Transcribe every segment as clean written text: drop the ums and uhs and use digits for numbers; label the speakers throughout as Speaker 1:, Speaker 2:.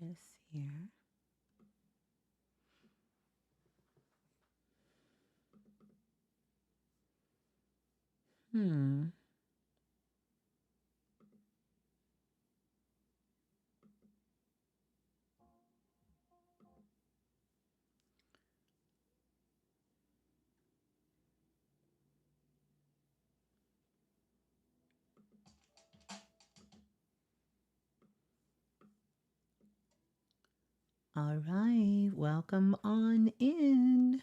Speaker 1: this here. Hmm. All right. Welcome on in.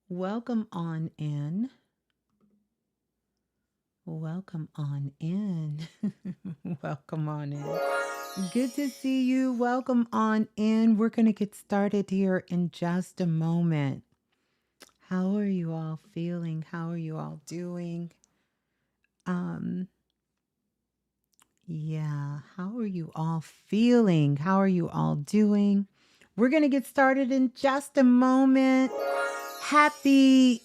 Speaker 1: Welcome on in. Welcome on in. Welcome on in. Good to see you. Welcome on in. We're going to get started here in just a moment. How are you all feeling? How are you all doing? Yeah, how are you all feeling? How are you all doing? We're going to get started in just a moment. Happy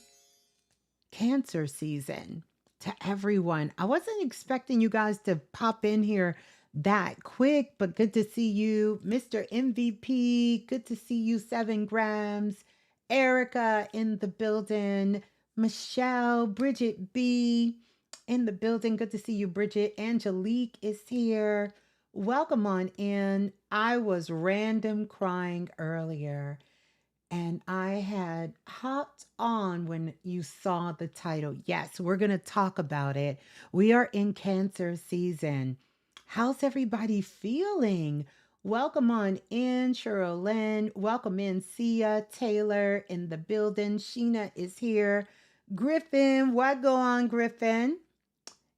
Speaker 1: Cancer season to everyone. I wasn't expecting you guys to pop in here that quick, but good to see you, Mr. MVP. Good to see you, 7 grams. Erica in the building. Michelle, Bridget B in the building. Good to see you, Bridget. Angelique is here. Welcome on in. I was random crying earlier and I had hopped on when you saw the title. Yes, we're going to talk about it. We are in Cancer season. How's everybody feeling? Welcome on in, Cheryl Lynn. Welcome in, Sia Taylor in the building. Sheena is here. Griffin, what go on, Griffin?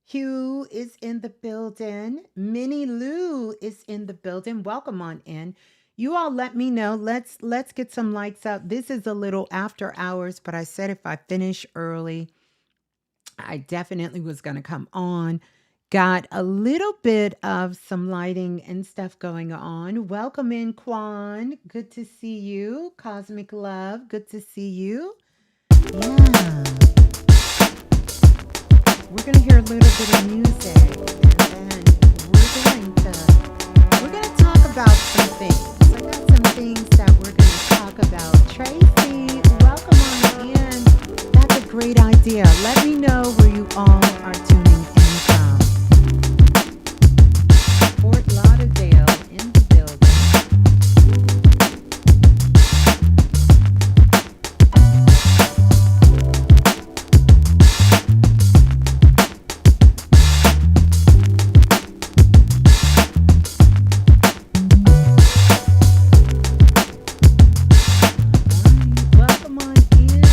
Speaker 1: Hugh is in the building. Minnie Lou is in the building. Welcome on in. You all let me know. Let's get some likes up. This is a little after hours, but I said if I finish early, I definitely was going to come on. Got a little bit of some lighting and stuff going on. Welcome in, Quan. Good to see you. Cosmic Love. Good to see you. Yeah. We're going to hear a little bit of music and then we're going to talk about some things. I got some things that we're going to talk about. Tracy, welcome on in. That's a great idea. Let me know where you all are tuning in from. Fort Lauderdale in the building. Welcome on in.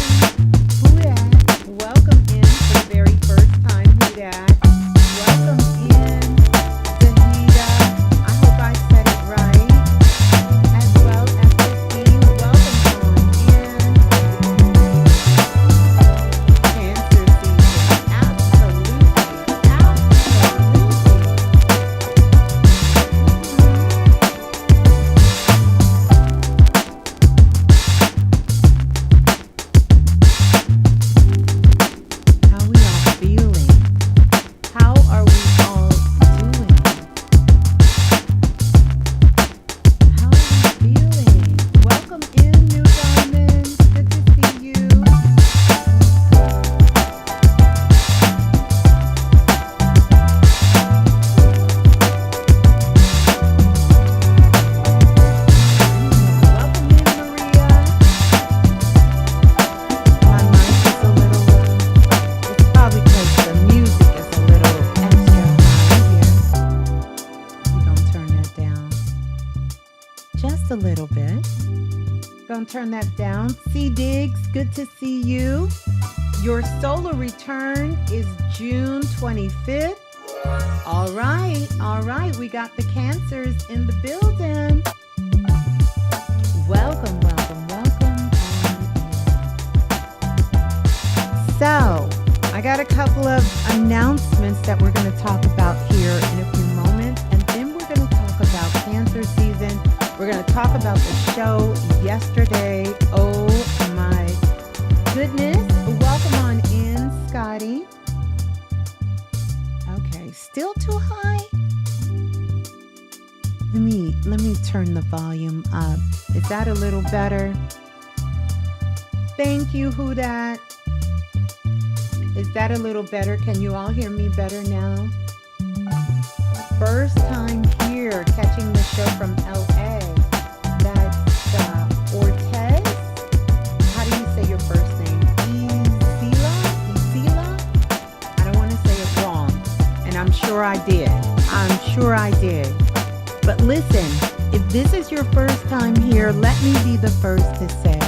Speaker 1: Who dat? Welcome in for the very first time. Who dat? Welcome in, Zahida. I hope I said it right. As well as Christine. Welcome on in. Cancer season. Absolutely. How we all feeling? How are we all doing? How are we feeling? Welcome in, New Diamond. Good to see you. Welcome in, Maria. My mic is a little low. It's probably because the music is a little extra high here. We're gonna turn that down just a little bit. Gonna turn that down. C Diggs, good to see you. Your solar return is June 25th. All right. We got the Cancers in the building. Welcome. So, I got a couple of announcements that we're going to talk about here in a few moments, and then we're going to talk about Cancer season. We're going to talk about the show yesterday. Oh my goodness. Welcome on in, Scotty. Okay, still too high? Let me turn the volume up. Is that a little better? Thank you, Who Dat. Is that a little better? Can you all hear me better now? First time here catching the show from LA. That's Ortez. How do you say your first name? Ezila? Ezila? I don't want to say it wrong. And I'm sure I did. I'm sure I did. But listen, if this is your first time here, let me be the first to say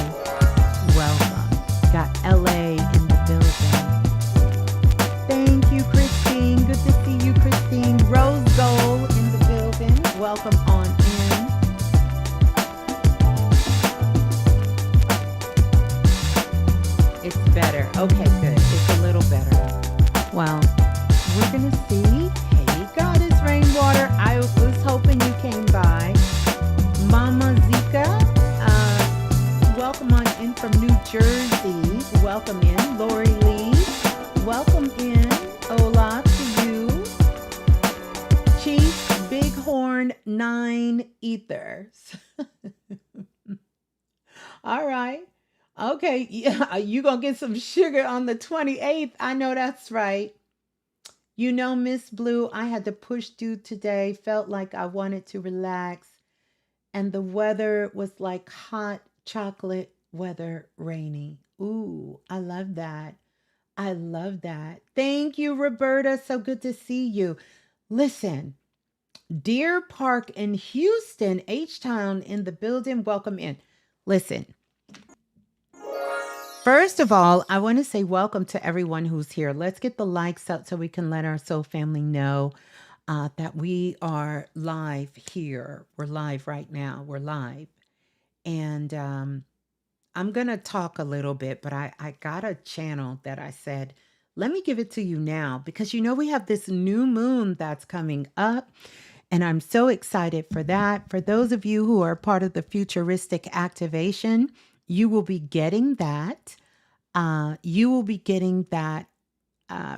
Speaker 1: welcome. Got LA in the building. Thank you, Christine. Good to see you, Christine. Rose Gold in the building. Welcome on in. It's better. Okay, good. It's a little better. Well, we're going to see. Hey, Goddess Rainwater. I was hoping you came by. Mama Zika, welcome on in from New Jersey. Welcome in. Lori Lee, welcome in. Hola to you. Chief Bighorn 9 Ethers. All right. Okay. Yeah, you going to get some sugar on the 28th. I know that's right. You know, Ms.Blue, I had to push through today. Felt like I wanted to relax. And the weather was like hot chocolate weather, rainy. Ooh, I love that. I love that. Thank you, Roberta. So good to see you. Listen, Deer Park in Houston, H-Town in the building. Welcome in. Listen, first of all, I want to say welcome to everyone who's here. Let's get the likes up so we can let our soul family know that we are live here. We're live right now. We're live. And I'm going to talk a little bit, but I got a channel that I said, let me give it to you now because we have this new moon that's coming up. And I'm so excited for that. For those of you who are part of the futuristic activation, you will be getting that. You will be getting that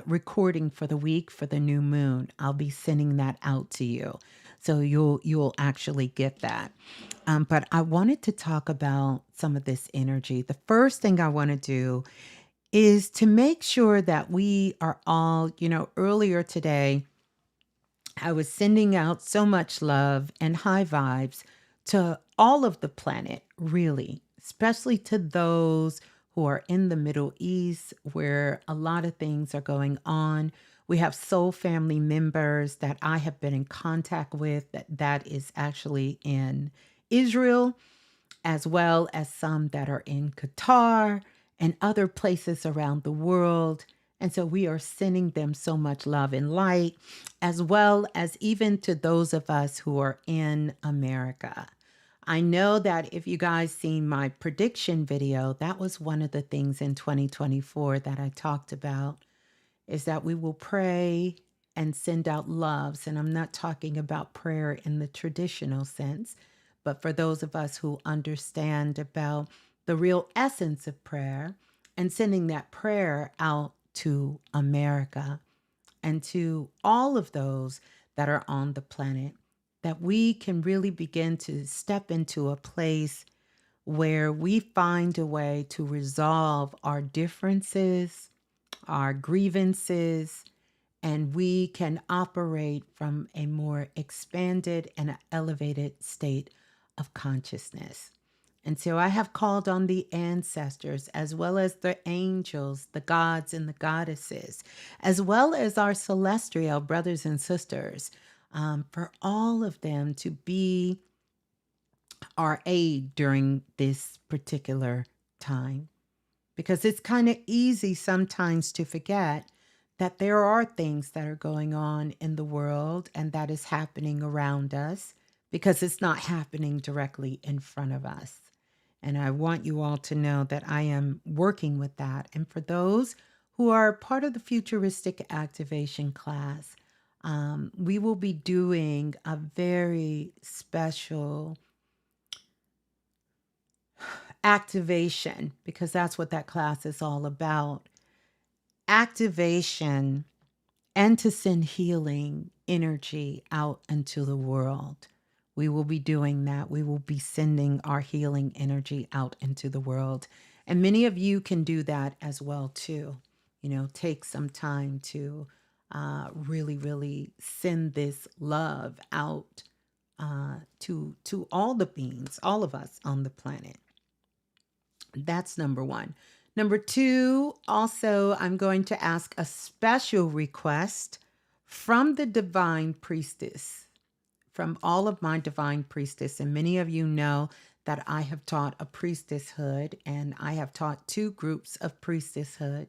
Speaker 1: recording for the week for the new moon. I'll be sending that out to you. So you'll actually get that. But I wanted to talk about some of this energy. The first thing I want to do is to make sure that we are all, earlier today, I was sending out so much love and high vibes to all of the planet, really, especially to those who are in the Middle East, where a lot of things are going on. We have soul family members that I have been in contact with that is actually in Israel, as well as some that are in Qatar and other places around the world. And so we are sending them so much love and light, as well as even to those of us who are in America. I know that if you guys seen my prediction video, that was one of the things in 2024 that I talked about, is that we will pray and send out loves. And I'm not talking about prayer in the traditional sense, but for those of us who understand about the real essence of prayer and sending that prayer out to America and to all of those that are on the planet, that we can really begin to step into a place where we find a way to resolve our differences, our grievances, and we can operate from a more expanded and elevated state of consciousness. And so I have called on the ancestors, as well as the angels, the gods and the goddesses, as well as our celestial brothers and sisters, for all of them to be our aid during this particular time. Because it's kind of easy sometimes to forget that there are things that are going on in the world and that is happening around us because it's not happening directly in front of us. And I want you all to know that I am working with that. And for those who are part of the futuristic activation class, we will be doing a very special activation, because that's what that class is all about. Activation and to send healing energy out into the world. we will be doing that. We will be sending our healing energy out into the world. And many of you can do that as well too. Take some time to really, really send this love out to all the beings, all of us on the planet. That's number one. Number two, also, I'm going to ask a special request from the divine priestess, from all of my divine priestess. And many of you know that I have taught a priestesshood, and I have taught two groups of priestesshood.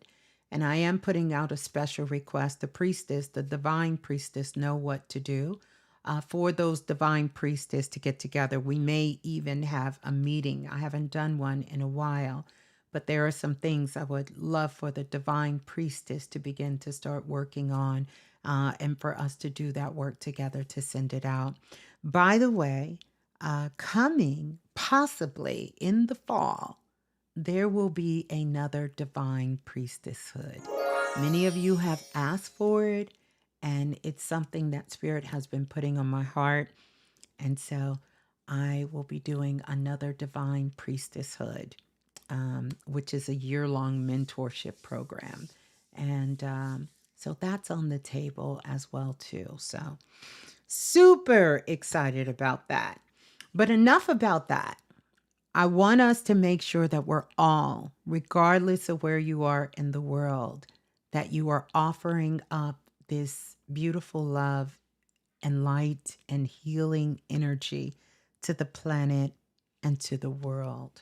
Speaker 1: And I am putting out a special request. The priestess, the divine priestess, know what to do. For those divine priestess to get together. We may even have a meeting. I haven't done one in a while, but there are some things I would love for the divine priestess to begin to start working on, and for us to do that work together to send it out. By the way, coming possibly in the fall, there will be another divine priestesshood. Many of you have asked for it, and it's something that Spirit has been putting on my heart. And so I will be doing another divine priestesshood, which is a year-long mentorship program. And so that's on the table as well, too. So super excited about that. But enough about that. I want us to make sure that we're all, regardless of where you are in the world, that you are offering up this beautiful love and light and healing energy to the planet and to the world.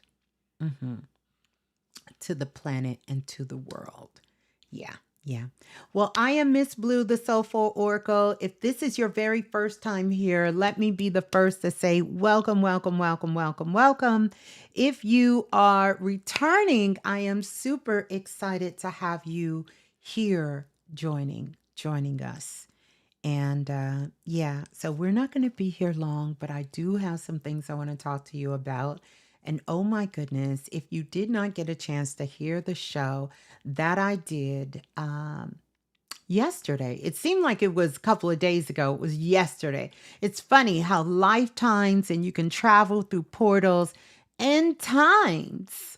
Speaker 1: To the planet and to the world. Yeah. Yeah. Well, I am Ms.Blue, the Soulful Oracle. If this is your very first time here, let me be the first to say welcome, welcome, welcome, welcome, welcome. If you are returning, I am super excited to have you here joining us. And so we're not going to be here long, but I do have some things I want to talk to you about. And oh my goodness, if you did not get a chance to hear the show that I did yesterday, it seemed like it was a couple of days ago. It was yesterday. It's funny how lifetimes and you can travel through portals and times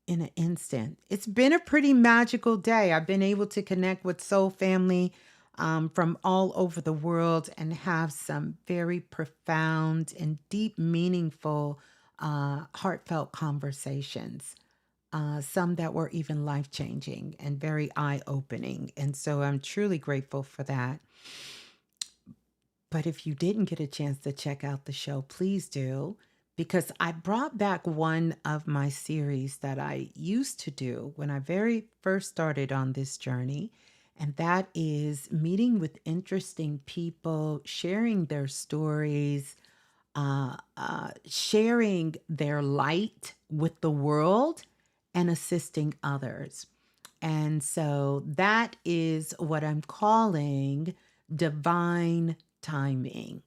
Speaker 1: in an instant. It's been a pretty magical day. I've been able to connect with soul family from all over the world and have some very profound and deep, meaningful, heartfelt conversations. Some that were even life-changing and very eye-opening. And so I'm truly grateful for that. But if you didn't get a chance to check out the show, please do, because I brought back one of my series that I used to do when I very first started on this journey. And that is meeting with interesting people, sharing their stories, sharing their light with the world, and assisting others. And so that is what I'm calling divine timing.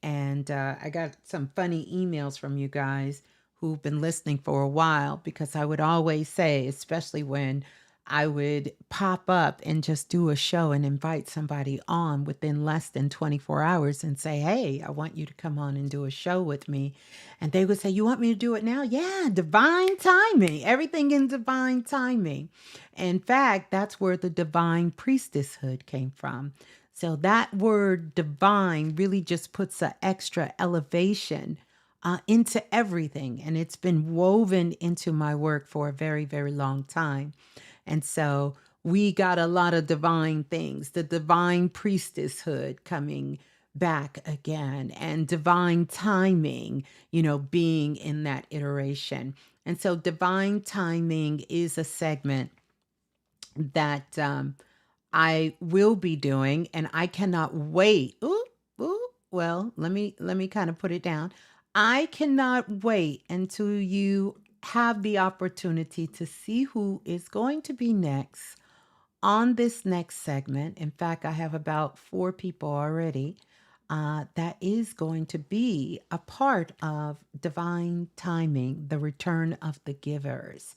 Speaker 1: And I got some funny emails from you guys who've been listening for a while, because I would always say, especially when I would pop up and just do a show and invite somebody on within less than 24 hours and say, hey, I want you to come on and do a show with me. And they would say, you want me to do it now? Yeah, divine timing, everything in divine timing. In fact, that's where the divine priestesshood came from. So that word divine really just puts an extra elevation into everything. And it's been woven into my work for a very, very long time. And so we got a lot of divine things, the divine priestesshood coming back again, and divine timing, being in that iteration. And so divine timing is a segment that I will be doing, and I cannot wait. Well, let me kind of put it down. I cannot wait until you have the opportunity to see who is going to be next on this next segment. In fact, I have about 4 people already that is going to be a part of divine timing, the return of the givers.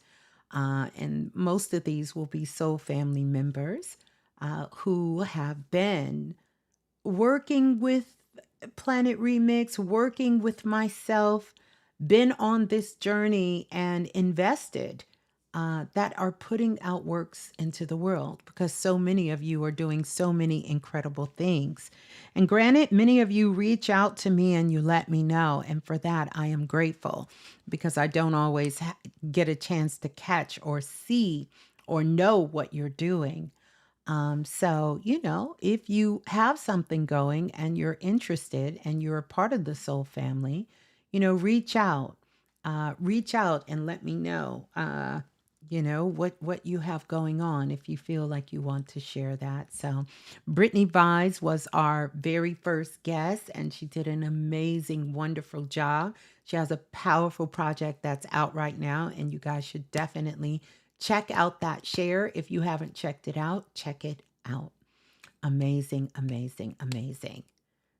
Speaker 1: And most of these will be soul family members who have been working with Planet Remix, working with myself, been on this journey and invested that are putting out works into the world because so many of you are doing so many incredible things. And granted, many of you reach out to me and you let me know. And for that, I am grateful because I don't always get a chance to catch or see or know what you're doing. So, if you have something going and you're interested and you're a part of the soul family, reach out. Reach out and let me know, what you have going on if you feel like you want to share that. So, Brittany Vise was our very first guest, and she did an amazing, wonderful job. She has a powerful project that's out right now, and you guys should definitely check out that share. If you haven't checked it out, check it out. Amazing, amazing, amazing.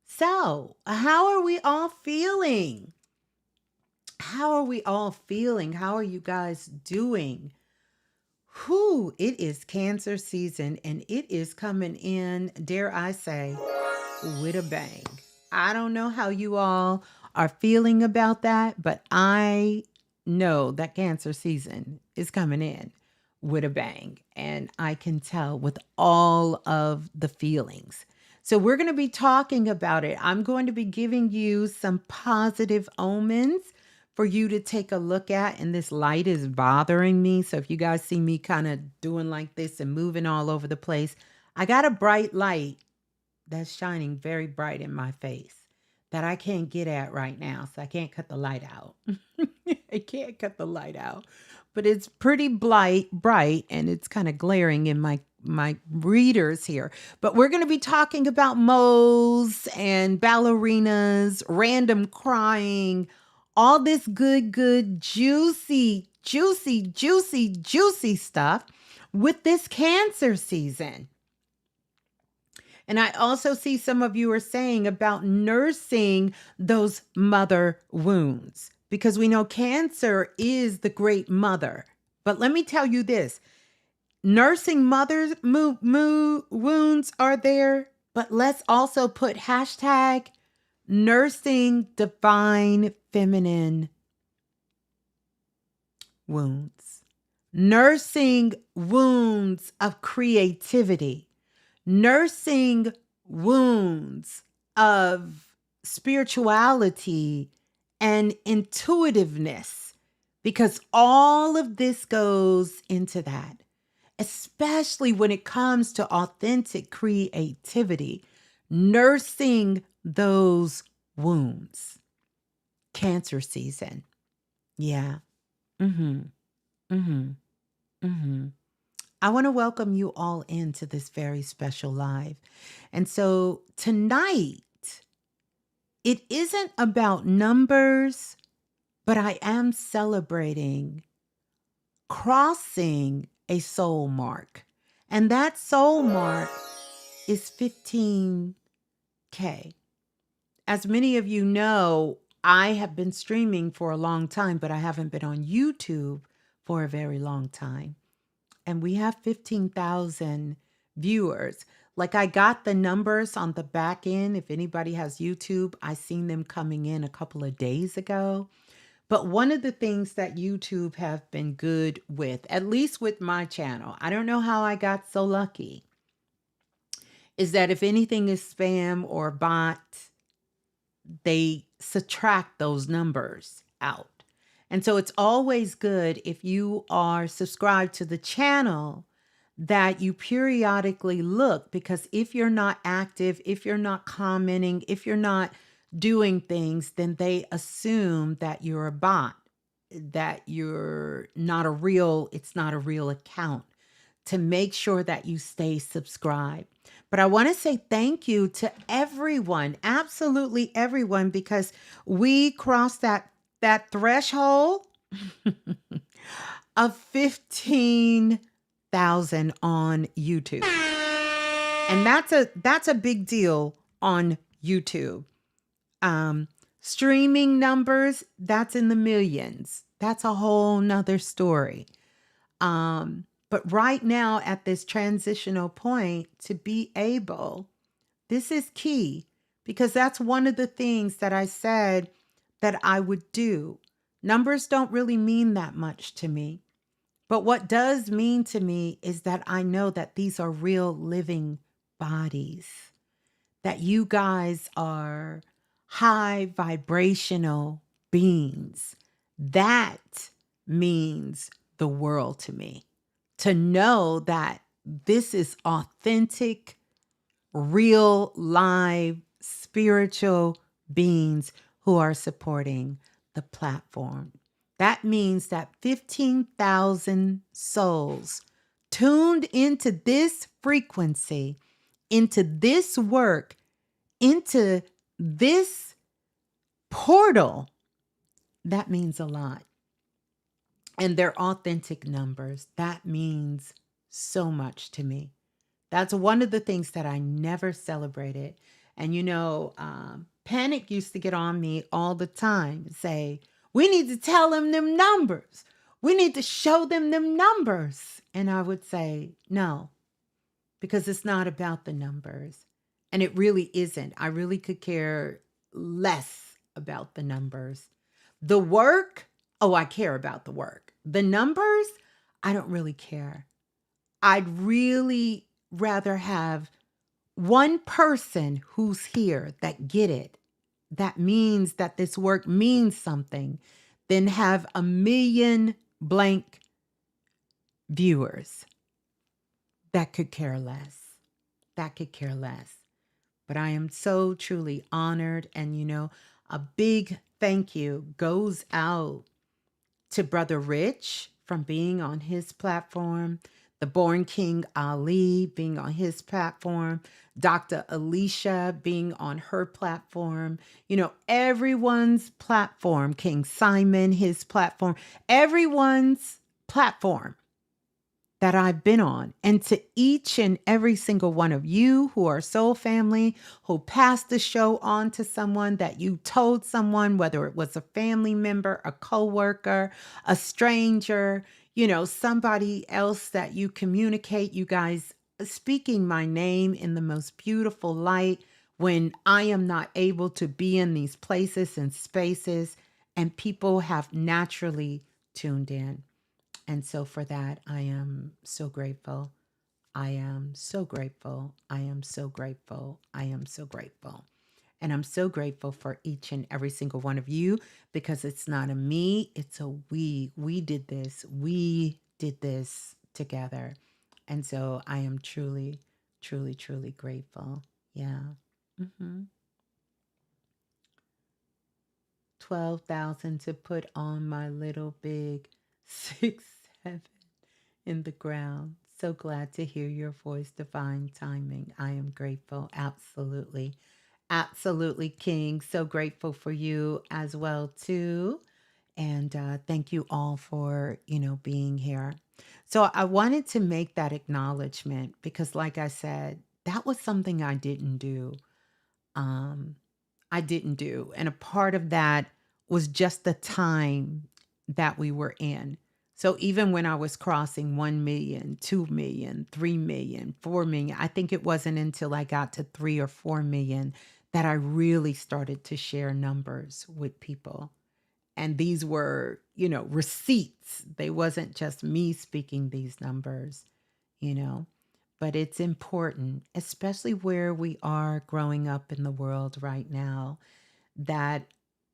Speaker 1: So, how are we all feeling? How are we all feeling? How are you guys doing? Whew, it is Cancer season and it is coming in, dare I say, with a bang. I don't know how you all are feeling about that, but I know that Cancer season is coming in with a bang. And I can tell with all of the feelings. So, we're going to be talking about it. I'm going to be giving you some positive omens for you to take a look at. And this light is bothering me. So, if you guys see me kind of doing like this and moving all over the place, I got a bright light that's shining very bright in my face that I can't get at right now. So I can't cut the light out. I can't cut the light out. But it's pretty bright and it's kind of glaring in my readers here. But we're going to be talking about moles and ballerinas, random crying, all this good, juicy stuff with this Cancer season. And I also see some of you are saying about nursing those mother wounds because we know Cancer is the great mother. But let me tell you this, nursing mother's wounds are there, but let's also put hashtag nursing divine feminine wounds, nursing wounds of creativity, nursing wounds of spirituality and intuitiveness, because all of this goes into that, especially when it comes to authentic creativity, nursing those wounds. Cancer season. Yeah. Mm-hmm. Mm-hmm. Mm-hmm. I want to welcome you all into this very special live. And so tonight, it isn't about numbers, but I am celebrating crossing a soul mark. And that soul mark is 15K. As many of you know, I have been streaming for a long time, but I haven't been on YouTube for a very long time. And we have 15,000 viewers. Like, I got the numbers on the back end. If anybody has YouTube, I seen them coming in a couple of days ago. But one of the things that YouTube have been good with, at least with my channel, I don't know how I got so lucky, is that if anything is spam or bot, they subtract those numbers out. And so it's always good if you are subscribed to the channel that you periodically look, because if you're not active, if you're not commenting, if you're not doing things, then they assume that you're a bot, that you're not a real, it's not a real account, to make sure that you stay subscribed. But I want to say thank you to everyone, absolutely everyone, because we crossed that threshold of 15,000 on YouTube. And that's a big deal on YouTube. Streaming numbers, that's in the millions. That's a whole nother story. But right now at this transitional point, to be able, this is key, because that's one of the things that I said that I would do. Numbers don't really mean that much to me. But what does mean to me is that I know that these are real living bodies, that you guys are high vibrational beings. That means the world to me. To know that this is authentic, real, live, spiritual beings who are supporting the platform. That means that 15,000 souls tuned into this frequency, into this work, into this portal. That means a lot. And they're authentic numbers. That means so much to me. That's one of the things that I never celebrated. And Panic used to get on me all the time and say, we need to tell them numbers. We need to show them numbers. And I would say, no, because it's not about the numbers. And it really isn't. I really could care less about the numbers. The work, oh, I care about the work. The numbers, I don't really care. I'd really rather have one person who's here that get it, that means that this work means something, than have a million blank viewers that could care less. That could care less. But I am so truly honored. And, a big thank you goes out to Brother Rich from being on his platform, the Born King Ali being on his platform, Dr. Alicia being on her platform, everyone's platform, King Simon, his platform, everyone's platform that I've been on. And to each and every single one of you who are soul family, who passed the show on to someone, that you told someone, whether it was a family member, a coworker, a stranger, somebody else that you communicate, you guys speaking my name in the most beautiful light when I am not able to be in these places and spaces, and people have naturally tuned in. And so for that, I am so grateful. I am so grateful. I am so grateful. I am so grateful. And I'm so grateful for each and every single one of you, because it's not a me, it's a we. We did this. We did this together. And so I am truly, truly, truly grateful. Yeah. 12,000 to put on my little big 6-7 in the ground. So glad to hear your voice, divine timing. I am grateful. Absolutely. Absolutely, King. So grateful for you as well, too. And thank you all for, being here. So I wanted to make that acknowledgement because, like I said, that was something I didn't do. Um, I didn't do. And a part of that was just the time that we were in. So even when I was crossing 1 million, 2 million, 3 million, 4 million, I think it wasn't until I got to 3 or 4 million that I really started to share numbers with people. And these were, receipts. They wasn't just me speaking these numbers, you know but it's important, especially where we are growing up in the world right now, that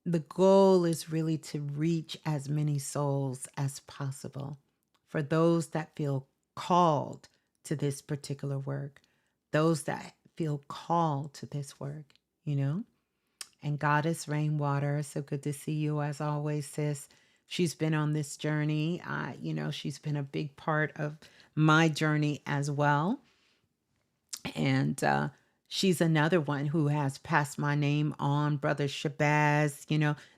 Speaker 1: the goal is really to reach as many souls as possible for those that feel called to this particular work, those that feel called to this work, you know? And Goddess Rainwater, so good to see you as always, sis. She's been on this journey. She's been a big part of my journey as well. And she's another one who has passed my name on, Brother Shabazz,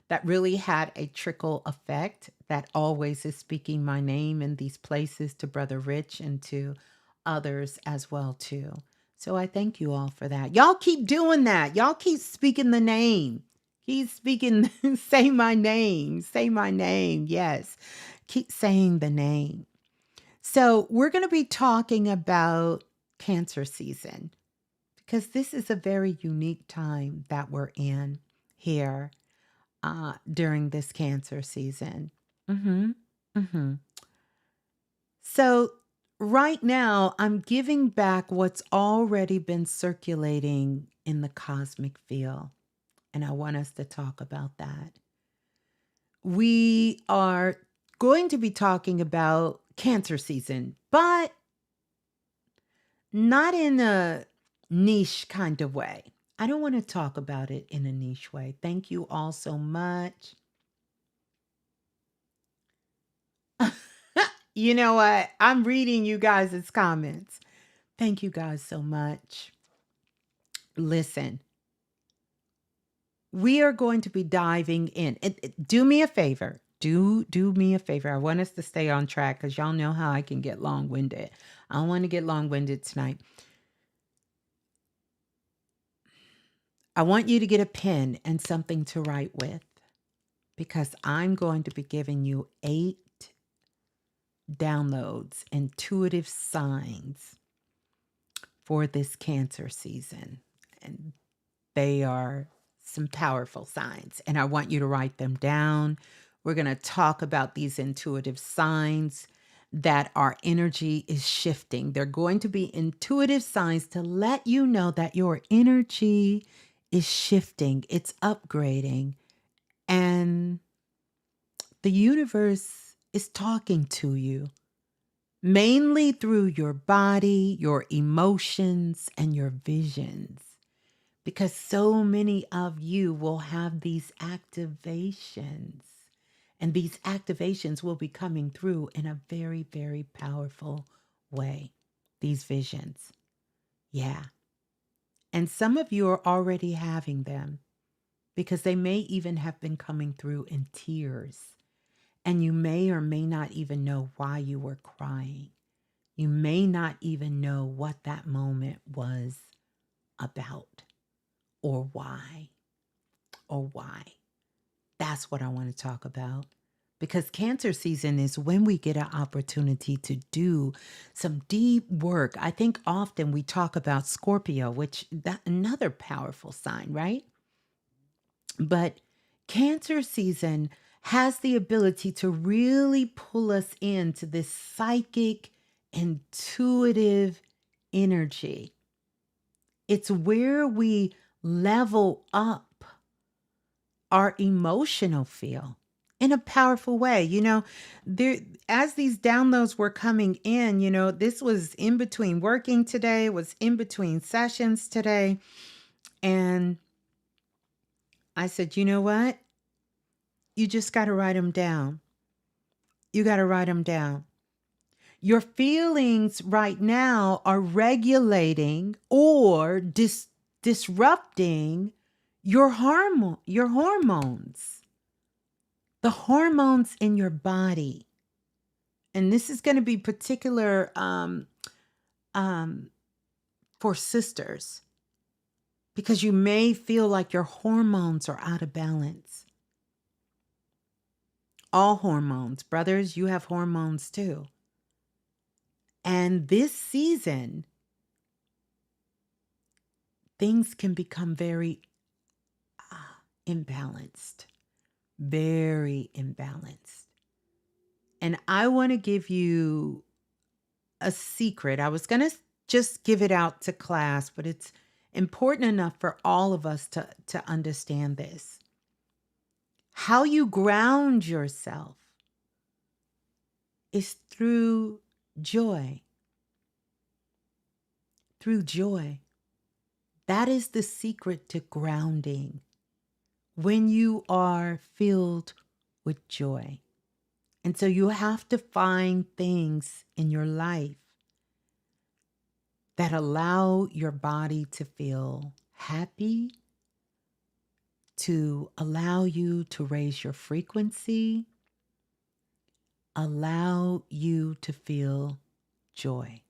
Speaker 1: that really had a trickle effect, that always is speaking my name in these places to Brother Rich and to others as well, too. So I thank you all for that. Y'all keep doing that. Y'all keep speaking the name. Keep speaking, say my name. Say my name. Yes. Keep saying the name. So we're going to be talking about Cancer season, because this is a very unique time that we're in here during this Cancer season. hmm hmm So, right now, I'm giving back what's already been circulating in the cosmic field. And I want us to talk about that. We are going to be talking about Cancer season, but not in a niche kind of way. I don't want to talk about it in a niche way. Thank you all so much. You know what? I'm reading you guys' comments. Thank you guys so much. Listen, we are going to be diving in. Do me a favor. Do me a favor. I want us to stay on track because y'all know how I can get long-winded. I don't want to get long-winded tonight. I want you to get a pen and something to write with because I'm going to be giving you 8 downloads, intuitive signs for this Cancer season. And they are some powerful signs, and I want you to write them down. We're going to talk about these intuitive signs that our energy is shifting. They're going to be intuitive signs to let you know that your energy is shifting, it's upgrading, and the universe is talking to you mainly through your body, your emotions, and your visions. Because so many of you will have these activations, and these activations will be coming through in a very, very powerful way. These visions. Yeah. And some of you are already having them because they may even have been coming through in tears. And you may or may not even know why you were crying. You may not even know what that moment was about or why. That's what I want to talk about. Because Cancer season is when we get an opportunity to do some deep work. I think often we talk about Scorpio, which that another powerful sign, right? But Cancer season has the ability to really pull us into this psychic, intuitive energy. It's where we level up our emotional feel in a powerful way. There, as these downloads were coming in, this was in between working today, was in between sessions today. And I said, you know what? You just got to write them down. You got to write them down. Your feelings right now are regulating or disrupting your hormones, the hormones in your body. And this is going to be particular for sisters, because you may feel like your hormones are out of balance. All hormones, brothers, you have hormones too. And this season, things can become very imbalanced, very imbalanced. And I want to give you a secret. I was going to just give it out to class, but it's important enough for all of us to understand this. How you ground yourself is through joy. Through joy. That is the secret to grounding. When you are filled with joy. And so you have to find things in your life that allow your body to feel happy, to allow you to raise your frequency, allow you to feel joy.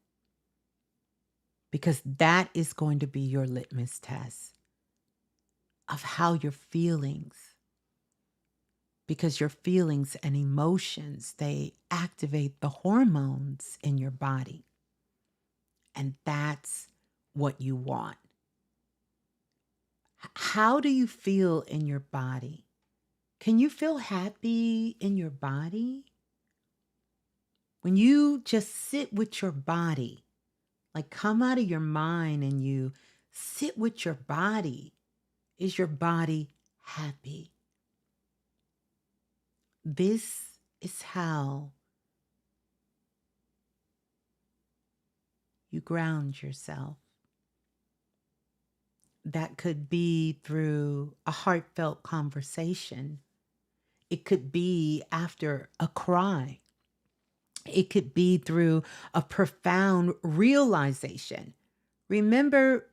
Speaker 1: Because that is going to be your litmus test of how your feelings, because your feelings and emotions, they activate the hormones in your body. And that's what you want. How do you feel in your body? Can you feel happy in your body? When you just sit with your body, like come out of your mind and you sit with your body, is your body happy? This is how you ground yourself. That could be through a heartfelt conversation. It could be after a cry. It could be through a profound realization. Remember,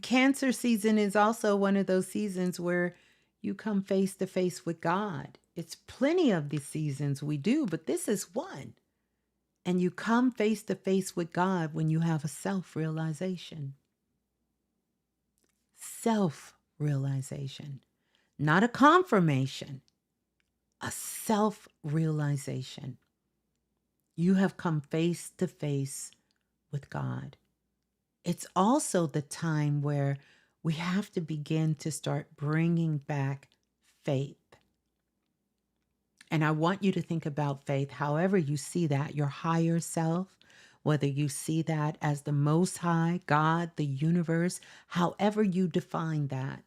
Speaker 1: Cancer season is also one of those seasons where you come face to face with God. It's plenty of these seasons we do, but this is one. And you come face to face with God when you have a self-realization. Self-realization, not a confirmation, a self-realization. You have come face to face with God. It's also the time where we have to begin to start bringing back faith. And I want you to think about faith, however you see that, your higher self, whether you see that as the Most High, God, the universe, however you define that.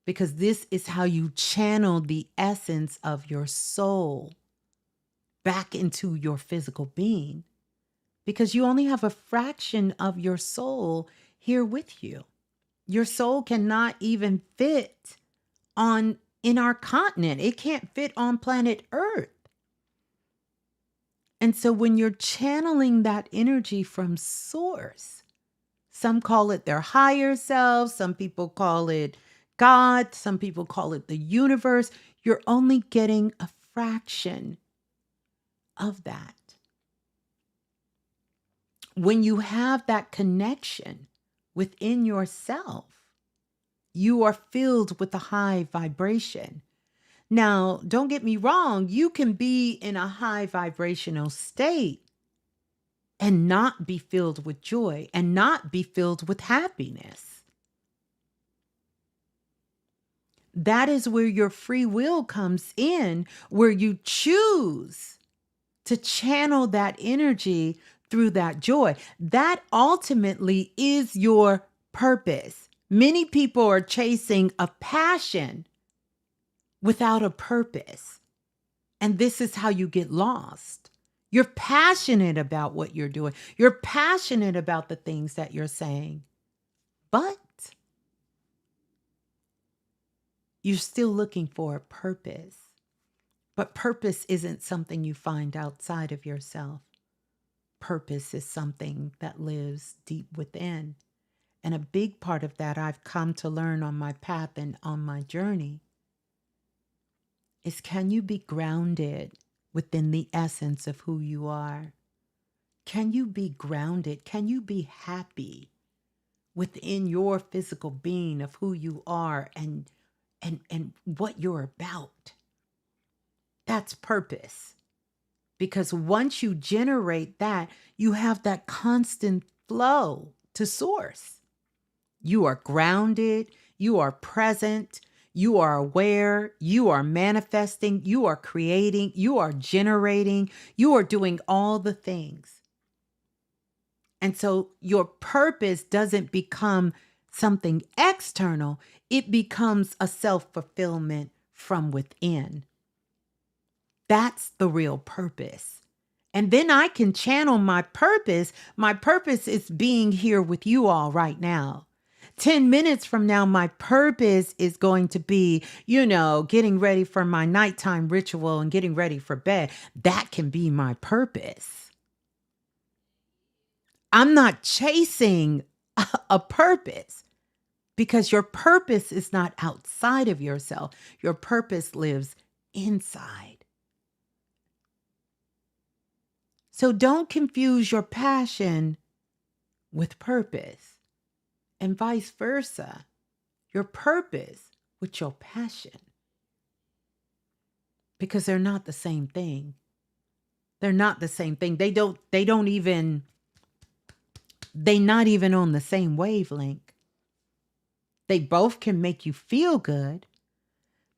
Speaker 1: Because this is how you channel the essence of your soul back into your physical being. Because you only have a fraction of your soul here with you. Your soul cannot even fit in our continent. It can't fit on planet Earth. And so when you're channeling that energy from source, some call it their higher self, some people call it God, some people call it the universe. You're only getting a fraction of that. When you have that connection within yourself, you are filled with a high vibration. Now, don't get me wrong, you can be in a high vibrational state and not be filled with joy and not be filled with happiness. That is where your free will comes in, where you choose to channel that energy through that joy. That ultimately is your purpose. Many people are chasing a passion without a purpose. And this is how you get lost. You're passionate about what you're doing. You're passionate about the things that you're saying. But you're still looking for a purpose. But purpose isn't something you find outside of yourself. Purpose is something that lives deep within. And a big part of that I've come to learn on my path and on my journey is, can you be grounded within the essence of who you are? Can you be grounded? Can you be happy within your physical being of who you are and what you're about? That's purpose. Because once you generate that, you have that constant flow to source. You are grounded, you are present, you are aware, you are manifesting, you are creating, you are generating, you are doing all the things. And so your purpose doesn't become something external, it becomes a self-fulfillment from within. That's the real purpose. And then I can channel my purpose. My purpose is being here with you all right now. 10 minutes from now, my purpose is going to be, getting ready for my nighttime ritual and getting ready for bed. That can be my purpose. I'm not chasing a purpose, because your purpose is not outside of yourself. Your purpose lives inside. So don't confuse your passion with purpose, and vice versa, your purpose with your passion, because they're not the same thing. They're not the same thing. They're not even on the same wavelength. They both can make you feel good.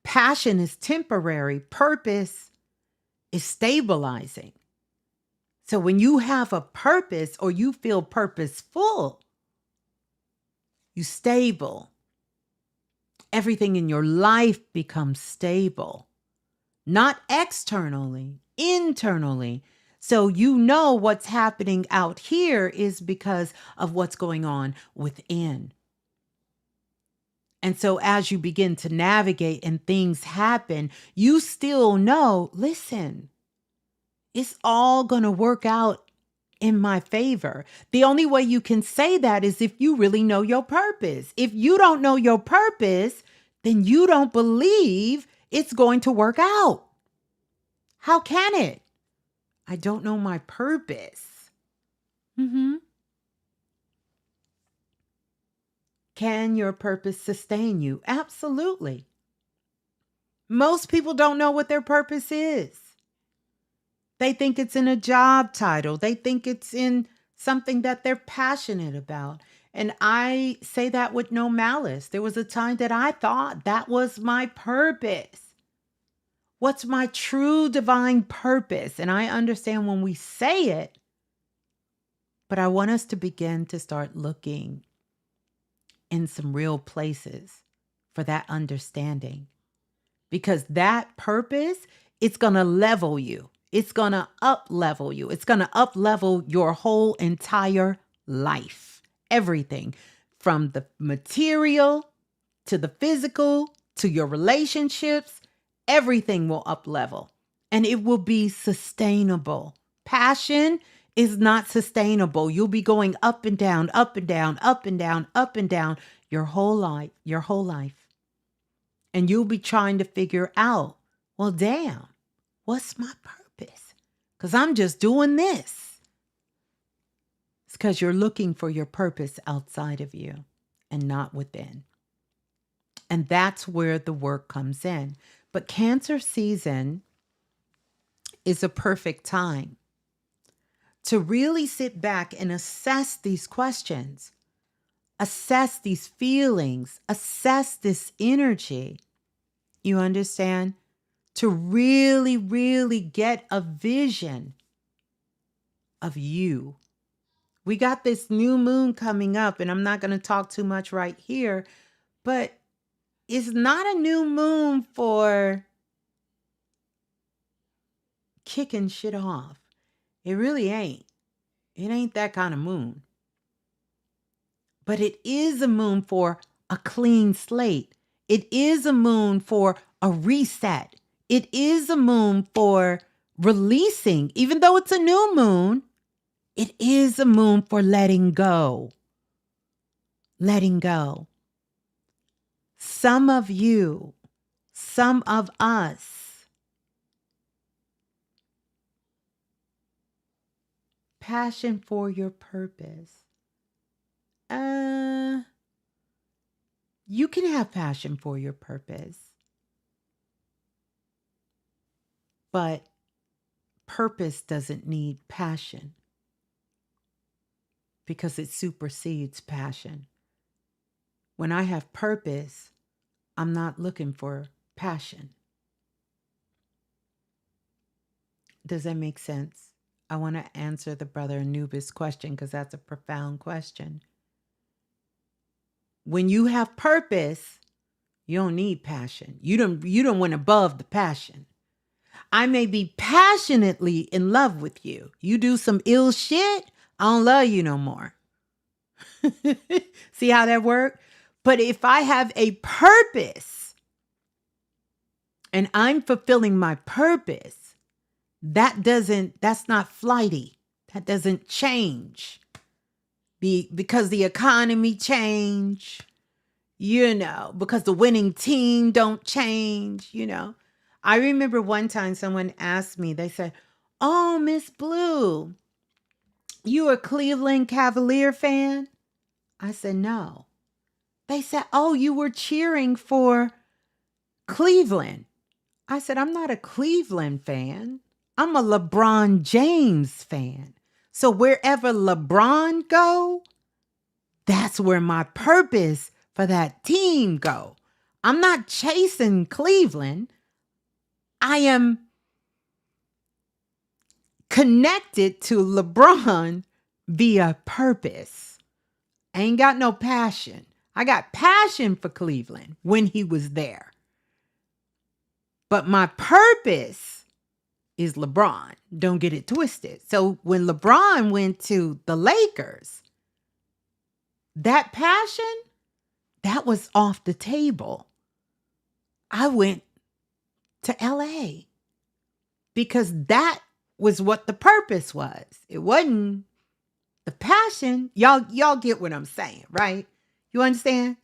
Speaker 1: Passion is temporary. Purpose is stabilizing. So when you have a purpose or you feel purposeful, you stable. Everything in your life becomes stable. Not externally, internally. So you know what's happening out here is because of what's going on within. And so as you begin to navigate and things happen, you still know, listen, it's all going to work out in my favor. The only way you can say that is if you really know your purpose. If you don't know your purpose, then you don't believe it's going to work out. How can it? I don't know my purpose. Can your purpose sustain you? Absolutely. Most people don't know what their purpose is. They think it's in a job title. They think it's in something that they're passionate about. And I say that with no malice. There was a time that I thought that was my purpose. What's my true divine purpose? And I understand when we say it, but I want us to begin to start looking in some real places for that understanding. Because that purpose, it's going to level you. It's going to up-level you. It's going to up-level your whole entire life. Everything from the material to the physical to your relationships, everything will up-level and it will be sustainable. Passion is not sustainable. You'll be going up and down, up and down, up and down, up and down your whole life. And you'll be trying to figure out, well, damn, what's my purpose? Because I'm just doing this. It's because you're looking for your purpose outside of you and not within. And that's where the work comes in. But Cancer season is a perfect time to really sit back and assess these questions, assess these feelings, assess this energy. You understand? To really, really get a vision of you. We got this new moon coming up, and I'm not going to talk too much right here, but it's not a new moon for kicking shit off. It really ain't. It ain't that kind of moon. But it is a moon for a clean slate. It is a moon for a reset. It is a moon for releasing. Even though it's a new moon, it is a moon for letting go. Letting go. Some of you, some of us, passion for your purpose. You can have passion for your purpose, but purpose doesn't need passion because it supersedes passion. When I have purpose, I'm not looking for passion. Does that make sense? I want to answer the brother Anubis question because that's a profound question. When you have purpose, you don't need passion. You don't went above the passion. I may be passionately in love with you. You do some ill shit, I don't love you no more. See how that worked? But if I have a purpose and I'm fulfilling my purpose, that's not flighty. That doesn't change. Because the economy change, because the winning team don't change, I remember one time someone asked me, they said, "Oh, Ms.Blue, you a Cleveland Cavalier fan?" I said, "No." They said, "Oh, you were cheering for Cleveland." I said, "I'm not a Cleveland fan. I'm a LeBron James fan. So wherever LeBron go, that's where my purpose for that team go. I'm not chasing Cleveland. I am connected to LeBron via purpose. I ain't got no passion. I got passion for Cleveland when he was there. But my purpose is LeBron. Don't get it twisted. So when LeBron went to the Lakers, that passion, that was off the table. I went to LA because that was what the purpose was. It wasn't the passion. Y'all get what I'm saying, right? You understand?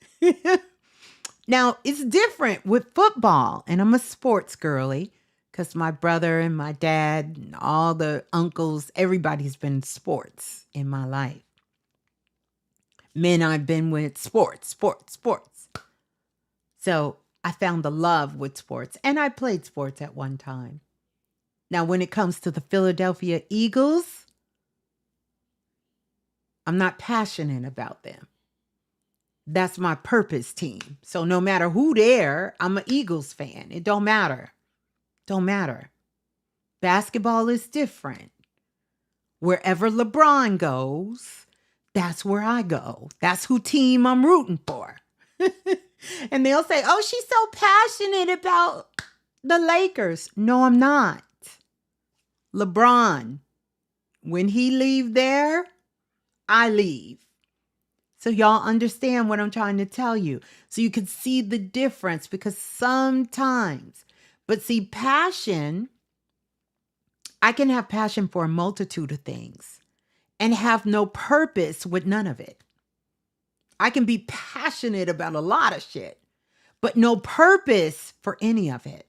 Speaker 1: Now, it's different with football, and I'm a sports girly because my brother and my dad and all the uncles, everybody's been sports in my life. Men I've been with, sports. So I found the love with sports, and I played sports at one time. Now, when it comes to the Philadelphia Eagles, I'm not passionate about them. That's my purpose team. So no matter who there, I'm an Eagles fan. It don't matter. Don't matter. Basketball is different. Wherever LeBron goes, that's where I go. That's who team I'm rooting for. And they'll say, oh, she's so passionate about the Lakers. No, I'm not. LeBron, when he leave there, I leave. So y'all understand what I'm trying to tell you. So you can see the difference because sometimes, but see, passion, I can have passion for a multitude of things and have no purpose with none of it. I can be passionate about a lot of shit, but no purpose for any of it.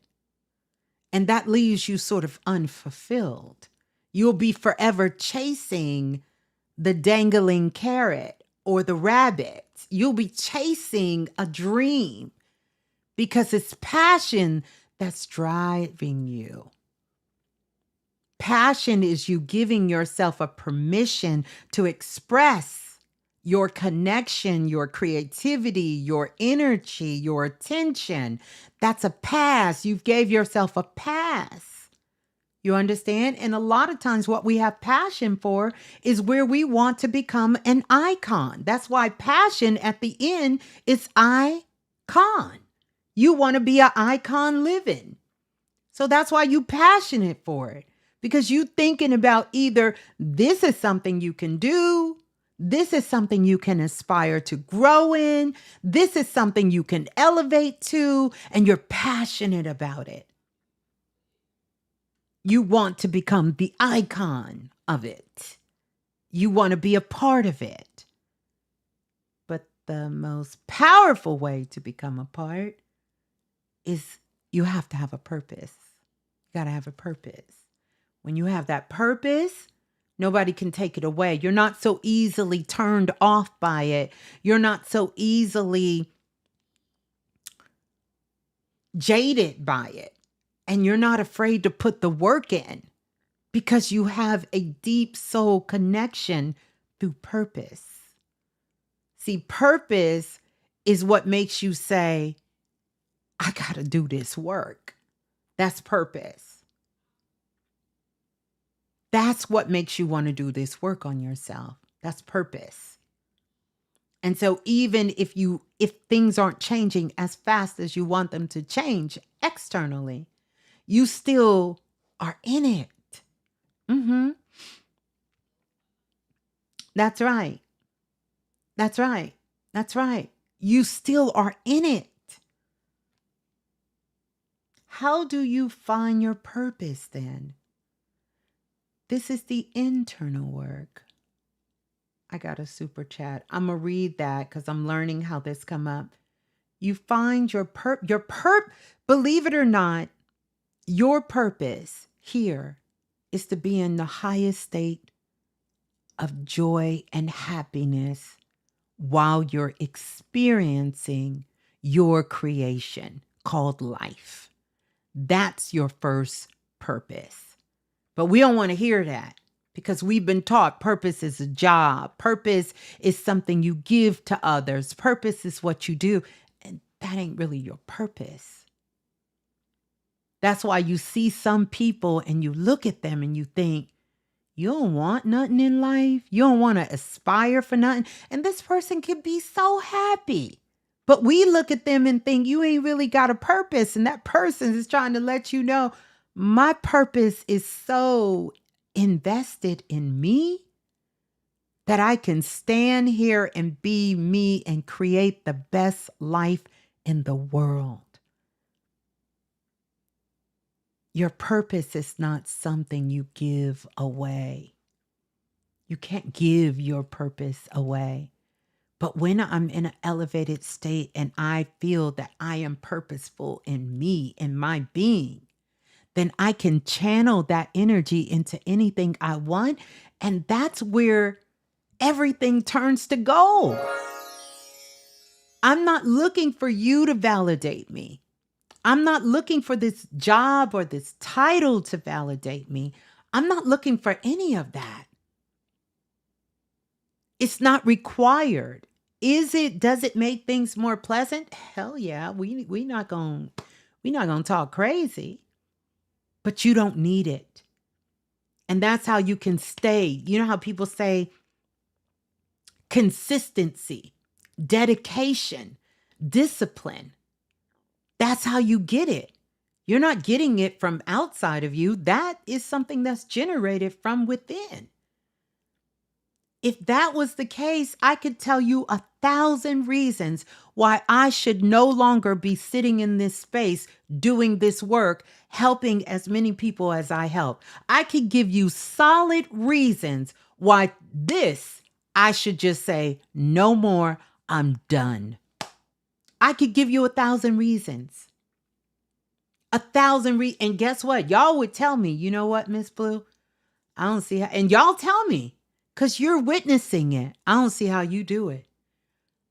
Speaker 1: And that leaves you sort of unfulfilled. You'll be forever chasing the dangling carrot or the rabbit. You'll be chasing a dream because it's passion that's driving you. Passion is you giving yourself a permission to express your connection, your creativity, your energy, your attention. That's a pass. You've gave yourself a pass. You understand? And a lot of times what we have passion for is where we want to become an icon. That's why passion at the end is icon. You want to be an icon living. So that's why you passionate for it. Because you thinking about either this is something you can do, this is something you can aspire to grow in, this is something you can elevate to, and you're passionate about it. You want to become the icon of it. You want to be a part of it. But the most powerful way to become a part is you have to have a purpose. You got to have a purpose. When you have that purpose, nobody can take it away. You're not so easily turned off by it. You're not so easily jaded by it. And you're not afraid to put the work in because you have a deep soul connection through purpose. See, purpose is what makes you say, I got to do this work. That's purpose. That's what makes you want to do this work on yourself. That's purpose. And so even if things aren't changing as fast as you want them to change externally, you still are in it. That's right. That's right. That's right. You still are in it. How do you find your purpose then? This is the internal work. I got a super chat. I'm going to read that because I'm learning how this come up. You find believe it or not, your purpose here is to be in the highest state of joy and happiness while you're experiencing your creation called life. That's your first purpose. But we don't want to hear that because we've been taught purpose is a job. Purpose is something you give to others. Purpose is what you do. And that ain't really your purpose. That's why you see some people and you look at them and you think, you don't want nothing in life. You don't want to aspire for nothing. And this person could be so happy. But we look at them and think you ain't really got a purpose. And that person is trying to let you know, my purpose is so invested in me that I can stand here and be me and create the best life in the world. Your purpose is not something you give away. You can't give your purpose away. But when I'm in an elevated state and I feel that I am purposeful in me, in my being, then I can channel that energy into anything I want. And that's where everything turns to gold. I'm not looking for you to validate me. I'm not looking for this job or this title to validate me. I'm not looking for any of that. It's not required. Does it make things more pleasant? Hell yeah. We not gonna talk crazy, but you don't need it. And that's how you can stay. You know how people say consistency, dedication, discipline. That's how you get it. You're not getting it from outside of you. That is something that's generated from within. If that was the case, I could tell you 1,000 reasons why I should no longer be sitting in this space doing this work, helping as many people as I help. I could give you solid reasons why I should just say, no more, I'm done. I could give you 1,000 reasons. 1,000 and guess what? Y'all would tell me, you know what, Ms. Blue? I don't see how, and y'all tell me. Because you're witnessing it. I don't see how you do it.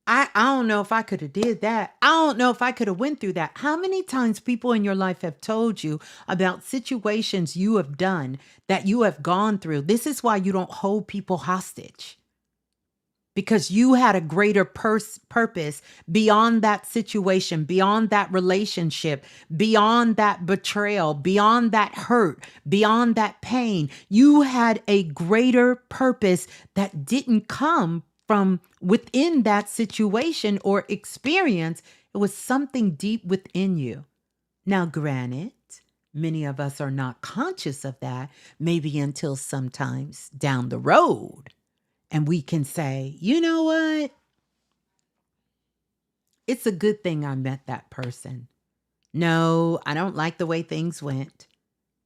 Speaker 1: I don't know if I could have did that. I don't know if I could have went through that. How many times people in your life have told you about situations you have done that you have gone through? This is why you don't hold people hostage. Because you had a greater purpose beyond that situation, beyond that relationship, beyond that betrayal, beyond that hurt, beyond that pain. You had a greater purpose that didn't come from within that situation or experience. It was something deep within you. Now, granted, many of us are not conscious of that, maybe until sometimes down the road. And we can say, you know what? It's a good thing I met that person. No, I don't like the way things went,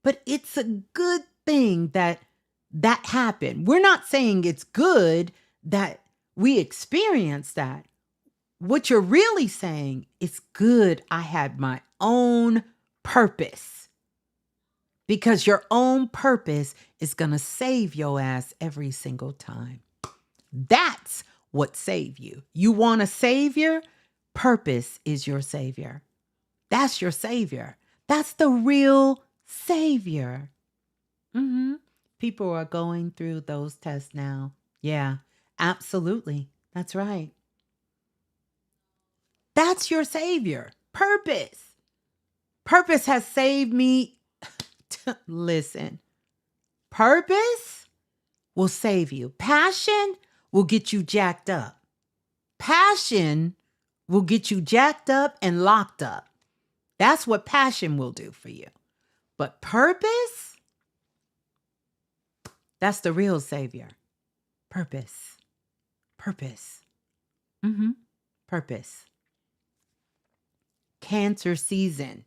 Speaker 1: but it's a good thing that happened. We're not saying it's good that we experienced that. What you're really saying is good I had my own purpose, because your own purpose is going to save your ass every single time. That's what saved you. You want a savior? Purpose is your savior. That's your savior. That's the real savior. People are going through those tests now. Yeah, absolutely. That's right. That's your savior. Purpose. Purpose has saved me. Listen, purpose will save you. Passion will get you jacked up. Passion will get you jacked up and locked up. That's what passion will do for you. But purpose, that's the real savior. Purpose. Purpose. Purpose. Cancer season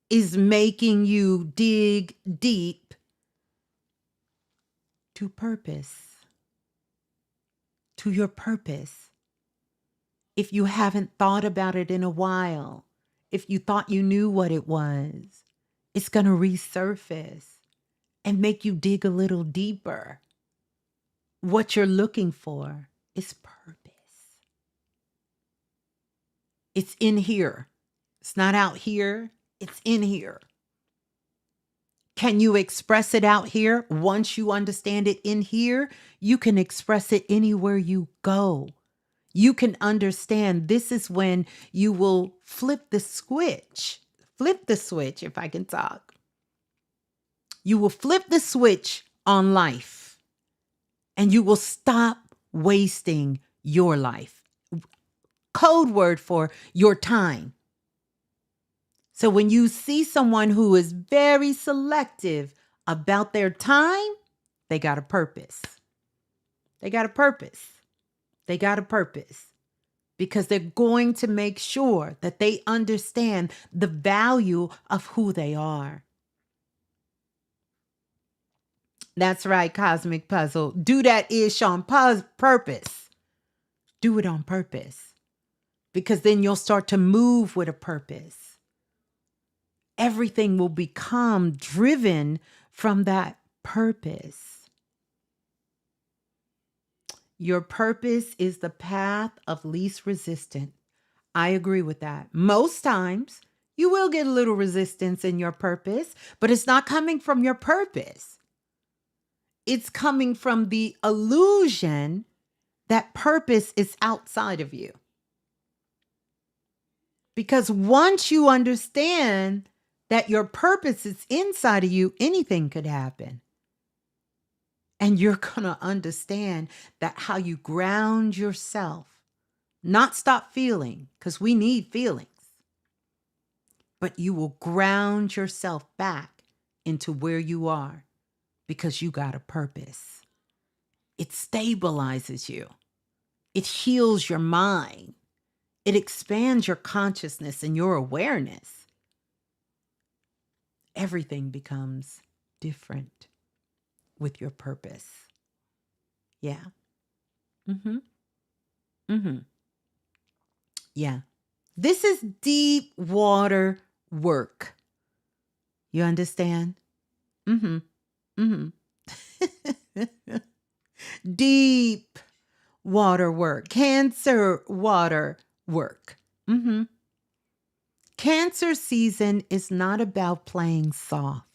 Speaker 1: is making you dig deep to purpose. To your purpose. If you haven't thought about it in a while, if you thought you knew what it was, it's going to resurface and make you dig a little deeper. What you're looking for is purpose. It's in here. It's not out here. It's in here. Can you express it out here? Once you understand it in here, you can express it anywhere you go. You can understand this is when you will flip the switch. Flip the switch, if I can talk. You will flip the switch on life and you will stop wasting your life. Code word for your time. So when you see someone who is very selective about their time, they got a purpose. They got a purpose. They got a purpose. Because they're going to make sure that they understand the value of who they are. That's right, Cosmic Puzzle. Do that ish on purpose. Do it on purpose. Because then you'll start to move with a purpose. Everything will become driven from that purpose. Your purpose is the path of least resistance. I agree with that. Most times, you will get a little resistance in your purpose, but it's not coming from your purpose. It's coming from the illusion that purpose is outside of you. Because once you understand that your purpose is inside of you, anything could happen. And you're going to understand that how you ground yourself, not stop feeling, because we need feelings, but you will ground yourself back into where you are because you got a purpose. It stabilizes you. It heals your mind. It expands your consciousness and your awareness. Everything becomes different with your purpose. Yeah. Yeah. This is deep water work. You understand? Deep water work. Cancer water work. Cancer season is not about playing soft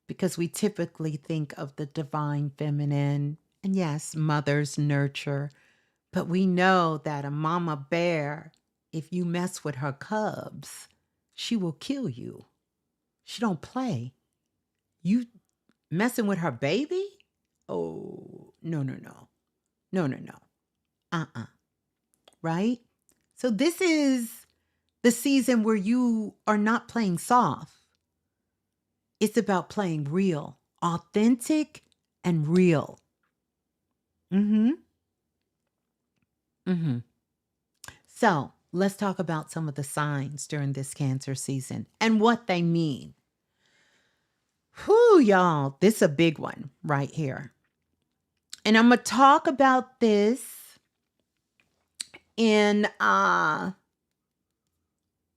Speaker 1: because we typically think of the divine feminine and yes, mothers nurture, but we know that a mama bear, if you mess with her cubs, she will kill you. She don't play. You messing with her baby? Oh, no. Right? So this is the season where you are not playing soft. It's about playing real, authentic and real. So let's talk about some of the signs during this Cancer season and what they mean. Whew, y'all, this is a big one right here. And I'm going to talk about this in, I'm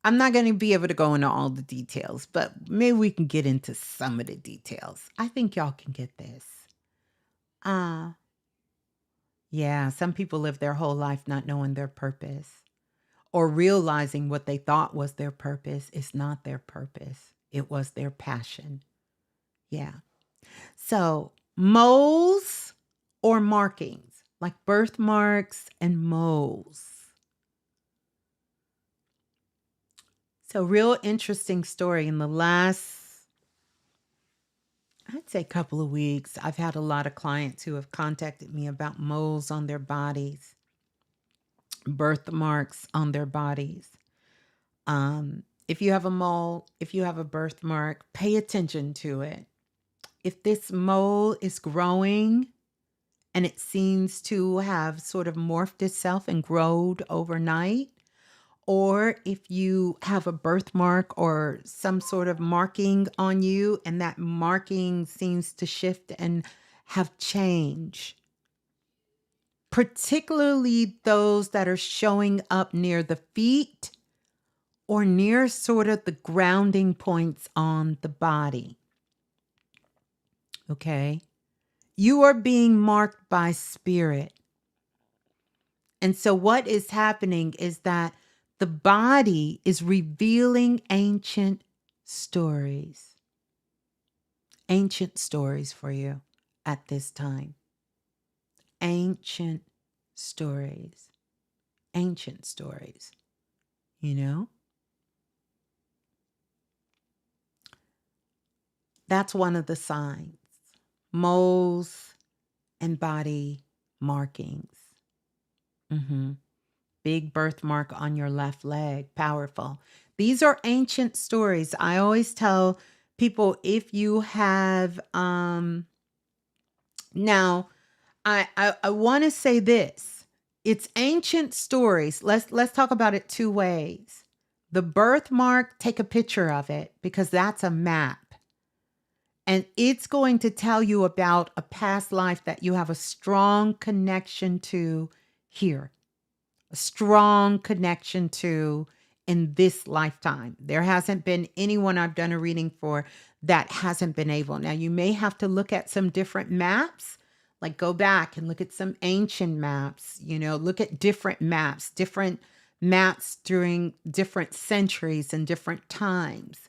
Speaker 1: not going to be able to go into all the details, but maybe we can get into some of the details. I think y'all can get this. Yeah, some people live their whole life not knowing their purpose or realizing what they thought was their purpose is not their purpose. It was their passion. Yeah. So moles or markings, like birthmarks and moles. So real interesting story in the last, I'd say couple of weeks, I've had a lot of clients who have contacted me about moles on their bodies, birthmarks on their bodies. If you have a mole, if you have a birthmark, pay attention to it. If this mole is growing and it seems to have sort of morphed itself and growed overnight, or if you have a birthmark or some sort of marking on you and that marking seems to shift and have change, particularly those that are showing up near the feet or near sort of the grounding points on the body. Okay? You are being marked by spirit. And so what is happening is that the body is revealing ancient stories. ancient stories for you at this time. Ancient stories. Ancient stories, you know? That's one of the signs. Moles and body markings. Big birthmark on your left leg. Powerful. These are ancient stories. I always tell people if you have now I want to say this. It's ancient stories. Let's talk about it two ways. The birthmark, take a picture of it because that's a map. And it's going to tell you about a past life that you have a strong connection to here, a strong connection to in this lifetime. There hasn't been anyone I've done a reading for that hasn't been able. Now, you may have to look at some different maps, like go back and look at some ancient maps, look at different maps during different centuries and different times,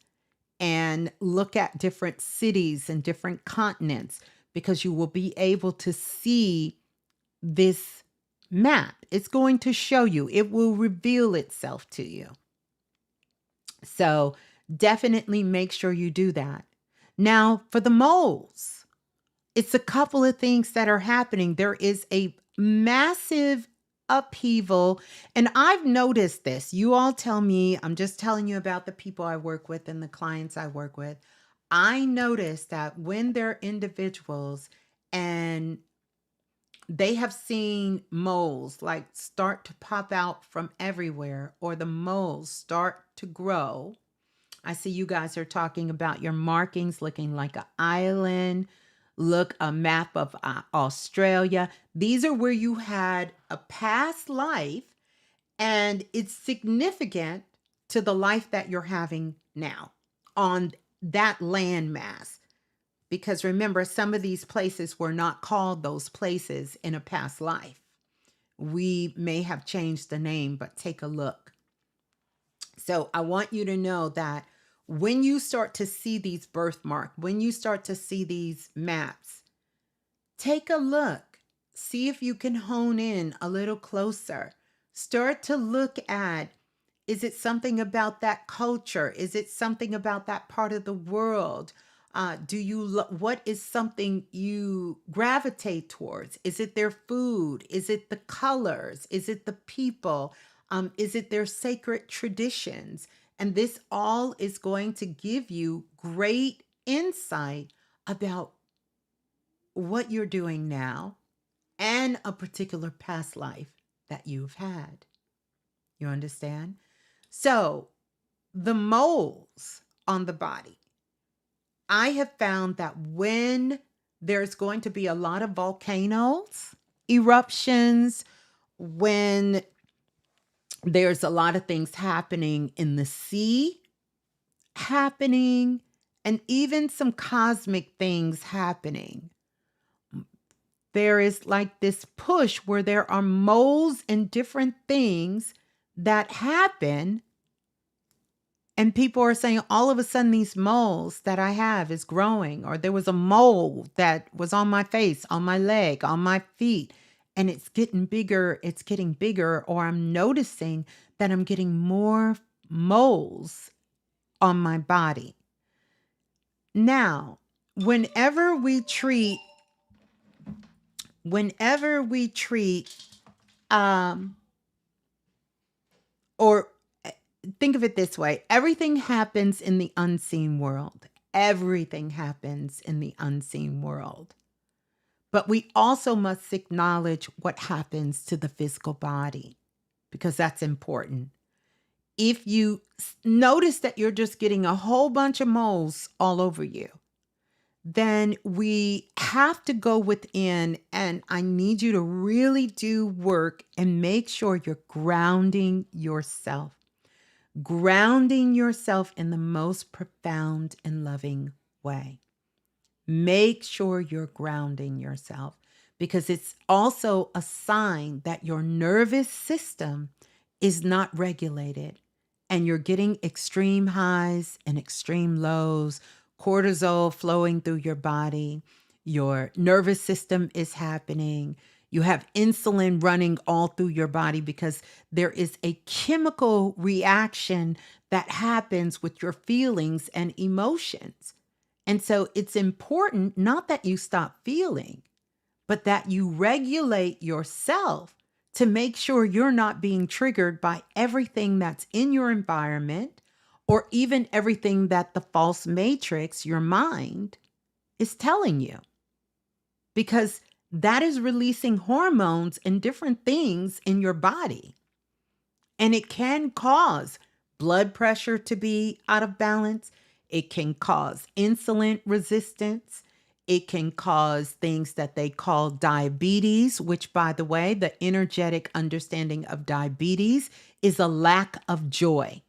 Speaker 1: and look at different cities and different continents because you will be able to see this map. It's going to show you, it will reveal itself to you. So definitely make sure you do that. Now, for the moles, it's a couple of things that are happening. There is a massive upheaval. And I've noticed this. You all tell me, I'm just telling you about the people I work with and the clients I work with. I notice that when they're individuals and they have seen moles like start to pop out from everywhere, or the moles start to grow. I see you guys are talking about your markings looking like an island. Look, a map of Australia. These are where you had a past life, and it's significant to the life that you're having now on that landmass. Because remember, some of these places were not called those places in a past life. We may have changed the name, but take a look. So I want you to know that when you start to see these birthmarks, when you start to see these maps, take a look. See if you can hone in a little closer. Start to look at, is it something about that culture? Is it something about that part of the world? What is something you gravitate towards? Is it their food? Is it the colors? Is it the people? Is it their sacred traditions? And this all is going to give you great insight about what you're doing now and a particular past life that you've had. You understand? So the moles on the body, I have found that when there's going to be a lot of volcanoes, eruptions, when there's a lot of things happening in the sea, happening, and even some cosmic things happening, there is like this push where there are moles and different things that happen. And people are saying all of a sudden these moles that I have is growing, or there was a mole that was on my face, on my leg, on my feet, and it's getting bigger, or I'm noticing that I'm getting more moles on my body. Now, whenever we treat or think of it this way, everything happens in the unseen world. Everything happens in the unseen world. But we also must acknowledge what happens to the physical body, because that's important. If you notice that you're just getting a whole bunch of moles all over you, then we have to go within, and I need you to really do work and make sure you're grounding yourself. Grounding yourself in the most profound and loving way. Make sure you're grounding yourself, because it's also a sign that your nervous system is not regulated and you're getting extreme highs and extreme lows cortisol flowing through your body, your nervous system is happening. You have insulin running all through your body because there is a chemical reaction that happens with your feelings and emotions. And so it's important not that you stop feeling, but that you regulate yourself to make sure you're not being triggered by everything that's in your environment or even everything that the false matrix, your mind, is telling you. Because that is releasing hormones and different things in your body. And it can cause blood pressure to be out of balance. It can cause insulin resistance. It can cause things that they call diabetes, which, by the way, the energetic understanding of diabetes is a lack of joy.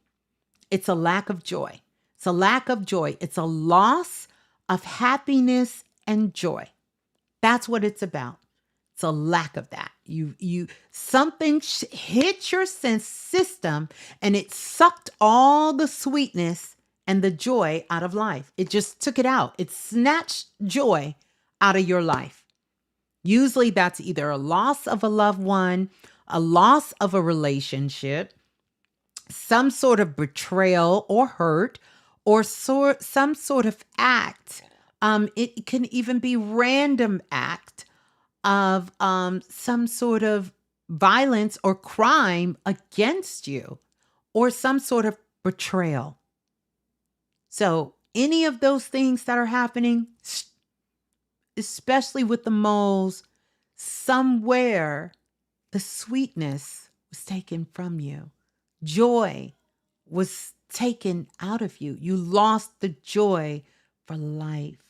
Speaker 1: It's a lack of joy. It's a lack of joy. It's a loss of happiness and joy. That's what it's about. It's a lack of that. Something hit your sense system and it sucked all the sweetness and the joy out of life. It just took it out. It snatched joy out of your life. Usually that's either a loss of a loved one, a loss of a relationship, some sort of betrayal or hurt, or some sort of act. It can even be random act of some sort of violence or crime against you, or some sort of betrayal. So any of those things that are happening, especially with the moles, somewhere the sweetness was taken from you. Joy was taken out of you. You lost the joy for life.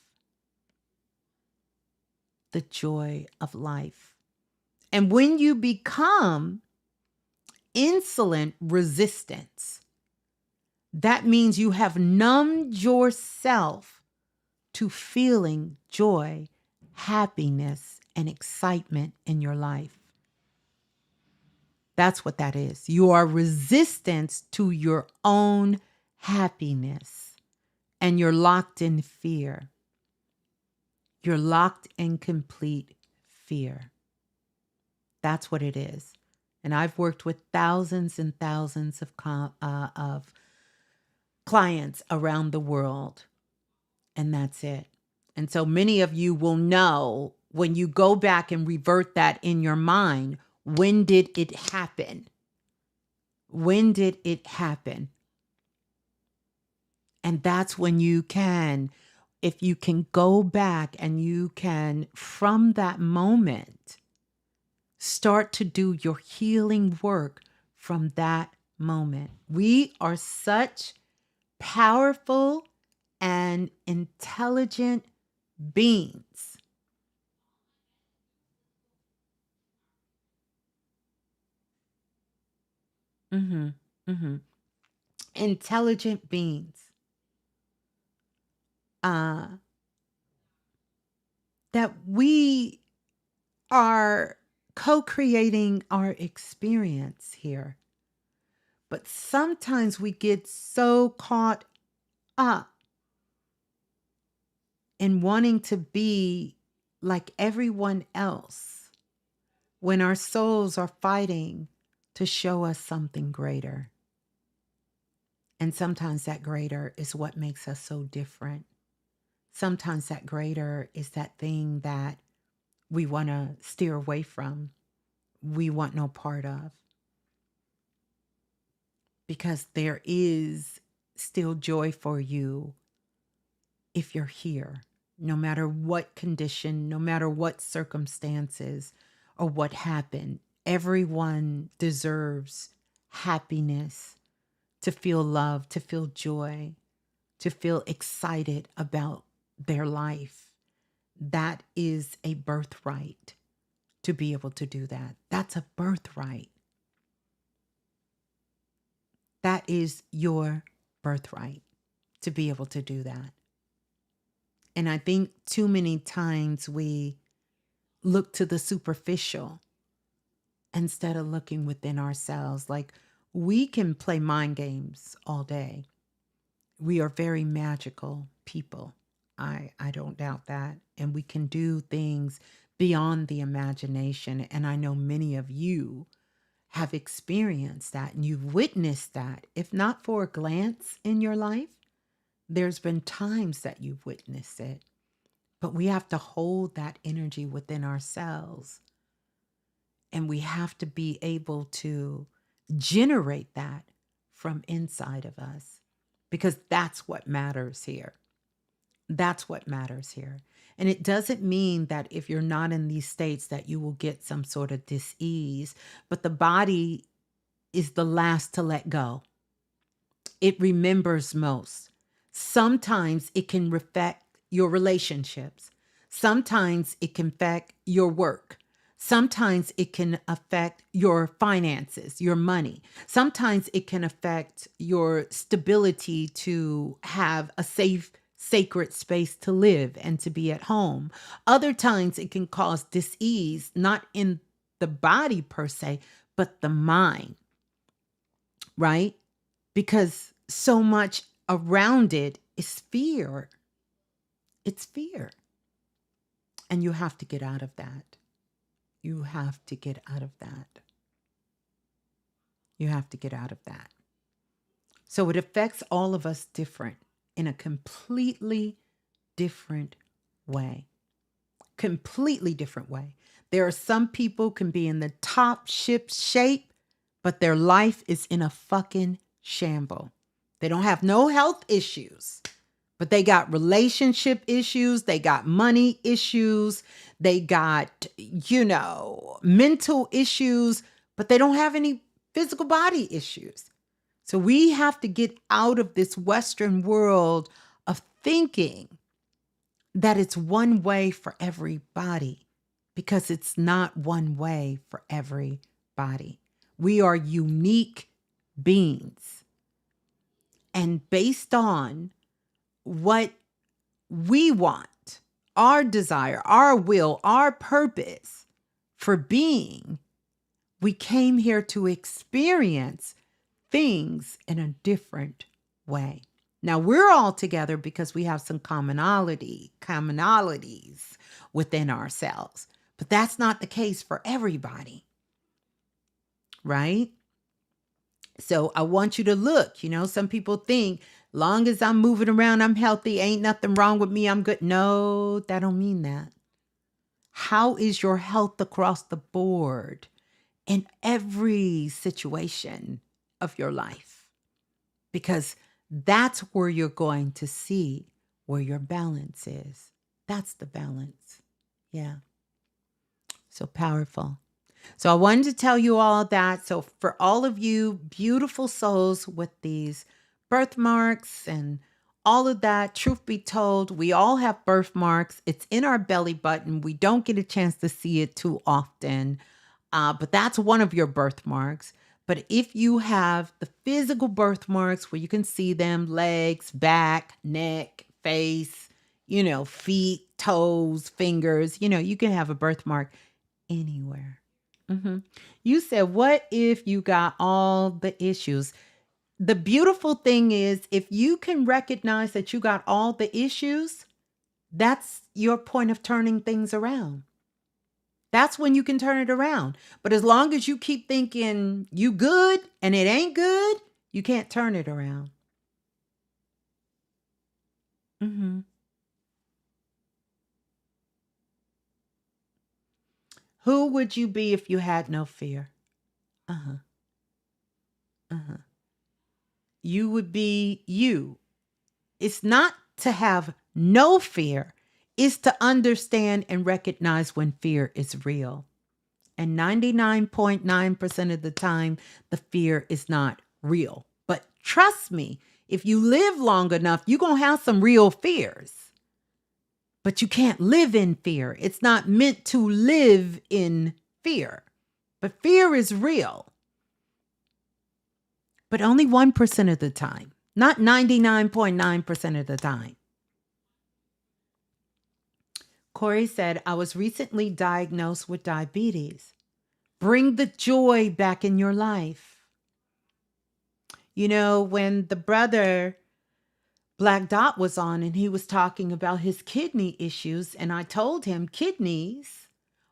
Speaker 1: The joy of life. And when you become insulin resistant, that means you have numbed yourself to feeling joy, happiness, and excitement in your life. That's what that is. You are resistant to your own happiness, and you're locked in fear. You're locked in complete fear. That's what it is. And I've worked with thousands and thousands of clients around the world. And that's it. And so many of you will know when you go back and revert that in your mind, when did it happen? When did it happen? And that's when you can, if you can go back and you can, from that moment, start to do your healing work from that moment. We are such powerful and intelligent beings. Mm-hmm. Mm-hmm. Intelligent beings. Uh, that we are co-creating our experience here. But sometimes we get so caught up in wanting to be like everyone else when our souls are fighting to show us something greater. And sometimes that greater is what makes us so different. Sometimes that greater is that thing that we want to steer away from, we want no part of. Because there is still joy for you if you're here, no matter what condition, no matter what circumstances or what happened. Everyone deserves happiness, to feel love, to feel joy, to feel excited about their life. That is a birthright to be able to do that. That's a birthright. That is your birthright to be able to do that. And I think too many times we look to the superficial instead of looking within ourselves. Like, we can play mind games all day. We are very magical people. I don't doubt that. And we can do things beyond the imagination. And I know many of you have experienced that and you've witnessed that. If not for a glance in your life, there's been times that you've witnessed it. But we have to hold that energy within ourselves. And we have to be able to generate that from inside of us because that's what matters here. That's what matters here. And it doesn't mean that if you're not in these states that you will get some sort of dis-ease, but the body is the last to let go. It remembers most. Sometimes it can affect your relationships. Sometimes it can affect your work. Sometimes it can affect your finances, your money. Sometimes it can affect your stability to have a safe, sacred space to live and to be at home. Other times it can cause dis-ease, not in the body per se, but the mind, right? Because so much around it is fear. It's fear. And you have to get out of that. You have to get out of that. You have to get out of that. So it affects all of us different in a completely different way. Completely different way. There are some people can be in the top ship shape, but their life is in a fucking shamble. They don't have no health issues, but they got relationship issues. They got money issues. They got, mental issues, but they don't have any physical body issues. So we have to get out of this Western world of thinking that it's one way for everybody, because it's not one way for everybody. We are unique beings. And based on what we want, our desire, our will, our purpose for being, we came here to experience things in a different way. Now we're all together because we have some commonalities within ourselves, but that's not the case for everybody, right? So I want you to look, some people think long as I'm moving around, I'm healthy, ain't nothing wrong with me, I'm good. No, that don't mean that. How is your health across the board in every situation of your life? Because that's where you're going to see where your balance is. That's the balance. Yeah. So powerful. So I wanted to tell you all that. So for all of you beautiful souls with these birthmarks and all of that, truth be told, we all have birthmarks. It's in our belly button. We don't get a chance to see it too often, but that's one of your birthmarks. But if you have the physical birthmarks where you can see them, legs, back, neck, face, feet, toes, fingers, you can have a birthmark anywhere. You said, what if you got all the issues? The beautiful thing is, if you can recognize that you got all the issues, that's your point of turning things around. That's when you can turn it around. But as long as you keep thinking you good and it ain't good, you can't turn it around. Who would you be if you had no fear? You would be you. It's not to have no fear. It's to understand and recognize when fear is real. And 99.9% of the time, the fear is not real. But trust me, if you live long enough, you're going to have some real fears. But you can't live in fear. It's not meant to live in fear. But fear is real. But only 1% of the time, not 99.9% of the time. Corey said, I was recently diagnosed with diabetes. Bring the joy back in your life. When the brother Black Dot was on and he was talking about his kidney issues. And I told him kidneys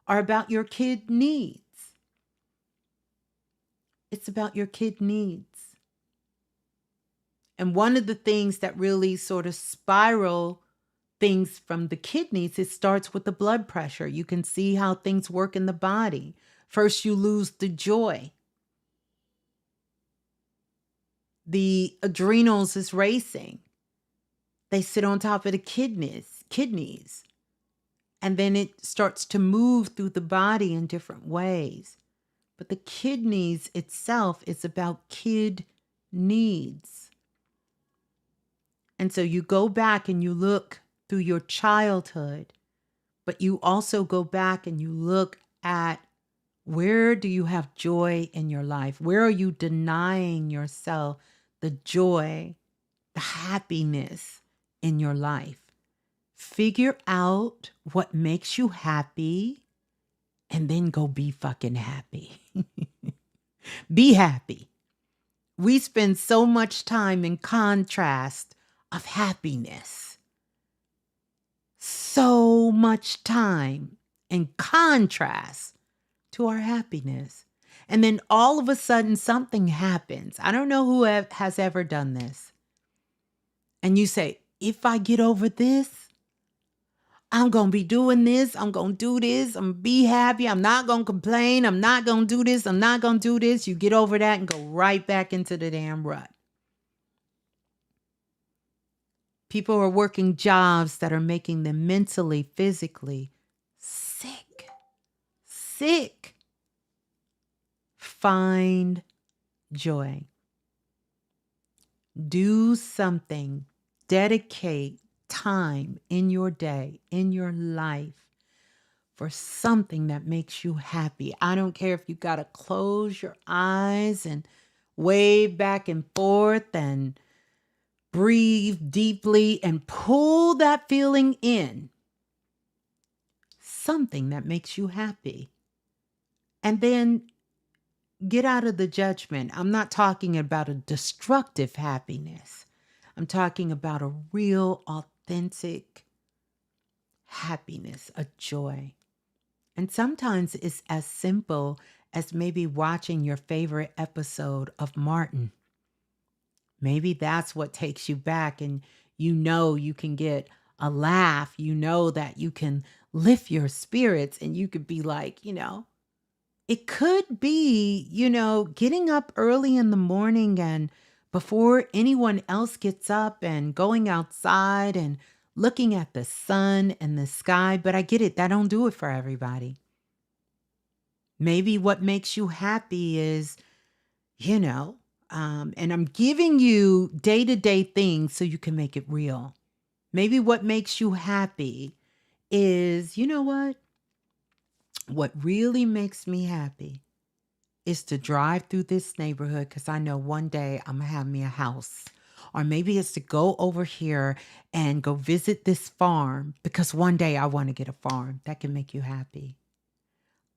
Speaker 1: are about your kid needs. It's about your kid needs. And one of the things that really sort of spiral things from the kidneys, it starts with the blood pressure. You can see how things work in the body. First, you lose the joy. The adrenals is racing. They sit on top of the kidneys. And then it starts to move through the body in different ways. But the kidneys itself is about kid needs. And so you go back and you look through your childhood, but you also go back and you look at where do you have joy in your life? Where are you denying yourself the joy, the happiness in your life? Figure out what makes you happy and then go be fucking happy. Be happy. We spend so much time in contrast of happiness. So much time in contrast to our happiness. And then all of a sudden something happens. I don't know who has ever done this. And you say, if I get over this, I'm going to be doing this. I'm going to do this. I'm going to be happy. I'm not going to complain. I'm not going to do this. I'm not going to do this. You get over that and go right back into the damn rut. People are working jobs that are making them mentally, physically sick. Sick. Find joy. Do something. Dedicate time in your day, in your life, for something that makes you happy. I don't care if you got to close your eyes and wave back and forth and breathe deeply and pull that feeling in. Something that makes you happy. And then get out of the judgment. I'm not talking about a destructive happiness. I'm talking about a real, authentic happiness, a joy. And sometimes it's as simple as maybe watching your favorite episode of Martin. Maybe that's what takes you back, and you can get a laugh. You know that you can lift your spirits, and you could be like, it could be, getting up early in the morning and before anyone else gets up and going outside and looking at the sun and the sky. But I get it. That don't do it for everybody. Maybe what makes you happy is, and I'm giving you day-to-day things so you can make it real. Maybe what makes you happy is, you know what? What really makes me happy is to drive through this neighborhood because I know one day I'm going to have me a house. Or maybe it's to go over here and go visit this farm because one day I want to get a farm. That can make you happy.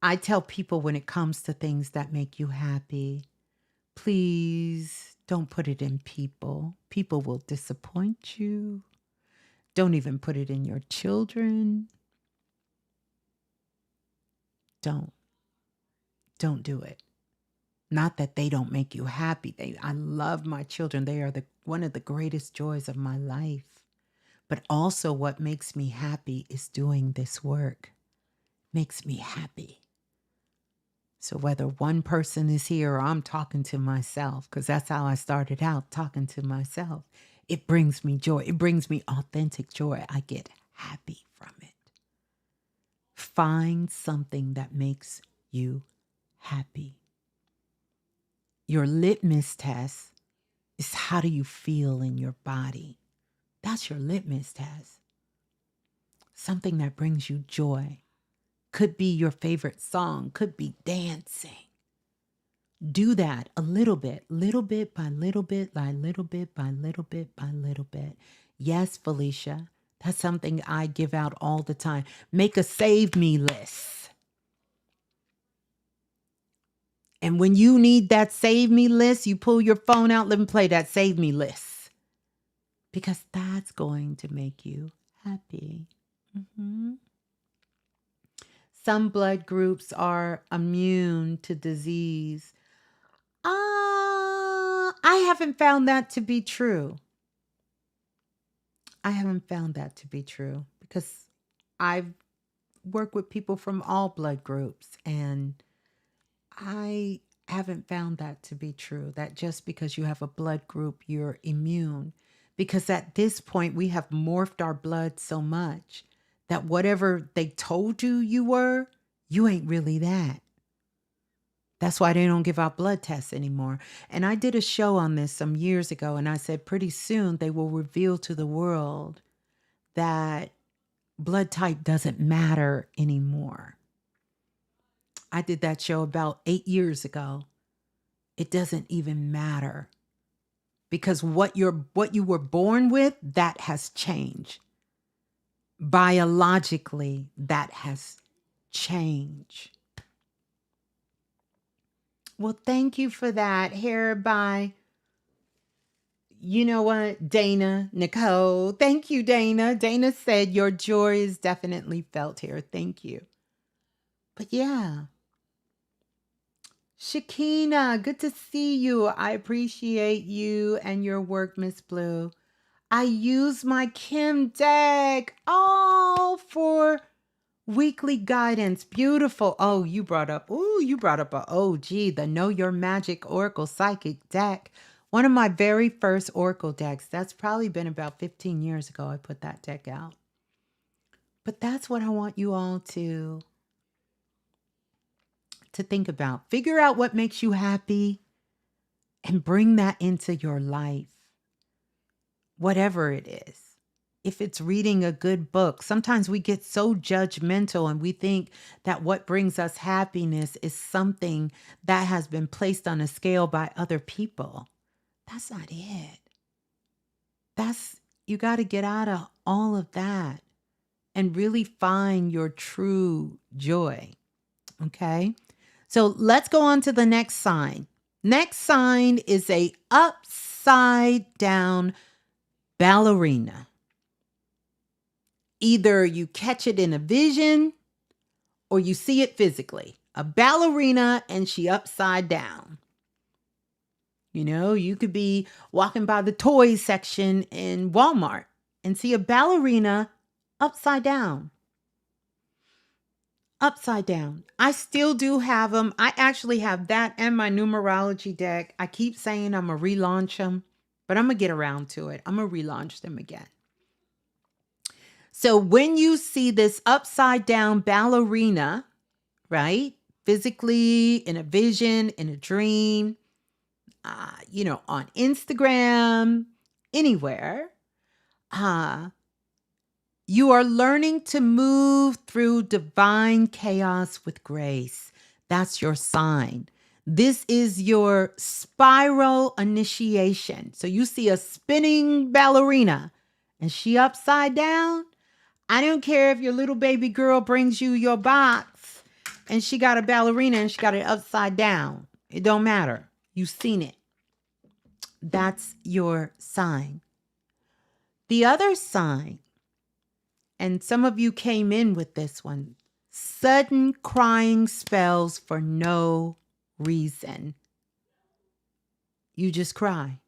Speaker 1: I tell people when it comes to things that make you happy, please don't put it in people. People will disappoint you. Don't even put it in your children. Don't do it. Not that they don't make you happy. I love my children. They are one of the greatest joys of my life. But also what makes me happy is doing this work. Makes me happy. So whether one person is here or I'm talking to myself, because that's how I started out, talking to myself, it brings me joy. It brings me authentic joy. I get happy from it. Find something that makes you happy. Your litmus test is how do you feel in your body? That's your litmus test. Something that brings you joy. Could be your favorite song, could be dancing. Do that a little bit by little bit, by little bit, by little bit, by little bit. Yes, Felicia, that's something I give out all the time. Make a save me list. And when you need that save me list, you pull your phone out, let me play that save me list. because that's going to make you happy. Mhm. Some blood groups are immune to disease. I haven't found that to be true. I haven't found that to be true because I've worked with people from all blood groups, and I haven't found that to be true, that just because you have a blood group, you're immune. Because at this point, we have morphed our blood so much that whatever they told you you were, you ain't really that. That's why they don't give out blood tests anymore. And I did a show on this some years ago, and I said pretty soon they will reveal to the world that blood type doesn't matter anymore. I did that show about 8 years ago. It doesn't even matter because what you were born with, that has changed. Biologically, that has changed. Well, thank you for that. Here by, you know what, Dana, Nicole. Thank you, Dana. Dana said your joy is definitely felt here. Thank you. But yeah, Shakina, good to see you. I appreciate you and your work, Miss Blue. I use my Kim deck. Oh, for weekly guidance. Beautiful. Oh, you brought up a OG, the Know Your Magic Oracle Psychic deck. One of my very first Oracle decks. That's probably been about 15 years ago I put that deck out. But that's what I want you all to think about. Figure out what makes you happy and bring that into your life. Whatever it is. If it's reading a good book, sometimes we get so judgmental and we think that what brings us happiness is something that has been placed on a scale by other people. That's not it. You got to get out of all of that and really find your true joy. Okay. So let's go on to the next sign. Next sign is a upside down ballerina. Either you catch it in a vision or you see it physically. A ballerina and she upside down. You know, you could be walking by the toys section in Walmart and see a ballerina upside down. Upside down. I still do have them. I actually have that and my numerology deck. I keep saying I'm going to relaunch them, but I'm going to get around to it. I'm going to relaunch them again. So when you see this upside down ballerina, right? Physically, in a vision, in a dream, on Instagram, anywhere, you are learning to move through divine chaos with grace. That's your sign. This is your spiral initiation. So you see a spinning ballerina and she upside down. I don't care if your little baby girl brings you your box and she got a ballerina and she got it upside down. It don't matter. You've seen it. That's your sign. The other sign, and some of you came in with this one, sudden crying spells for no reason. You just cry.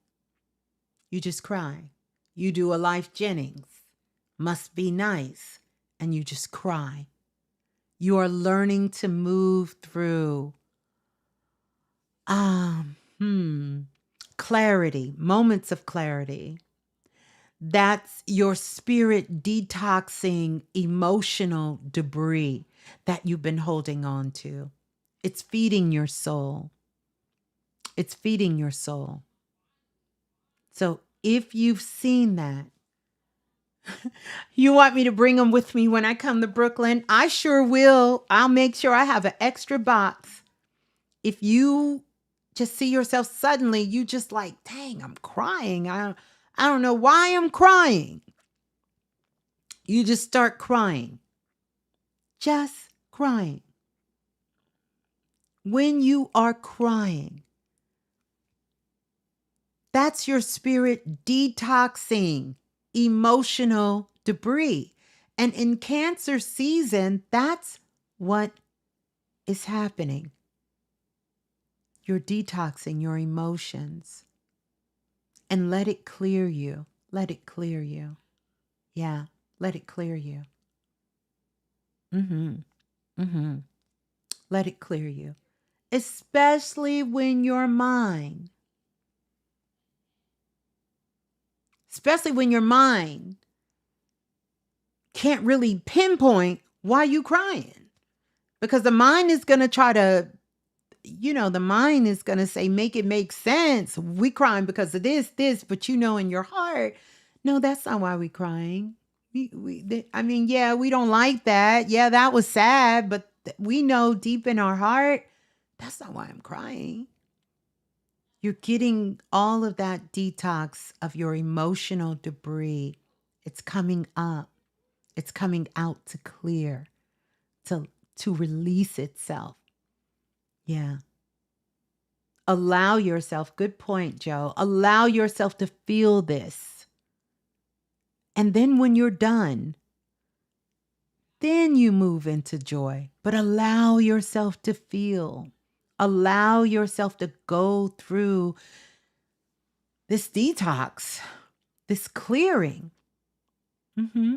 Speaker 1: You just cry. You do a Life Jennings, must be nice, and you just cry. You are learning to move through clarity, moments of clarity. That's your spirit detoxing emotional debris that you've been holding on to. It's feeding your soul. It's feeding your soul. So if you've seen that, you want me to bring them with me when I come to Brooklyn? I sure will. I'll make sure I have an extra box. If you just see yourself suddenly, you just like, dang, I'm crying. I don't know why I'm crying. You just start crying. Just crying. When you are crying, That's your spirit detoxing emotional debris. And in Cancer season, that's what is happening. You're detoxing your emotions and let it clear you. Let it clear you. Yeah, let it clear you. Mm-hmm. Mm-hmm. Let it clear you. Especially when your mind can't really pinpoint why you crying. Because the mind is going to try to, the mind is going to say, make it make sense. We crying because of this, but in your heart, no, that's not why we crying. Yeah, we don't like that. Yeah, that was sad, but we know deep in our heart, that's not why I'm crying. You're getting all of that detox of your emotional debris. It's coming up. It's coming out to clear, to release itself. Yeah. Allow yourself, good point, Joe. Allow yourself to feel this. And then when you're done, then you move into joy. But allow yourself to feel. Allow yourself to go through this detox, this clearing. Mm-hmm.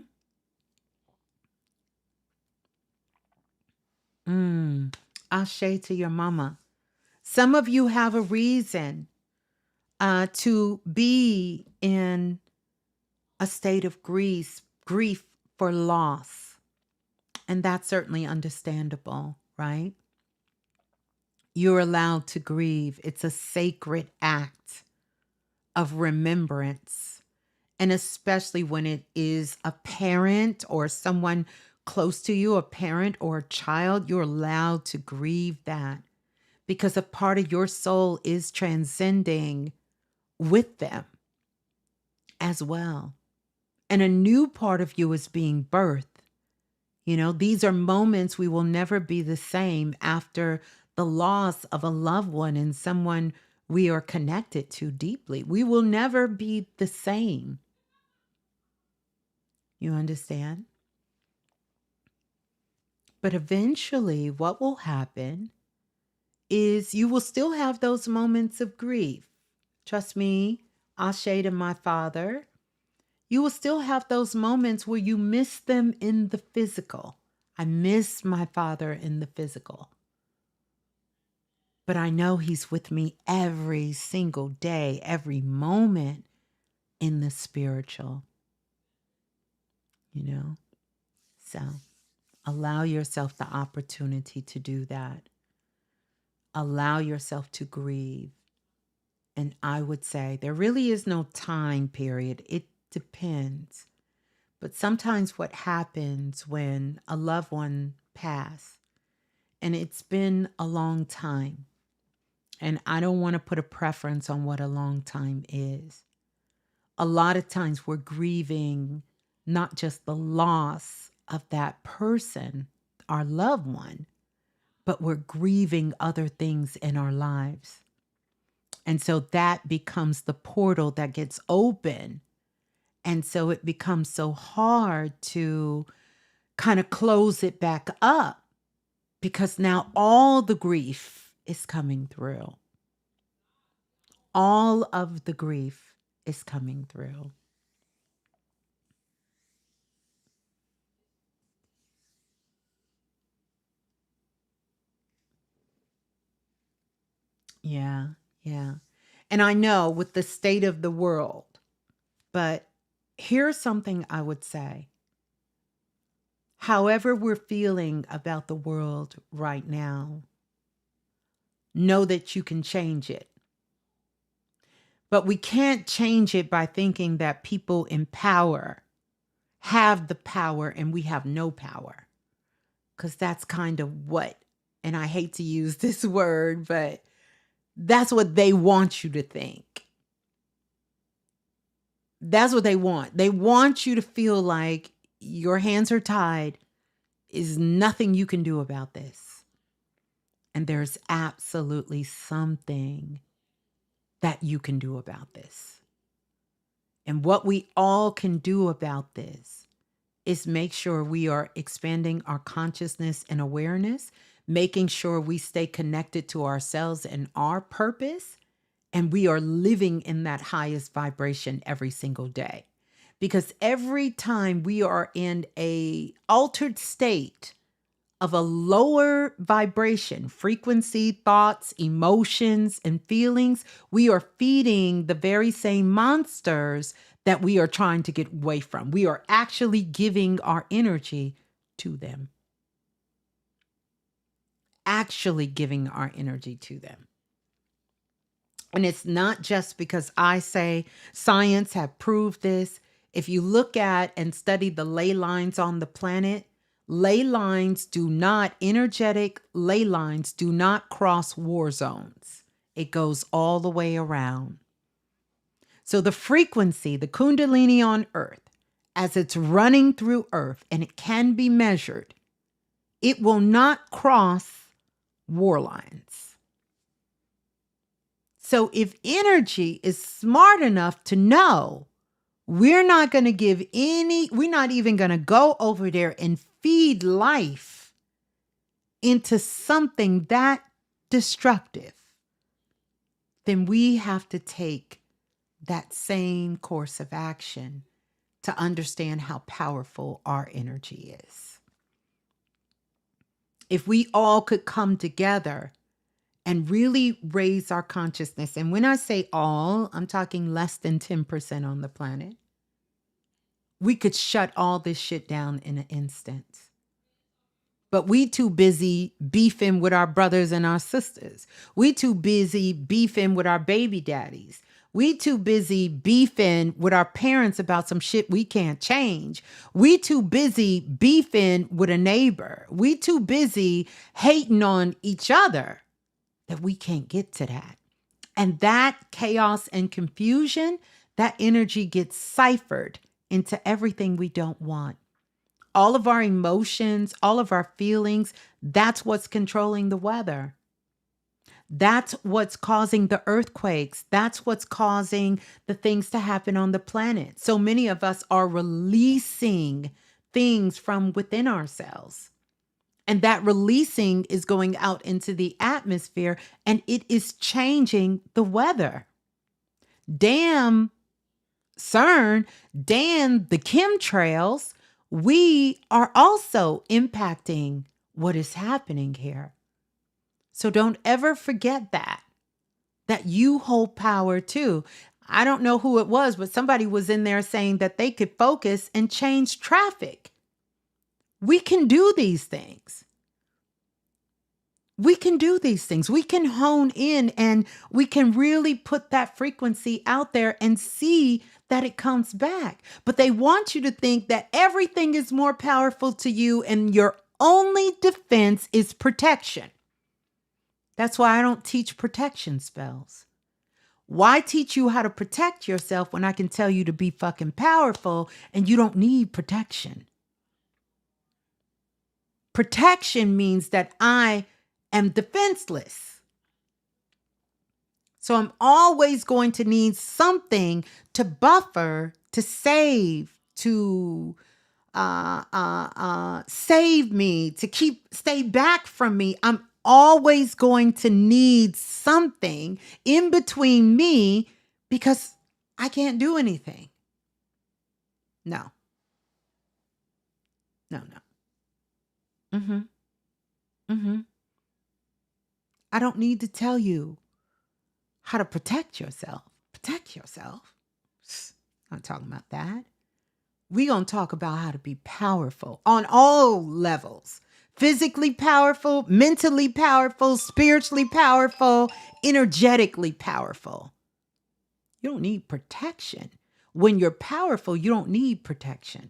Speaker 1: Ashe to your mama. Some of you have a reason to be in a state of grief for loss. And that's certainly understandable, right? You're allowed to grieve. It's a sacred act of remembrance. And especially when it is a parent or someone close to you, a parent or a child, you're allowed to grieve that because a part of your soul is transcending with them as well. And a new part of you is being birthed. These are moments we will never be the same after the loss of a loved one and someone we are connected to deeply. We will never be the same. You understand? But eventually, what will happen is you will still have those moments of grief. Trust me, Ashe to my father. You will still have those moments where you miss them in the physical. I miss my father in the physical. But I know he's with me every single day, every moment in the spiritual, So allow yourself the opportunity to do that. Allow yourself to grieve. And I would say there really is no time period. It depends. But sometimes what happens when a loved one passes, and it's been a long time, and I don't want to put a preference on what a long time is. A lot of times we're grieving not just the loss of that person, our loved one, but we're grieving other things in our lives. And so that becomes the portal that gets open. And so it becomes so hard to kind of close it back up because now all the grief is coming through. All of the grief is coming through. Yeah, yeah. And I know with the state of the world, but here's something I would say. However, we're feeling about the world right now, know that you can change it. But we can't change it by thinking that people in power have the power and we have no power. Because that's kind of what, and I hate to use this word, but that's what they want you to think. That's what they want. They want you to feel like your hands are tied, is nothing you can do about this. And there's absolutely something that you can do about this. And what we all can do about this is make sure we are expanding our consciousness and awareness, making sure we stay connected to ourselves and our purpose, and we are living in that highest vibration every single day. Because every time we are in a altered state of a lower vibration, frequency, thoughts, emotions, and feelings, we are feeding the very same monsters that we are trying to get away from. We are actually giving our energy to them. Actually giving our energy to them. And it's not just because I say science have proved this. If you look at and study the ley lines on the planet, energetic ley lines do not cross war zones. It goes all the way around. So the frequency, the Kundalini on Earth, as it's running through Earth, and it can be measured, it will not cross war lines. So if energy is smart enough to know we're not going to we're not even going to go over there and feed life into something that destructive, then we have to take that same course of action to understand how powerful our energy is. If we all could come together and really raise our consciousness, and when I say all, I'm talking less than 10% on the planet, we could shut all this shit down in an instant. But we too busy beefing with our brothers and our sisters. We too busy beefing with our baby daddies. We too busy beefing with our parents about some shit we can't change. We too busy beefing with a neighbor. We too busy hating on each other that we can't get to that. And that chaos and confusion, that energy gets ciphered into everything we don't want. All of our emotions, all of our feelings, that's what's controlling the weather. That's what's causing the earthquakes. That's what's causing the things to happen on the planet. So many of us are releasing things from within ourselves. And that releasing is going out into the atmosphere, and it is changing the weather. Damn CERN, damn the chemtrails, we are also impacting what is happening here. So don't ever forget that you hold power too. I don't know who it was, but somebody was in there saying that they could focus and change traffic. We can do these things. We can do these things. We can hone in and we can really put that frequency out there and see that it comes back. But they want you to think that everything is more powerful to you and your only defense is protection. That's why I don't teach protection spells. Why teach you how to protect yourself when I can tell you to be fucking powerful and you don't need protection? Protection means that I am defenseless. So I'm always going to need something to buffer, to save, to save me, to stay back from me. I'm always going to need something in between me because I can't do anything. No. I don't need to tell you how to protect yourself. Protect yourself. I'm not talking about that. We're going to talk about how to be powerful on all levels. Physically powerful, mentally powerful, spiritually powerful, energetically powerful. You don't need protection. When you're powerful, you don't need protection.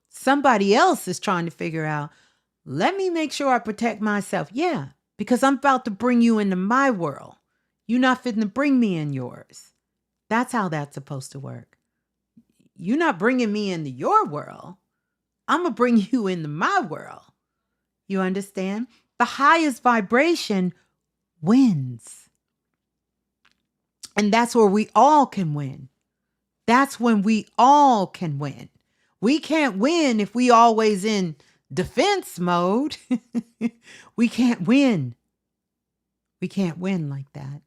Speaker 1: Somebody else is trying to figure out, let me make sure I protect myself. Yeah, because I'm about to bring you into my world. You're not fitting to bring me in yours. That's how that's supposed to work. You're not bringing me into your world. I'm going to bring you into my world. You understand? The highest vibration wins. And that's where we all can win. That's when we all can win. We can't win if we always in defense mode. We can't win. We can't win like that.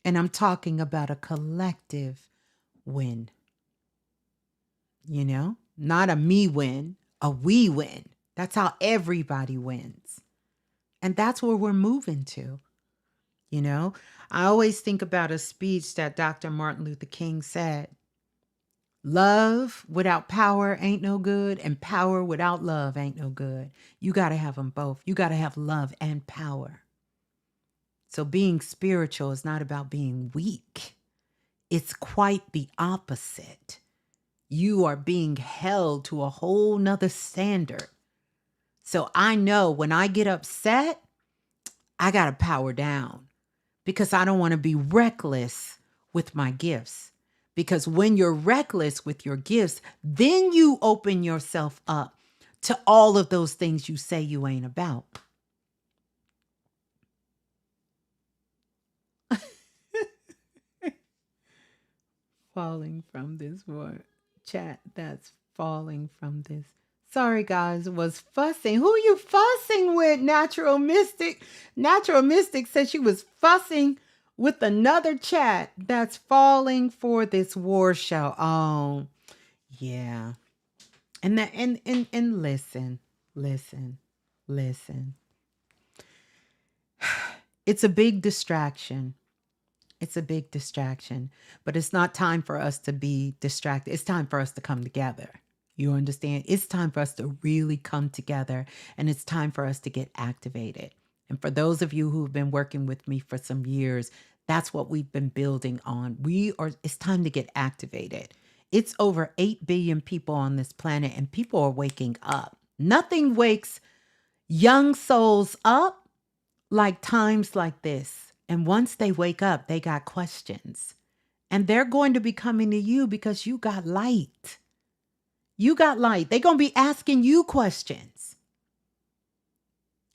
Speaker 1: And I'm talking about a collective win. You know, not a me win, a we win. That's how everybody wins. And that's where we're moving to. You know, I always think about a speech that Dr. Martin Luther King said. Love without power ain't no good, and power without love ain't no good. You got to have them both. You got to have love and power. So being spiritual is not about being weak. It's quite the opposite. You are being held to a whole nother standard. So I know when I get upset, I got to power down because I don't want to be reckless with my gifts. Because when you're reckless with your gifts, then you open yourself up to all of those things you say you ain't about. Falling from this word chat that's falling from this. Sorry, guys, was fussing. Who you fussing with, Natural Mystic? Natural Mystic said she was fussing with another chat that's falling for this war show. Oh, yeah. And that and listen. It's a big distraction. It's a big distraction, but it's not time for us to be distracted. It's time for us to come together. You understand? It's time for us to really come together, and it's time for us to get activated. And for those of you who've been working with me for some years, that's what we've been building on. It's time to get activated. It's over 8 billion people on this planet, and people are waking up. Nothing wakes young souls up like times like this. And once they wake up, they got questions. And they're going to be coming to you because you got light. You got light. They're going to be asking you questions.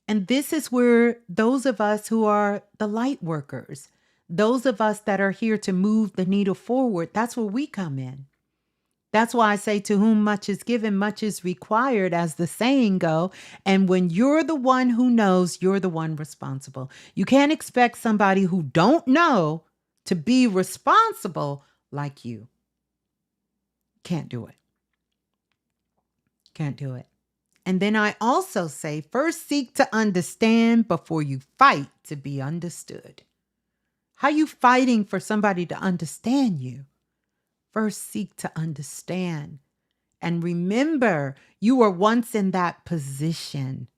Speaker 1: And this is where those of us who are the light workers, those of us that are here to move the needle forward, that's where we come in. That's why I say to whom much is given, much is required, as the saying go. And when you're the one who knows, you're the one responsible. You can't expect somebody who don't know to be responsible like you. Can't do it. Can't do it. And then I also say, first seek to understand before you fight to be understood. How you fighting for somebody to understand you? First, seek to understand. And remember, you were once in that position.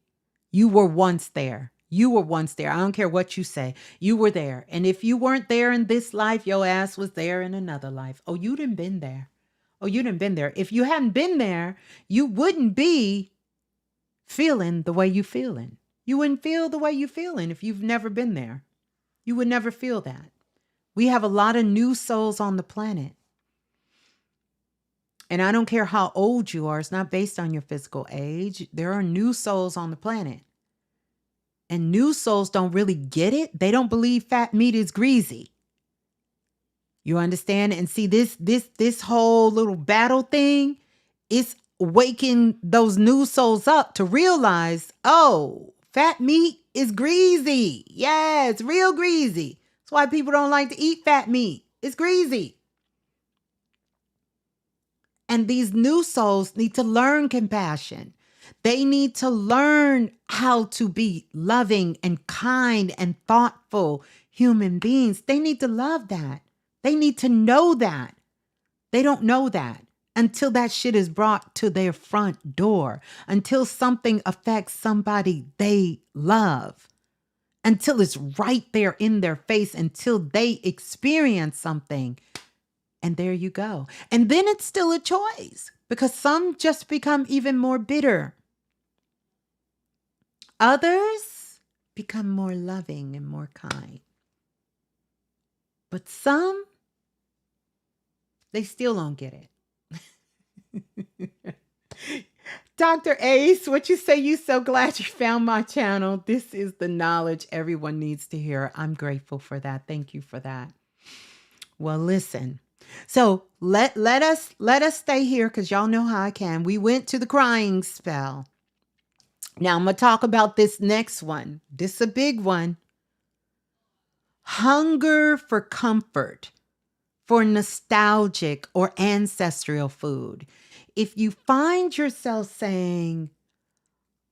Speaker 1: You were once there. You were once there. I don't care what you say. You were there. And if you weren't there in this life, your ass was there in another life. Oh, you done been there. Oh, you done been there. If you hadn't been there, you wouldn't be feeling the way you feeling. You wouldn't feel the way you feeling if you've never been there. You would never feel that. We have a lot of new souls on the planet. And I don't care how old you are. It's not based on your physical age. There are new souls on the planet. And new souls don't really get it. They don't believe fat meat is greasy. You understand? And see, this whole little battle thing is waking those new souls up to realize, oh, fat meat is greasy. Yeah, it's real greasy. That's why people don't like to eat fat meat. It's greasy. And these new souls need to learn compassion. They need to learn how to be loving and kind and thoughtful human beings. They need to love that. They need to know that. They don't know that until that shit is brought to their front door, until something affects somebody they love, until it's right there in their face, until they experience something. And there you go. And then it's still a choice because some just become even more bitter. Others become more loving and more kind. But some, they still don't get it. Dr. Ace, what you say? You so glad you found my channel. This is the knowledge everyone needs to hear. I'm grateful for that. Thank you for that. Well, listen. So let us stay here because y'all know how I can. We went to the crying spell. Now I'm gonna talk about this next one. This is a big one. Hunger for comfort, for nostalgic or ancestral food. If you find yourself saying,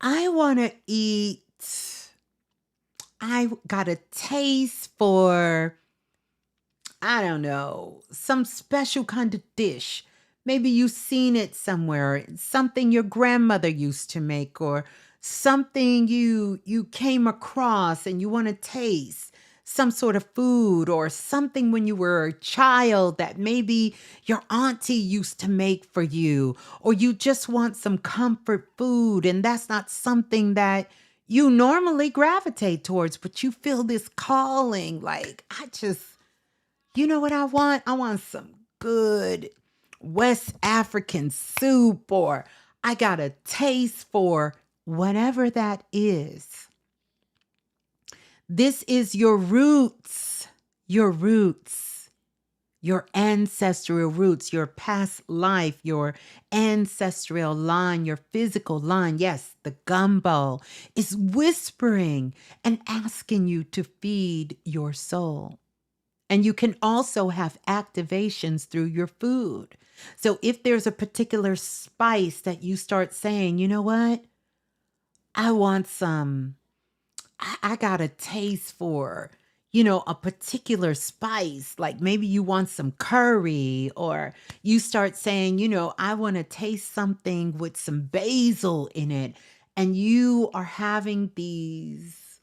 Speaker 1: I want to eat, I got a taste for, I don't know, some special kind of dish. Maybe you've seen it somewhere, something your grandmother used to make or something you came across and you want to taste some sort of food or something when you were a child that maybe your auntie used to make for you, or you just want some comfort food and that's not something that you normally gravitate towards, but you feel this calling like, you know what I want? I want some good West African soup, or I got a taste for whatever that is. This is your roots, your ancestral roots, your past life, your ancestral line, your physical line. Yes, the gumbo is whispering and asking you to feed your soul. And you can also have activations through your food. So if there's a particular spice that you start saying, you know what? I want some, I got a taste for, a particular spice. Like maybe you want some curry, or you start saying, I want to taste something with some basil in it. And you are having these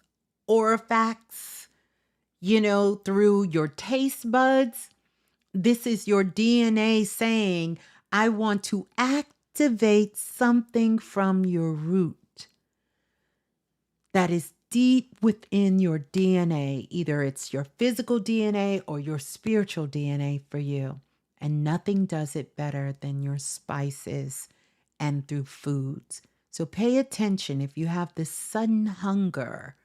Speaker 1: orifacts, through your taste buds. This is your DNA saying, I want to activate something from your root that is deep within your DNA. Either it's your physical DNA or your spiritual DNA for you. And nothing does it better than your spices and through foods. So pay attention if you have this sudden hunger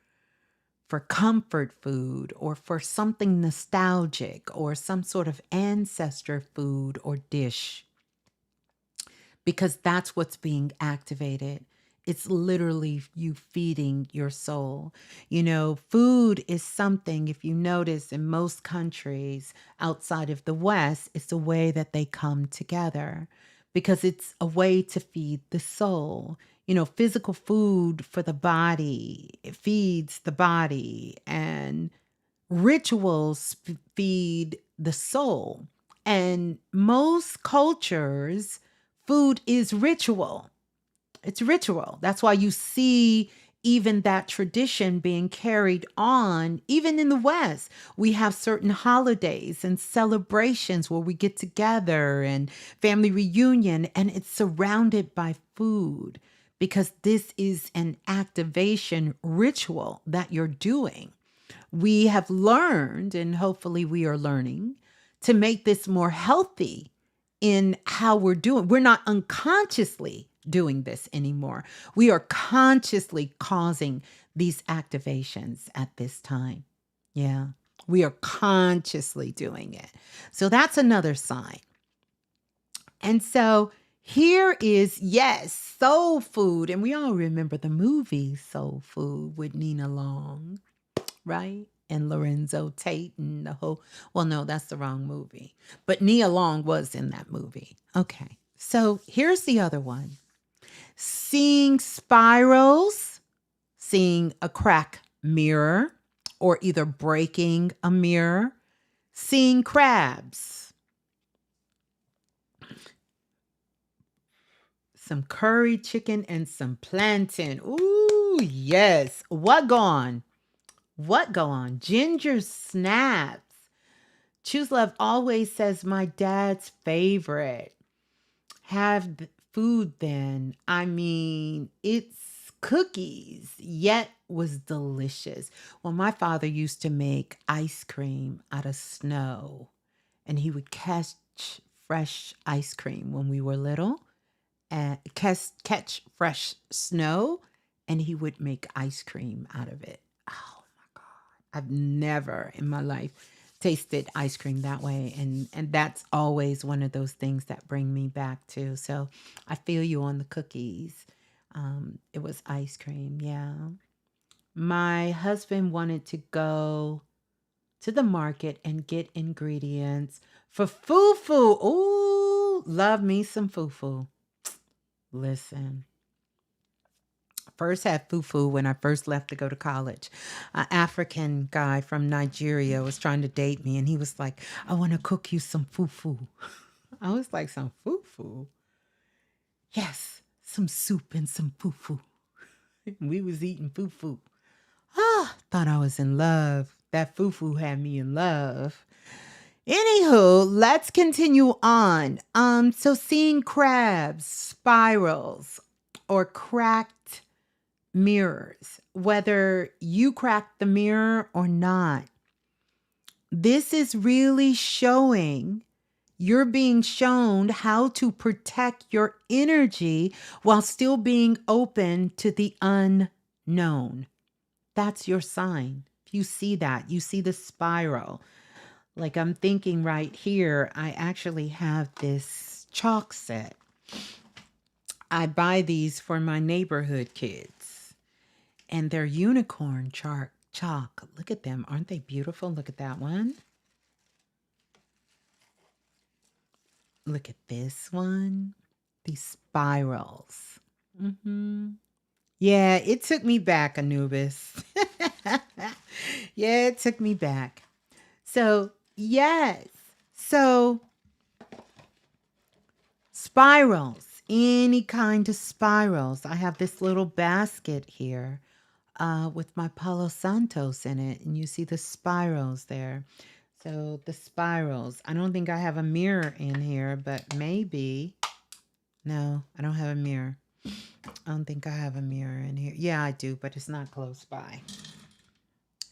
Speaker 1: for comfort food or for something nostalgic or some sort of ancestor food or dish, because that's what's being activated. It's literally you feeding your soul. Food is something, if you notice, in most countries outside of the West, it's a way that they come together because it's a way to feed the soul. Physical food for the body, it feeds the body, and rituals feed the soul. And most cultures, food is ritual. It's ritual. That's why you see even that tradition being carried on, even in the West. We have certain holidays and celebrations where we get together and family reunion, and it's surrounded by food because this is an activation ritual that you're doing. We have learned, and hopefully we are learning, to make this more healthy in how we're doing. We're not unconsciously doing this anymore. We are consciously causing these activations at this time. Yeah, we are consciously doing it. So that's another sign. And so here is, yes, soul food. And we all remember the movie Soul Food with Nina Long, right? And Lorenzo Tate and the whole, well, no, that's the wrong movie. But Nia Long was in that movie. Okay. So here's the other one. Seeing spirals, seeing a crack mirror, or either breaking a mirror, seeing crabs, some curry chicken and some plantain. Ooh, yes. What go on? What go on? Ginger snaps. Choose Love always says my dad's favorite. Have food then. I mean, it's cookies, yet was delicious. Well, my father used to make ice cream out of snow, and he would catch fresh ice cream when we were little, and catch fresh snow, and he would make ice cream out of it. Oh my God. I've never in my life tasted ice cream that way, and that's always one of those things that bring me back to. So I feel you on the cookies. It was ice cream, yeah. My husband wanted to go to the market and get ingredients for fufu. Ooh, love me some fufu. Listen, first had fufu when I first left to go to college. An African guy from Nigeria was trying to date me, and he was like, I want to cook you some fufu. I was like, some fufu? Yes, some soup and some fufu. We was eating fufu. Ah, thought I was in love. That fufu had me in love. Anywho, let's continue on. So seeing crabs, spirals, or cracked mirrors, whether you crack the mirror or not, this is really showing you're being shown how to protect your energy while still being open to the unknown. That's your sign. If you see that, you see the spiral. Like I'm thinking right here, I actually have this chalk set. I buy these for my neighborhood kids, and they're unicorn chalk. Look at them. Aren't they beautiful? Look at that one. Look at this one. These spirals. Yeah, it took me back, Anubis. Yeah, it took me back. So, yes. So, spirals, any kind of spirals. I have this little basket here with my Palo Santos in it, and you see the spirals there. So, the spirals. I don't think I have a mirror in here, but maybe. No, I don't have a mirror. I don't think I have a mirror in here. Yeah, I do, but it's not close by.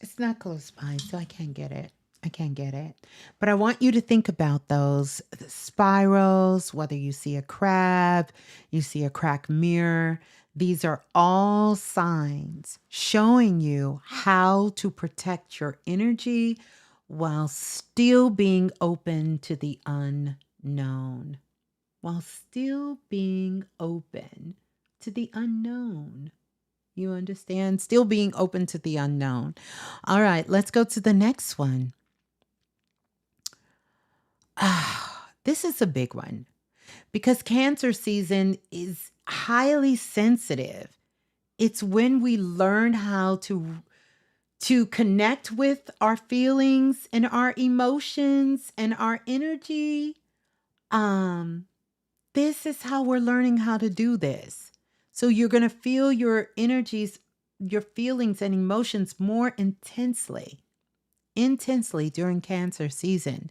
Speaker 1: It's not close by, so I can't get it. I can't get it. But I want you to think about those spirals, whether you see a crab, you see a cracked mirror. These are all signs showing you how to protect your energy while still being open to the unknown. While still being open to the unknown. You understand? Still being open to the unknown. All right, let's go to the next one. This is a big one because Cancer season is highly sensitive. It's when we learn how to connect with our feelings and our emotions and our energy. This is how we're learning how to do this. So you're going to feel your energies, your feelings and emotions more intensely during Cancer season.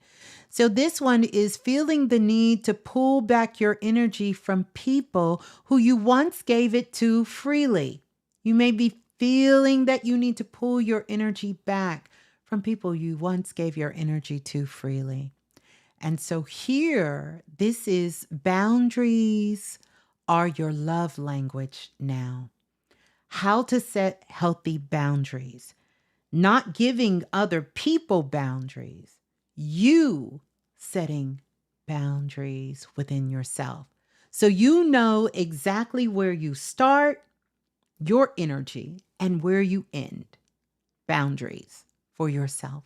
Speaker 1: So this one is feeling the need to pull back your energy from people who you once gave it to freely. You may be feeling that you need to pull your energy back from people you once gave your energy to freely. And so here, this is boundaries are your love language now. How to set healthy boundaries. Not giving other people boundaries. You setting boundaries within yourself. So you know exactly where you start your energy and where you end. Boundaries for yourself.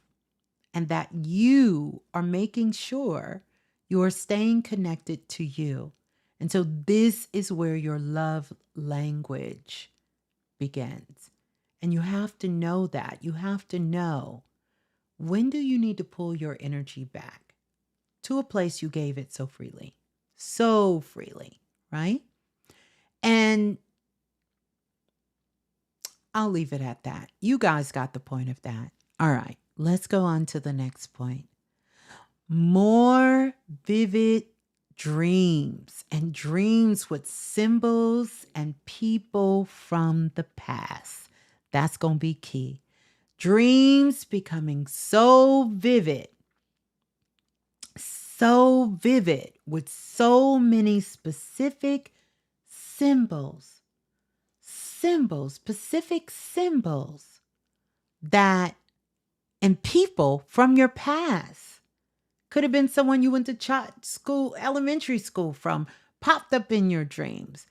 Speaker 1: And that you are making sure you are staying connected to you. And so this is where your love language begins. And you have to know that. You have to know, when do you need to pull your energy back to a place you gave it so freely? So freely, right? And I'll leave it at that. You guys got the point of that. All right, let's go on to the next point. More vivid dreams and dreams with symbols and people from the past. That's going to be key. Dreams becoming so vivid with so many specific specific symbols that and people from your past. Could have been someone you went to school, elementary school from, popped up in your dreams.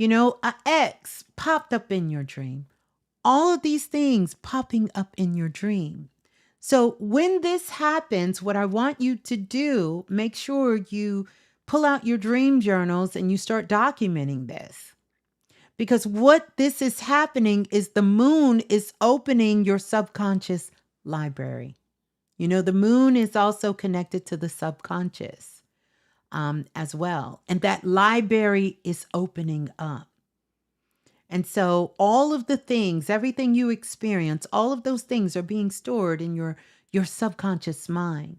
Speaker 1: A ex popped up in your dream. All of these things popping up in your dream. So when this happens, what I want you to do, make sure you pull out your dream journals and you start documenting this. Because what this is happening is the moon is opening your subconscious library. The moon is also connected to the subconscious as well. And that library is opening up. And so all of the things, everything you experience, all of those things are being stored in your subconscious mind.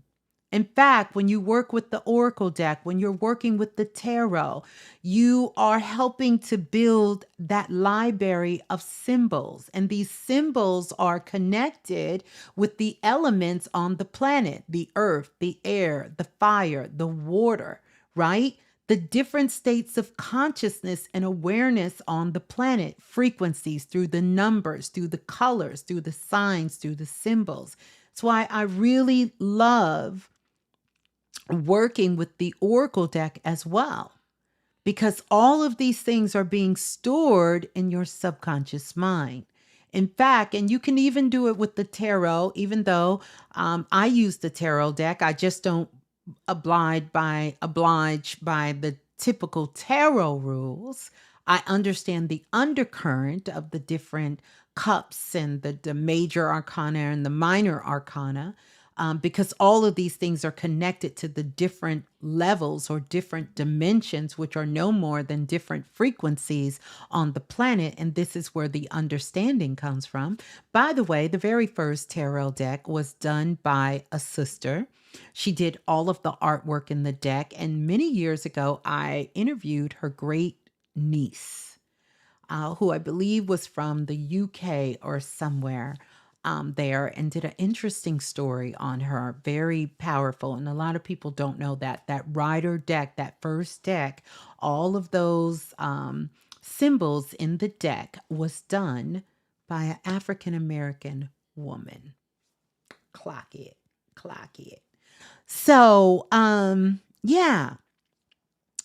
Speaker 1: In fact, when you work with the Oracle deck, when you're working with the tarot, you are helping to build that library of symbols. And these symbols are connected with the elements on the planet, the earth, the air, the fire, the water, right? The different states of consciousness and awareness on the planet, frequencies through the numbers, through the colors, through the signs, through the symbols. That's why I really love working with the Oracle deck as well, because all of these things are being stored in your subconscious mind. In fact, and you can even do it with the tarot, even though I use the tarot deck, I just don't oblige by the typical tarot rules. I understand the undercurrent of the different cups and the major arcana and the minor arcana, because all of these things are connected to the different levels or different dimensions, which are no more than different frequencies on the planet. And this is where the understanding comes from. By the way, the very first tarot deck was done by a sister. She did all of the artwork in the deck. And many years ago, I interviewed her great niece, who I believe was from the UK or somewhere there, and did an interesting story on her. Very powerful. And a lot of people don't know that rider deck, that first deck, all of those symbols in the deck was done by an African American woman. Clock it. So, yeah.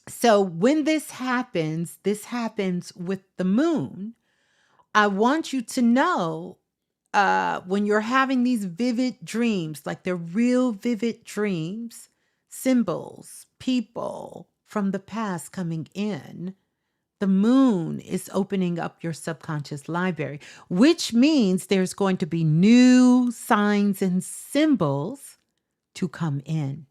Speaker 1: So when this happens with the moon. I want you to know when you're having these vivid dreams, like they're real vivid dreams, symbols, people from the past coming in, the moon is opening up your subconscious library, which means there's going to be new signs and symbols to come in.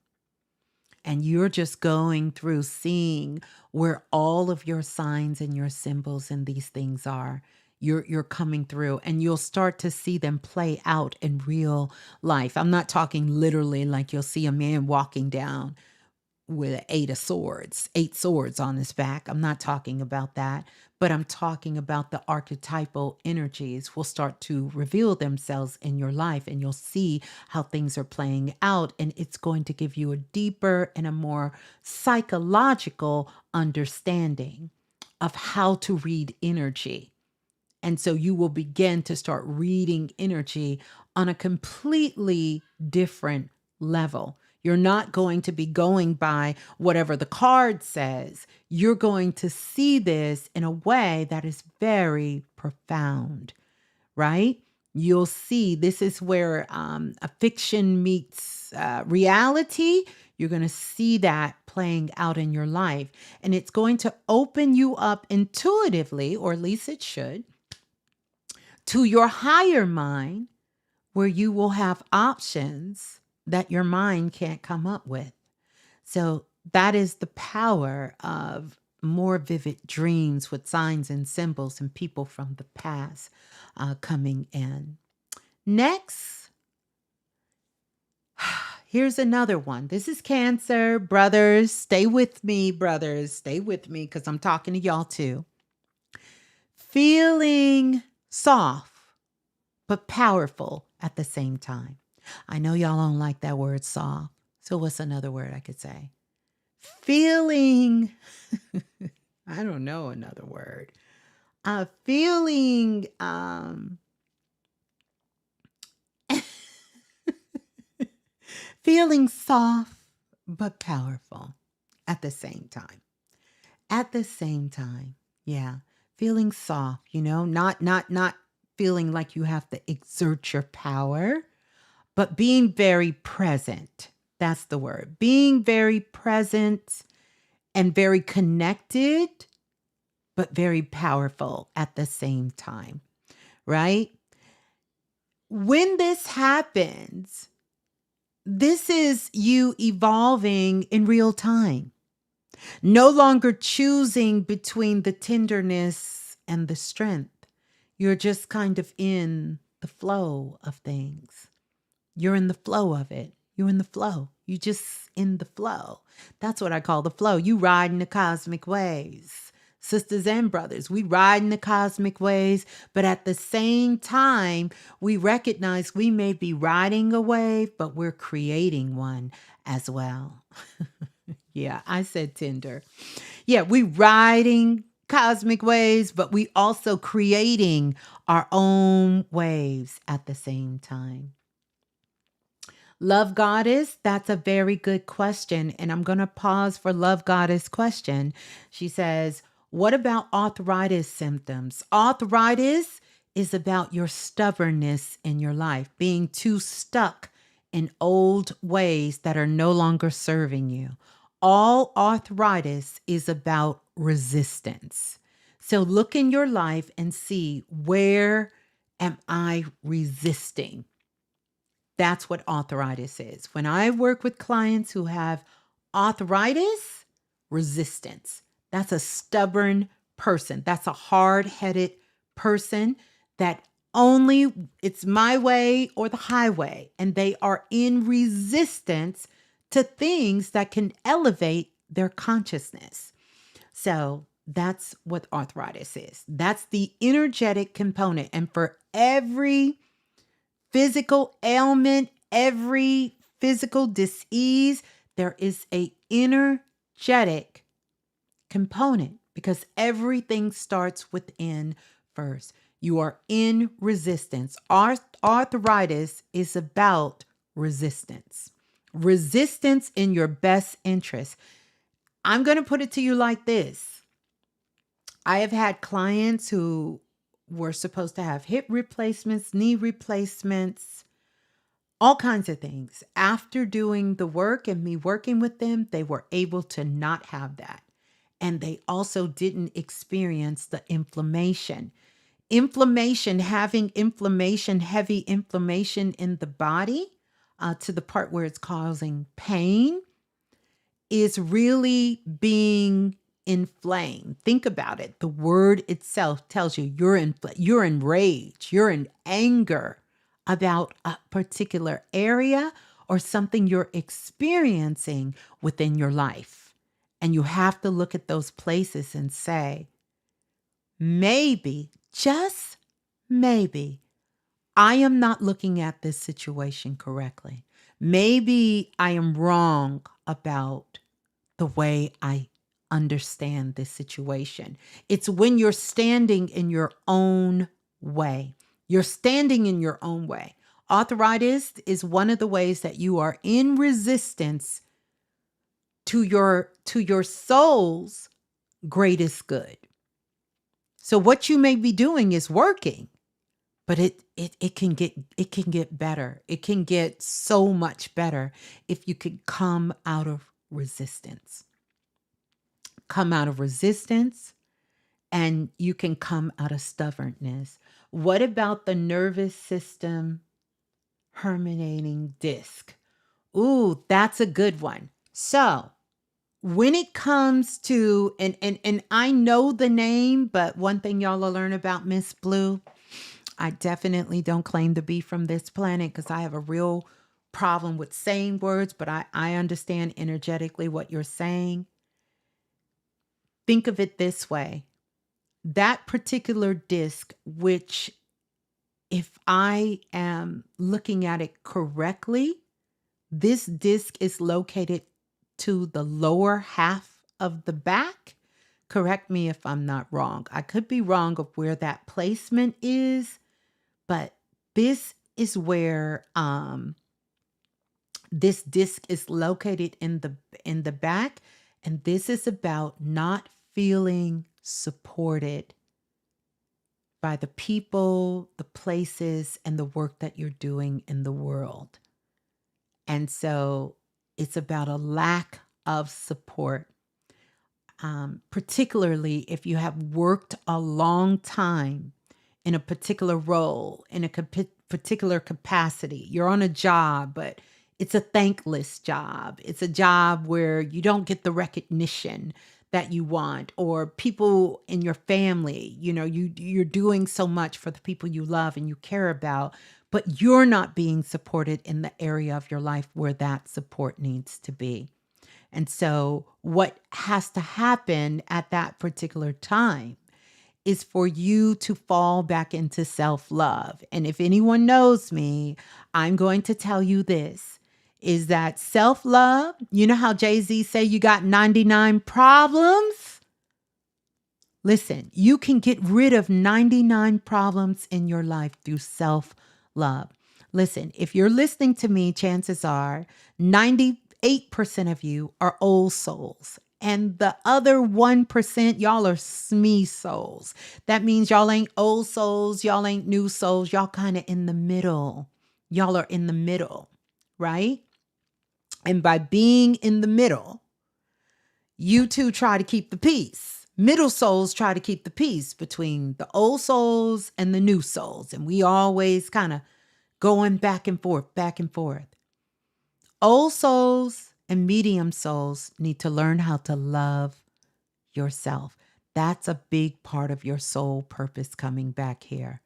Speaker 1: And you're just going through seeing where all of your signs and your symbols and these things are. You're coming through, and you'll start to see them play out in real life. I'm not talking literally like you'll see a man walking down with eight swords on his back. I'm not talking about that, but I'm talking about the archetypal energies will start to reveal themselves in your life, and you'll see how things are playing out. And it's going to give you a deeper and a more psychological understanding of how to read energy. And so you will begin to start reading energy on a completely different level. You're not going to be going by whatever the card says. You're going to see this in a way that is very profound, right? You'll see this is where a fiction meets reality. You're going to see that playing out in your life. And it's going to open you up intuitively, or at least it should, to your higher mind, where you will have options that your mind can't come up with. So that is the power of more vivid dreams with signs and symbols and people from the past coming in. Next, here's another one. This is Cancer. Brothers, stay with me, because I'm talking to y'all too. Feeling soft but powerful at the same time. I know y'all don't like that word soft. So what's another word I could say? Feeling, I don't know another word. Feeling, Feeling soft but powerful at the same time. At the same time. Yeah. Feeling soft, not feeling like you have to exert your power, but being very present. That's the word. Being very present and very connected, but very powerful at the same time, right? When this happens, this is you evolving in real time, no longer choosing between the tenderness and the strength. You're just kind of in the flow of things. You're in the flow of it. You're in the flow. You just in the flow. That's what I call the flow. You riding the cosmic waves. Sisters and brothers, we ride in the cosmic waves, but at the same time, we recognize we may be riding a wave, but we're creating one as well. Yeah, I said tender. Yeah, we riding cosmic waves, but we also creating our own waves at the same time. Love Goddess, that's a very good question. And I'm going to pause for Love Goddess question. She says, what about arthritis symptoms? Arthritis is about your stubbornness in your life, being too stuck in old ways that are no longer serving you. All arthritis is about resistance. So look in your life and see, where am I resisting? That's what arthritis is. When I work with clients who have arthritis, resistance, that's a stubborn person. That's a hard-headed person that only it's my way or the highway. And they are in resistance to things that can elevate their consciousness. So that's what arthritis is. That's the energetic component. And for every physical ailment, every physical disease, there is a energetic component, because everything starts within first. You are in resistance. Arthritis is about resistance. Resistance in your best interest. I'm going to put it to you like this. I have had clients who were supposed to have hip replacements, knee replacements, all kinds of things. After doing the work and me working with them, they were able to not have that. And they also didn't experience the inflammation. Having inflammation, heavy inflammation in the body, to the part where it's causing pain, is really being inflamed. Think about it. The word itself tells you you're in rage, you're in anger about a particular area or something you're experiencing within your life. And you have to look at those places and say, maybe, just maybe, I am not looking at this situation correctly. Maybe I am wrong about the way I understand this situation. It's when you're standing in your own way. You're standing in your own way. Arthritis is one of the ways that you are in resistance to your soul's greatest good. So what you may be doing is working, but it can get better. It can get so much better if you could come out of resistance. Come out of resistance, and you can come out of stubbornness. What about the nervous system herniating disc? Ooh, that's a good one. So when it comes to, and I know the name, but one thing y'all will learn about Ms.Blue, I definitely don't claim to be from this planet, because I have a real problem with saying words, but I understand energetically what you're saying. Think of it this way. That particular disc, which, if I am looking at it correctly, this disc is located to the lower half of the back. Correct me if I'm not wrong. I could be wrong of where that placement is, but this is where This disc is located in the back, and this is about not feeling supported by the people, the places, and the work that you're doing in the world. And so it's about a lack of support, particularly if you have worked a long time in a particular role, in a particular capacity. You're on a job, but it's a thankless job. It's a job where you don't get the recognition that you want, or people in your family, you're doing so much for the people you love and you care about, but you're not being supported in the area of your life where that support needs to be. And so what has to happen at that particular time is for you to fall back into self-love. And if anyone knows me, I'm going to tell you this, is that self-love, you know how Jay-Z say you got 99 problems? Listen, you can get rid of 99 problems in your life through self-love. Listen, if you're listening to me, chances are 98% of you are old souls. And the other 1%, y'all are SME souls. That means y'all ain't old souls, y'all ain't new souls, y'all kind of in the middle. Y'all are in the middle, right? And by being in the middle, you two try to keep the peace. Middle souls try to keep the peace between the old souls and the new souls. And we always kind of going back and forth, back and forth. Old souls and medium souls need to learn how to love yourself. That's a big part of your soul purpose coming back here.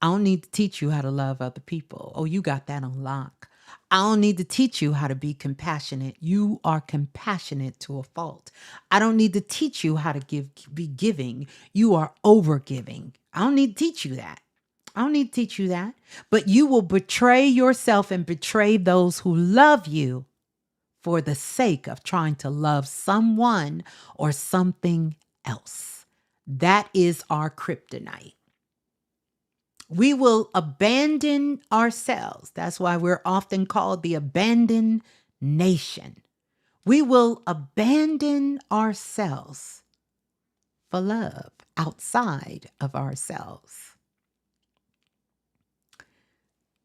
Speaker 1: I don't need to teach you how to love other people. Oh, you got that on lock. I don't need to teach you how to be compassionate. You are compassionate to a fault. I don't need to teach you how to be giving. You are over giving. I don't need to teach you that. I don't need to teach you that. But you will betray yourself and betray those who love you for the sake of trying to love someone or something else. That is our kryptonite. We will abandon ourselves. That's why we're often called the abandoned nation. We will abandon ourselves for love outside of ourselves.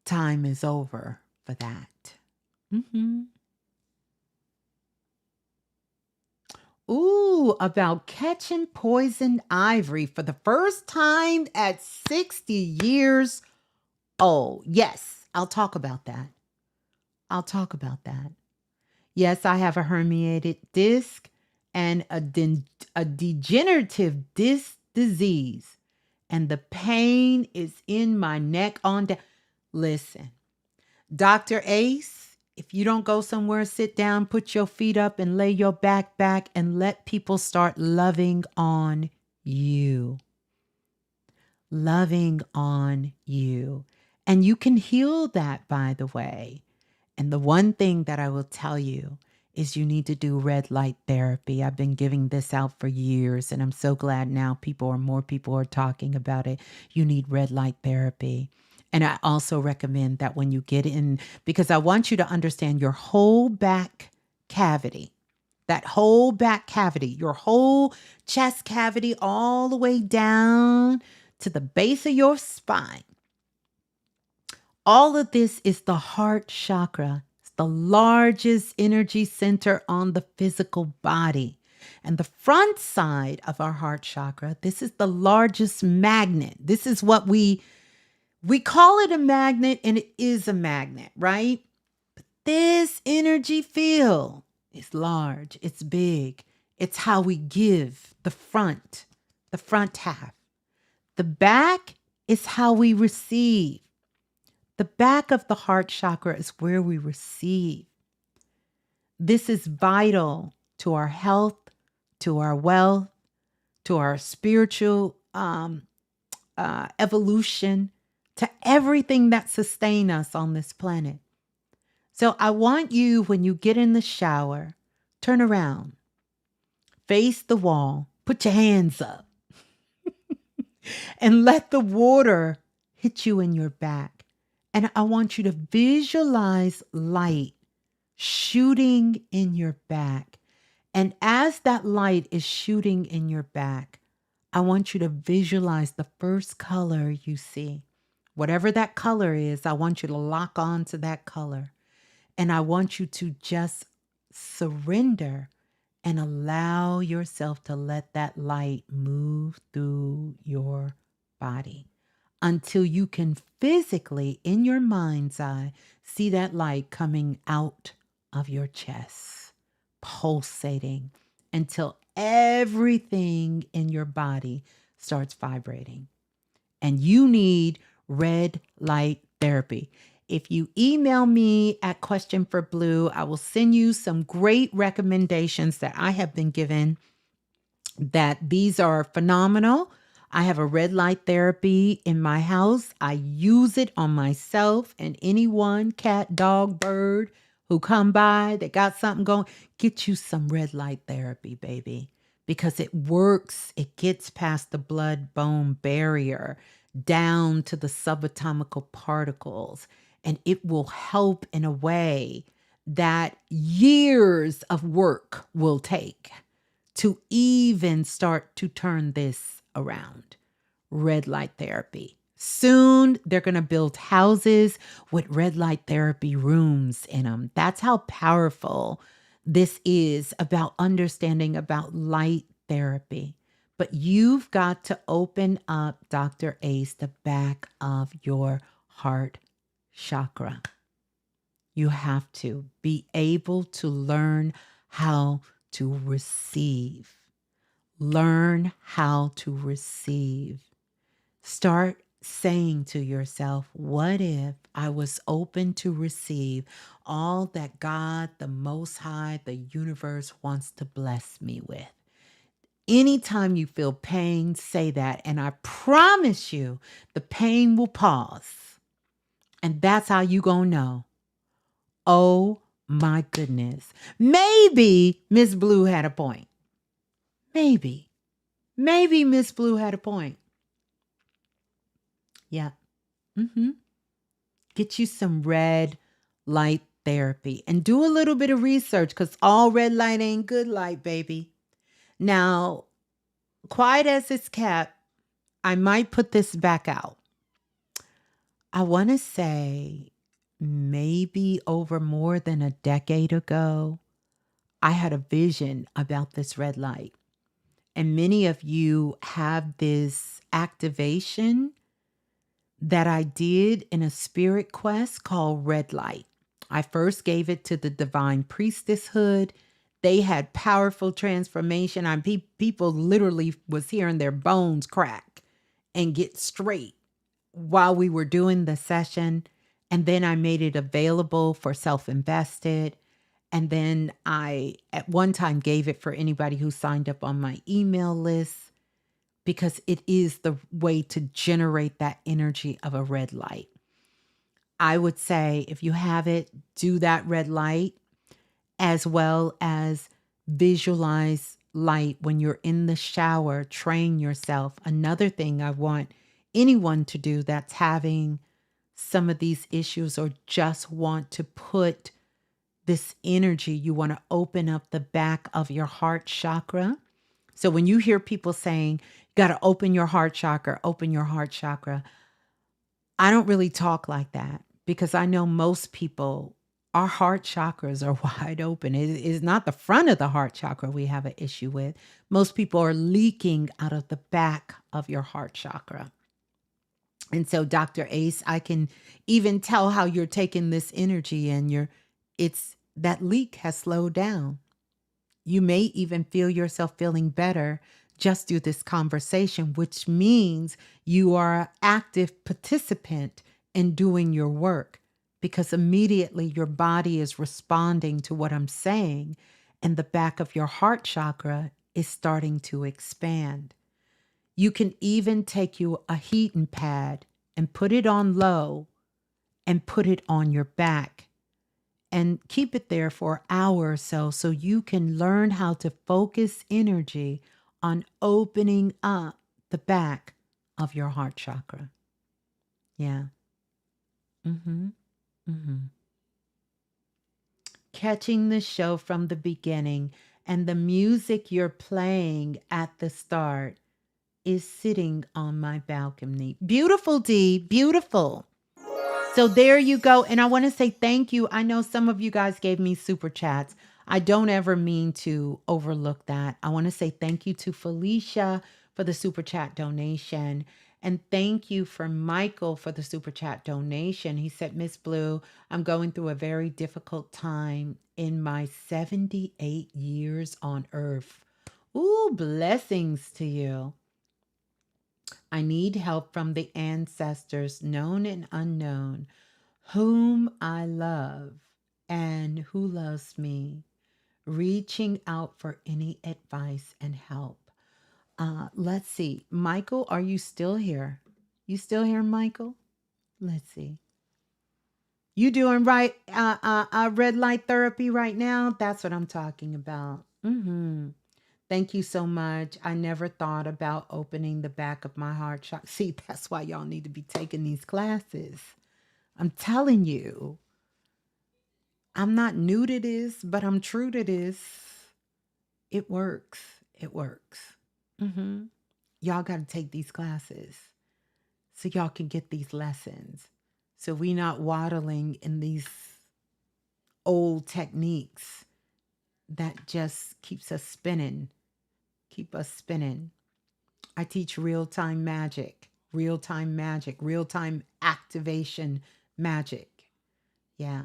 Speaker 1: Time is over for that. Ooh, about catching poison ivory for the first time at 60 years old. Yes, I'll talk about that. I'll talk about that. Yes, I have a herniated disc and a degenerative disc disease. And the pain is in my neck on down. Listen, Dr. Ace, if you don't go somewhere, sit down, put your feet up and lay your back and let people start loving on you. Loving on you. And you can heal that, by the way. And the one thing that I will tell you is you need to do red light therapy. I've been giving this out for years, and I'm so glad now more people are talking about it. You need red light therapy. And I also recommend that when you get in, because I want you to understand your whole back cavity, that whole back cavity, your whole chest cavity, all the way down to the base of your spine. All of this is the heart chakra. It's the largest energy center on the physical body. And the front side of our heart chakra, this is the largest magnet. This is what we call it a magnet, and it is a magnet, right? But this energy field is large. It's big. It's how we give the front half. The back is how we receive. The back of the heart chakra is where we receive. This is vital to our health, to our wealth, to our spiritual evolution, to everything that sustains us on this planet. So I want you, when you get in the shower, turn around, face the wall, put your hands up, and let the water hit you in your back. And I want you to visualize light shooting in your back. And as that light is shooting in your back, I want you to visualize the first color you see. Whatever that color is, I want you to lock on to that color. And I want you to just surrender and allow yourself to let that light move through your body until you can physically, in your mind's eye, see that light coming out of your chest, pulsating until everything in your body starts vibrating. And you need red light therapy. If you email me at Question for Blue, I will send you some great recommendations that I have been given, that these are phenomenal. I have a red light therapy in my house. I use it on myself and anyone, cat, dog, bird, who come by that got something going. Get you some red light therapy, baby, because it works. It gets past the blood-bone barrier down to the subatomical particles, and it will help in a way that years of work will take to even start to turn this around. Red light therapy. Soon they're going to build houses with red light therapy rooms in them. That's how powerful this is about understanding about light therapy. But you've got to open up, Dr. Ace, the back of your heart chakra. You have to be able to learn how to receive. Learn how to receive. Start saying to yourself, what if I was open to receive all that God, the Most High, the universe wants to bless me with? Anytime you feel pain, say that. And I promise you, the pain will pause. And that's how you gonna know. Oh my goodness. Maybe Ms.Blue had a point. Maybe Ms.Blue had a point. Yeah. Get you some red light therapy and do a little bit of research, because all red light ain't good light, baby. Now, quiet as it's kept, I might put this back out. I want to say maybe over more than a decade ago, I had a vision about this red light. And many of you have this activation that I did in a spirit quest called Red Light. I first gave it to the Divine Priestesshood. They had powerful transformation. People literally was hearing their bones crack and get straight while we were doing the session. And then I made it available for self-invested. And then I, at one time, gave it for anybody who signed up on my email list, because it is the way to generate that energy of a red light. I would say if you have it, do that red light, as well as visualize light when you're in the shower. Train yourself. Another thing I want anyone to do that's having some of these issues or just want to put this energy, you want to open up the back of your heart chakra. So when you hear people saying, got to open your heart chakra, I don't really talk like that, because I know most people, our heart chakras are wide open. It is not the front of the heart chakra we have an issue with. Most people are leaking out of the back of your heart chakra. And so, Dr. Ace, I can even tell how you're taking this energy, and it's that leak has slowed down. You may even feel yourself feeling better just through this conversation, which means you are an active participant in doing your work, because immediately your body is responding to what I'm saying, and the back of your heart chakra is starting to expand. You can even take you a heating pad and put it on low and put it on your back and keep it there for an hour or so you can learn how to focus energy on opening up the back of your heart chakra. Yeah. catching the show from the beginning, and the music you're playing at the start is sitting on my balcony. Beautiful, D. Beautiful. So there you go. And I want to say thank you. I know some of you guys gave me super chats. I don't ever mean to overlook that. I want to say thank you to Felicia for the super chat donation. And thank you for Michael for the super chat donation. He said, Miss Blue, I'm going through a very difficult time in my 78 years on earth. Ooh, blessings to you. I need help from the ancestors, known and unknown, whom I love and who loves me, reaching out for any advice and help. Let's see. Michael, are you still here? You still here, Michael? Let's see. You doing right? Red light therapy right now? That's what I'm talking about. Thank you so much. I never thought about opening the back of my heart chakra. See, that's why y'all need to be taking these classes. I'm telling you, I'm not new to this, but I'm true to this. It works. It works. Y'all got to take these classes so y'all can get these lessons. So we not waddling in these old techniques that just keeps us spinning. Keep us spinning. I teach real-time magic, real-time activation magic. Yeah.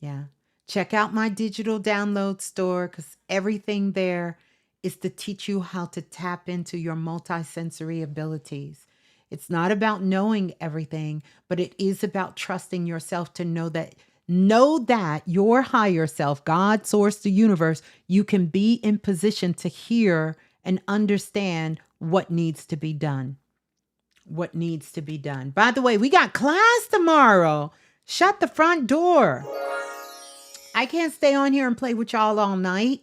Speaker 1: Yeah. Check out my digital download store because everything there is to teach you how to tap into your multisensory abilities. It's not about knowing everything, but it is about trusting yourself to know that your higher self, God, source, the universe, you can be in position to hear and understand what needs to be done. What needs to be done. By the way, we got class tomorrow. Shut the front door. I can't stay on here and play with y'all all night.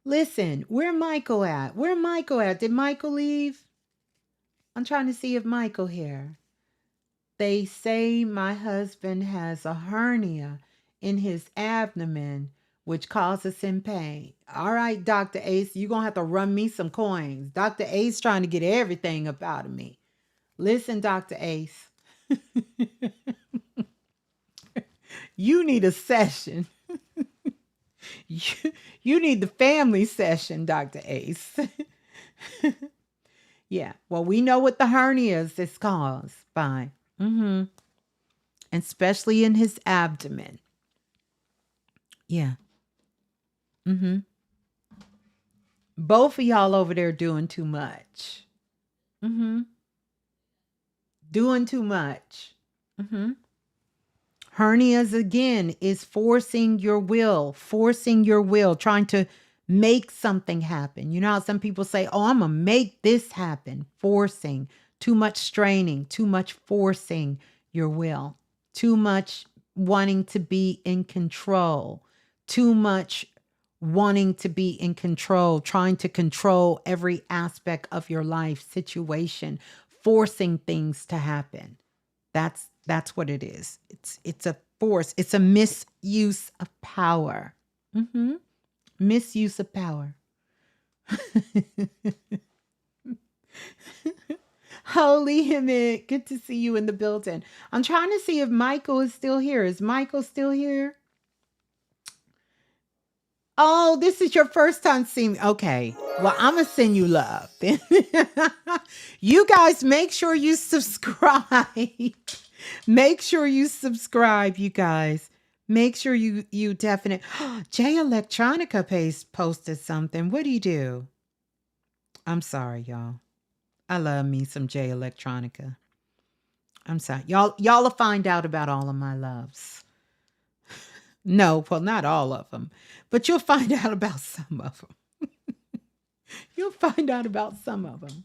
Speaker 1: Listen, where Michael at? Where Michael at? Did Michael leave? I'm trying to see if Michael here. They say my husband has a hernia in his abdomen, which causes him pain. All right, Dr. Ace, you're going to have to run me some coins. Dr. Ace trying to get everything up out of me. Listen, Dr. Ace. You need a session. You need the family session, Dr. Ace. Yeah. Well, we know what the hernias is caused by. And especially in his abdomen. Yeah. Both of y'all over there doing too much. Doing too much. Hernias again is forcing your will, trying to make something happen. You know how some people say, oh, I'm going to make this happen. Forcing, too much straining, too much forcing your will, too much wanting to be in control, too much wanting to be in control, trying to control every aspect of your life, situation, forcing things to happen. That's what it is. It's a force. It's a misuse of power. Misuse of power. Holy Himmet, good to see you in the building. I'm trying to see if Michael is still here. Is Michael still here? Oh, this is your first time seeing me. Okay. Well, I'm going to send you love. You guys, make sure you subscribe. Make sure you subscribe, you guys. Make sure you definitely. Jay Electronica posted something. What do you do? I'm sorry, y'all. I love me some Jay Electronica. I'm sorry. Y'all will find out about all of my loves. No, well, not all of them, but you'll find out about some of them. You'll find out about some of them.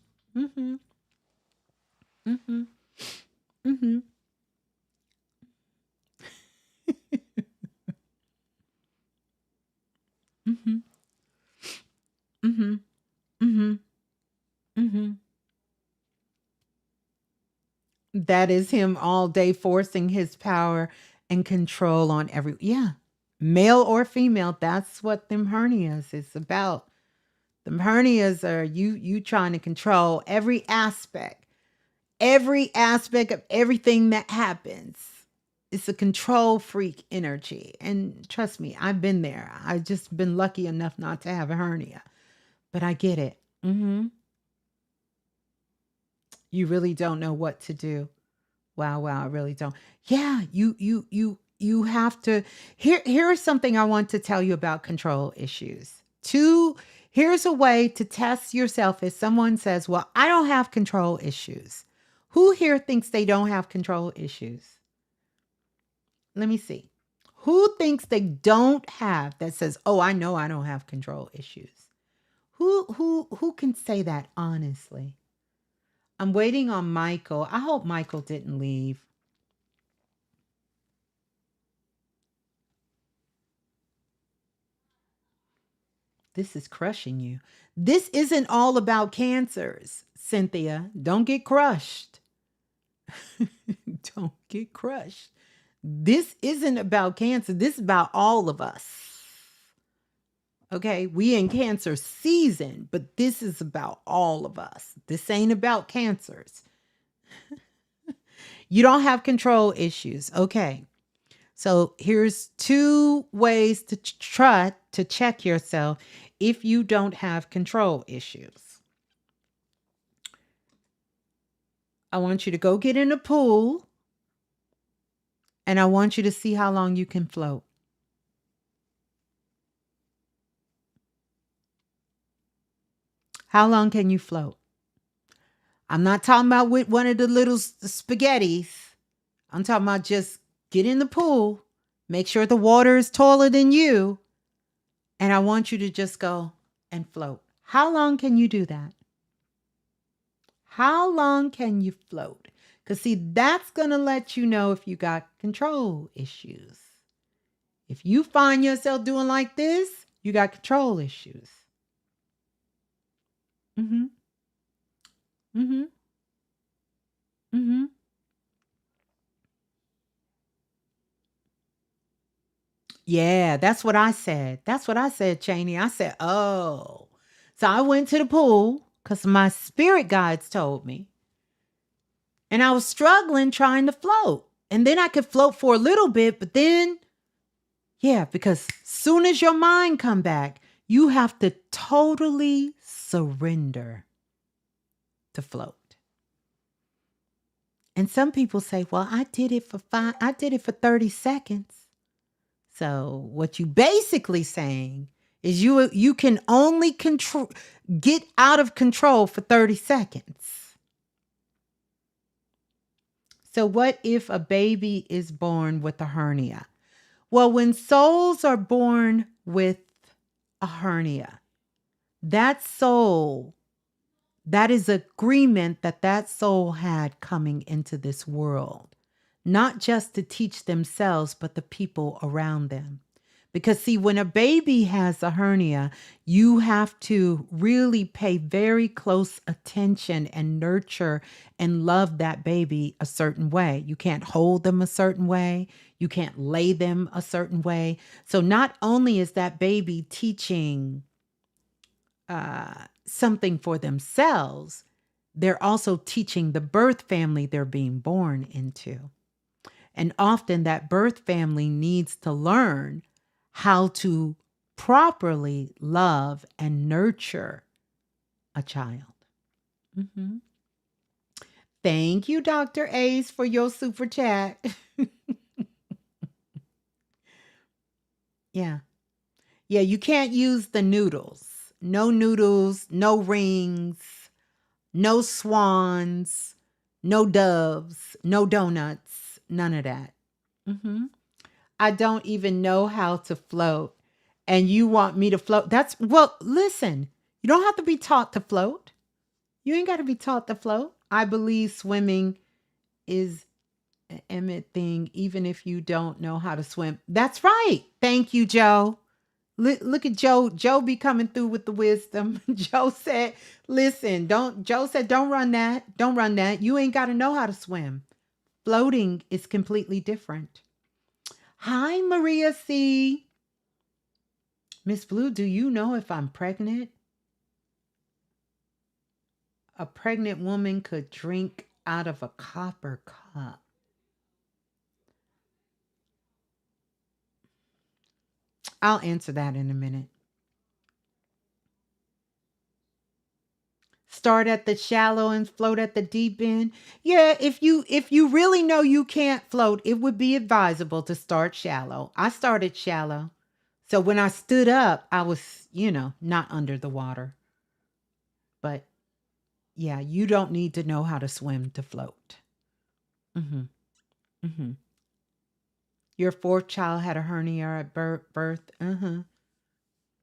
Speaker 1: That is him all day forcing his power and control on every. Yeah. Male or female, that's what them hernias is about. Them hernias are you trying to control every aspect of everything that happens. It's a control freak energy. And trust me, I've been there. I've just been lucky enough not to have a hernia. But I get it. You really don't know what to do. Wow, wow, I really don't. Yeah, you have to here's something I want to tell you about control issues. Here's a way to test yourself if someone says, "Well, I don't have control issues." Who here thinks they don't have control issues? Let me see. Who thinks they don't have that says, "Oh, I know I don't have control issues." Who can say that honestly? I'm waiting on Michael. I hope Michael didn't leave. This is crushing you. This isn't all about cancers, Cynthia. Don't get crushed. Don't get crushed. This isn't about cancer. This is about all of us. Okay, we in cancer season, but this is about all of us. This ain't about cancers. You don't have control issues. Okay. So here's 2 ways to try to check yourself if you don't have control issues. I want you to go get in a pool and I want you to see how long you can float. How long can you float? I'm not talking about with one of the little spaghettis. I'm talking about just get in the pool, make sure the water is taller than you, and I want you to just go and float. How long can you do that? How long can you float? Because, see, that's going to let you know if you got control issues. If you find yourself doing like this, you got control issues. Mm-hmm. Mm-hmm. Mm-hmm. Yeah, that's what I said. That's what I said, Cheney. I said, oh. So I went to the pool because my spirit guides told me. And I was struggling trying to float. And then I could float for a little bit, but then, yeah, because soon as your mind come back, you have to totally surrender to float. And some people say, well, I did it for 30 seconds. So what you basically saying is you can only get out of control for 30 seconds. So what if a baby is born with a hernia? Well, when souls are born with a hernia, that soul, that is agreement that soul had coming into this world, not just to teach themselves, but the people around them. Because, see, when a baby has a hernia, you have to really pay very close attention and nurture and love that baby a certain way. You can't hold them a certain way. You can't lay them a certain way. So not only is that baby teaching something for themselves, they're also teaching the birth family they're being born into. And often that birth family needs to learn how to properly love and nurture a child. Mm-hmm. Thank you, Dr. Ace, for your super chat. Yeah. Yeah, you can't use the noodles. No noodles, no rings, no swans, no doves, no donuts, none of that. Mm-hmm. I don't even know how to float. And you want me to float? Well, listen, you don't have to be taught to float. You ain't got to be taught to float. I believe swimming is an Emmett thing, even if you don't know how to swim. That's right. Thank you, Joe. Look at Joe. Joe be coming through with the wisdom. Joe said, listen, Joe said, don't run that. Don't run that. You ain't got to know how to swim. Floating is completely different. Hi, Maria C. Miss Blue, do you know if I'm pregnant? A pregnant woman could drink out of a copper cup. I'll answer that in a minute. Start at the shallow and float at the deep end. Yeah, if you really know you can't float, it would be advisable to start shallow. I started shallow. So when I stood up, I was, not under the water. But yeah, you don't need to know how to swim to float. Mhm. Mhm. Your fourth child had a hernia at birth. Uh-huh.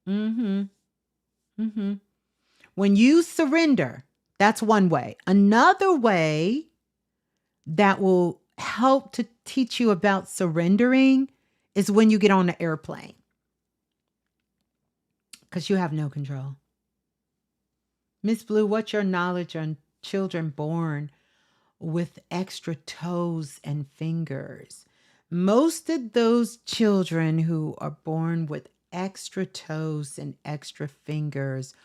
Speaker 1: Mhm. Mhm. When you surrender, that's one way. Another way that will help to teach you about surrendering is when you get on the airplane, because you have no control. Miss Blue, what's your knowledge on children born with extra toes and fingers? Most of those children who are born with extra toes and extra fingers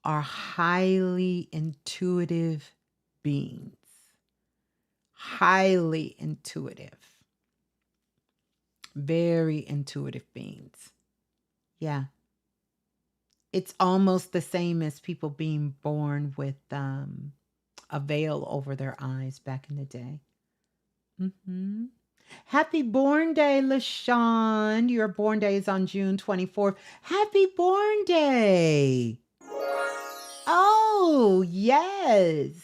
Speaker 1: are highly intuitive beings. Highly intuitive. Very intuitive beings. Yeah. It's almost the same as people being born with a veil over their eyes back in the day. Hmm. Happy born day, LaShawn. Your born day is on June 24th. Happy born day. Oh, yes.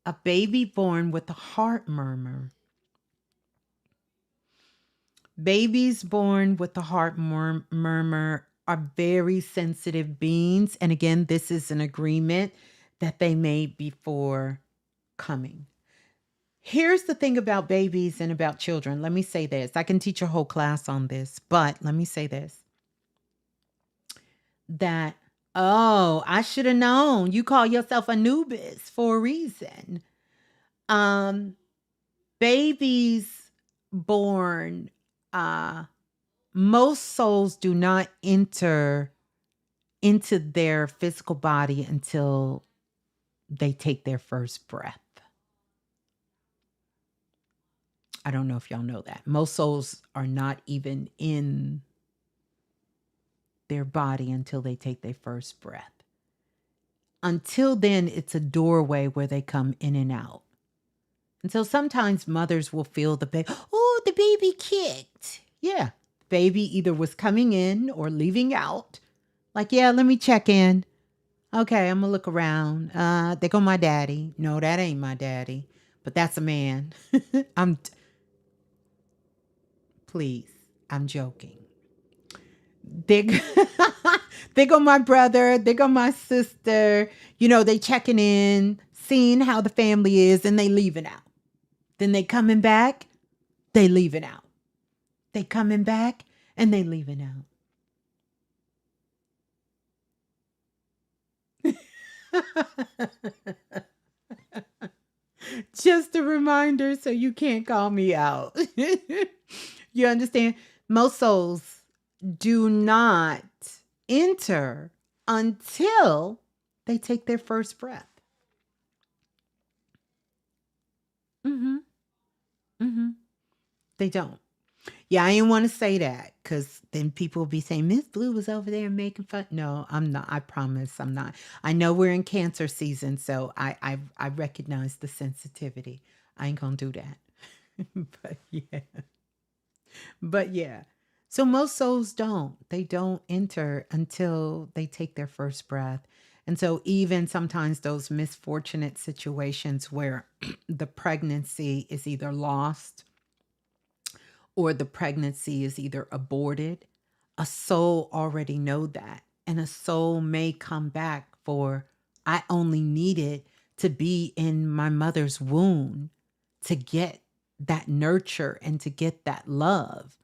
Speaker 1: A baby born with a heart murmur. Babies born with the heart murmur are very sensitive beings. And again, this is an agreement that they made before coming. Here's the thing about babies and about children. Let me say this. I can teach a whole class on this, but let me say this. That, oh, I should have known. You call yourself Anubis for a reason. Um, Babies born, most souls do not enter into their physical body until they take their first breath. I don't know if y'all know that. Most souls are not even in their body until they take their first breath. Until then, it's a doorway where they come in and out. And so sometimes mothers will feel the baby, oh, the baby kicked. Yeah, baby either was coming in or leaving out. Like, yeah, let me check in. Okay, I'm gonna look around. There go my daddy. No, that ain't my daddy, but that's a man. Please, I'm joking. There, there go my brother. There go my sister. They checking in, seeing how the family is, and they leaving out. Then they coming back, they leaving out. They coming back, and they leaving out. Just a reminder so you can't call me out. You understand? Most souls do not enter until they take their first breath. Mm-hmm. Mm-hmm. They don't. Yeah, I didn't want to say that because then people will be saying, Miss Blue was over there making fun. No, I'm not. I promise I'm not. I know we're in Cancer season, so I recognize the sensitivity. I ain't gonna do that. But yeah. But yeah. So most souls don't. They don't enter until they take their first breath. And so even sometimes those misfortunate situations where the pregnancy is either lost or the pregnancy is either aborted, a soul already know that. And a soul may come back for, I only needed to be in my mother's womb to get that nurture and to get that love.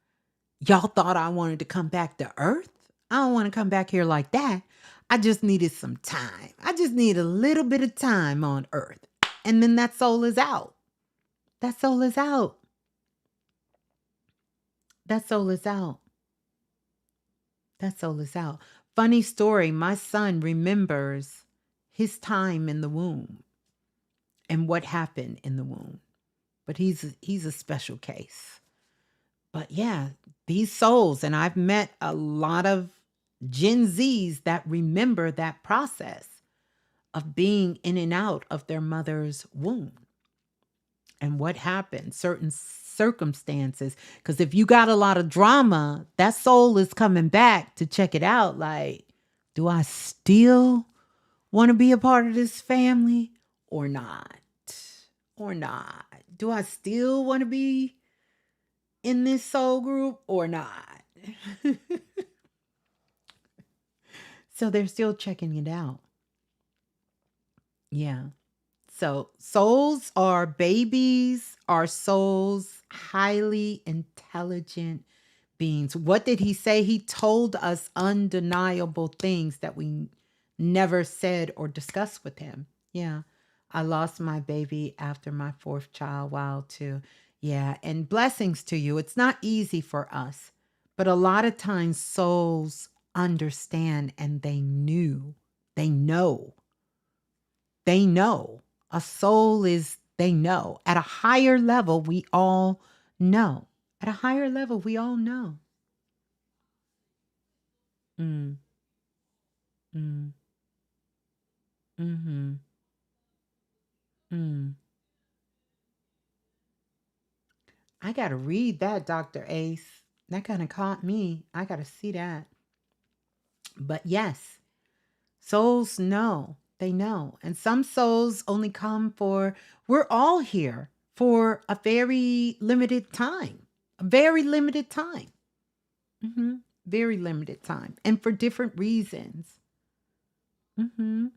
Speaker 1: Y'all thought I wanted to come back to earth? I don't want to come back here like that. I just needed some time. I just need a little bit of time on earth. And then that soul is out. That soul is out. That soul is out. That soul is out. Funny story, my son remembers his time in the womb and what happened in the womb. But he's a special case. But yeah, these souls, and I've met a lot of Gen Zs that remember that process of being in and out of their mother's womb and what happened, certain circumstances. Because if you got a lot of drama, that soul is coming back to check it out. Like, do I still want to be a part of this family or not? Or not? Do I still want to be in this soul group or not? So they're still checking it out. Yeah. So souls are babies, are souls highly intelligent beings. What did he say? He told us undeniable things that we never said or discussed with him. Yeah. I lost my baby after my fourth child. Wow, too. Yeah. And blessings to you. It's not easy for us, but a lot of times souls understand and they know they know. A soul is, they know. At a higher level, we all know. At a higher level, we all know. Mm, mm, mm-hmm, mm. I got to read that, Dr. Ace. That kind of caught me. I got to see that. But yes, souls know. They know. And some souls only come for, we're all here for a very limited time. A very limited time. Hmm. Very limited time and for different reasons. Hmm.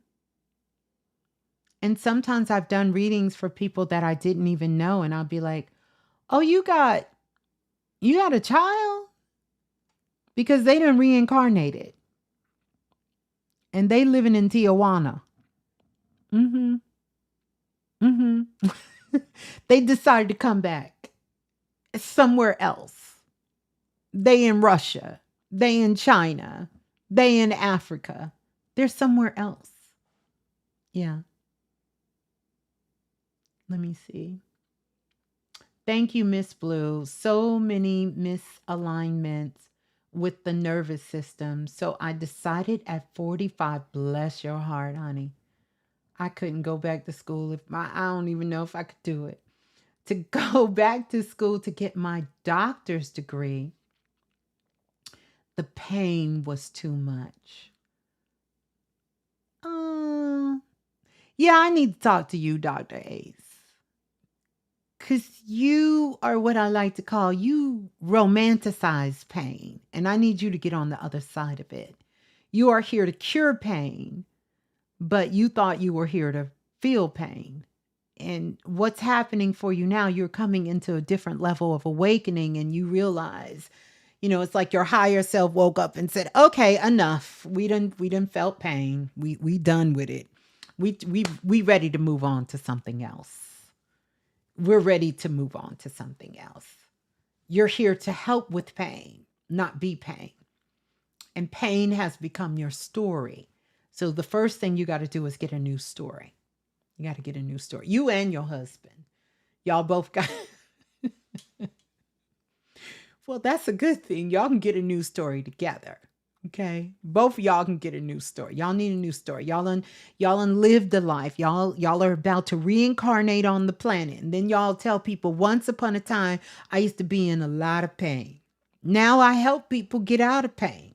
Speaker 1: And sometimes I've done readings for people that I didn't even know, and I'll be like, "Oh, you got a child because they done reincarnated and they living in Tijuana." Hmm. Hmm. They decided to come back somewhere else. They in Russia. They in China. They in Africa. They're somewhere else. Yeah. Let me see. Thank you, Miss Blue. So many misalignments with the nervous system. So I decided at 45, bless your heart, honey. I couldn't go back to school if I don't even know if I could do it. To go back to school to get my doctor's degree, the pain was too much. Uh, yeah, I need to talk to you, Dr. Ace. Because you are what I like to call, you romanticize pain. And I need you to get on the other side of it. You are here to cure pain, but you thought you were here to feel pain. And what's happening for you now, you're coming into a different level of awakening and you realize, it's like your higher self woke up and said, okay, enough. We done felt pain. We done with it. We ready to move on to something else. We're ready to move on to something else. You're here to help with pain, not be pain. And pain has become your story. So the first thing you got to do is get a new story. You got to get a new story. You and your husband. Y'all both got. Well, that's a good thing. Y'all can get a new story together. Okay, both of y'all can get a new story. Y'all need a new story. Y'all lived a life. Y'all are about to reincarnate on the planet, and then y'all tell people, once upon a time, I used to be in a lot of pain. Now I help people get out of pain.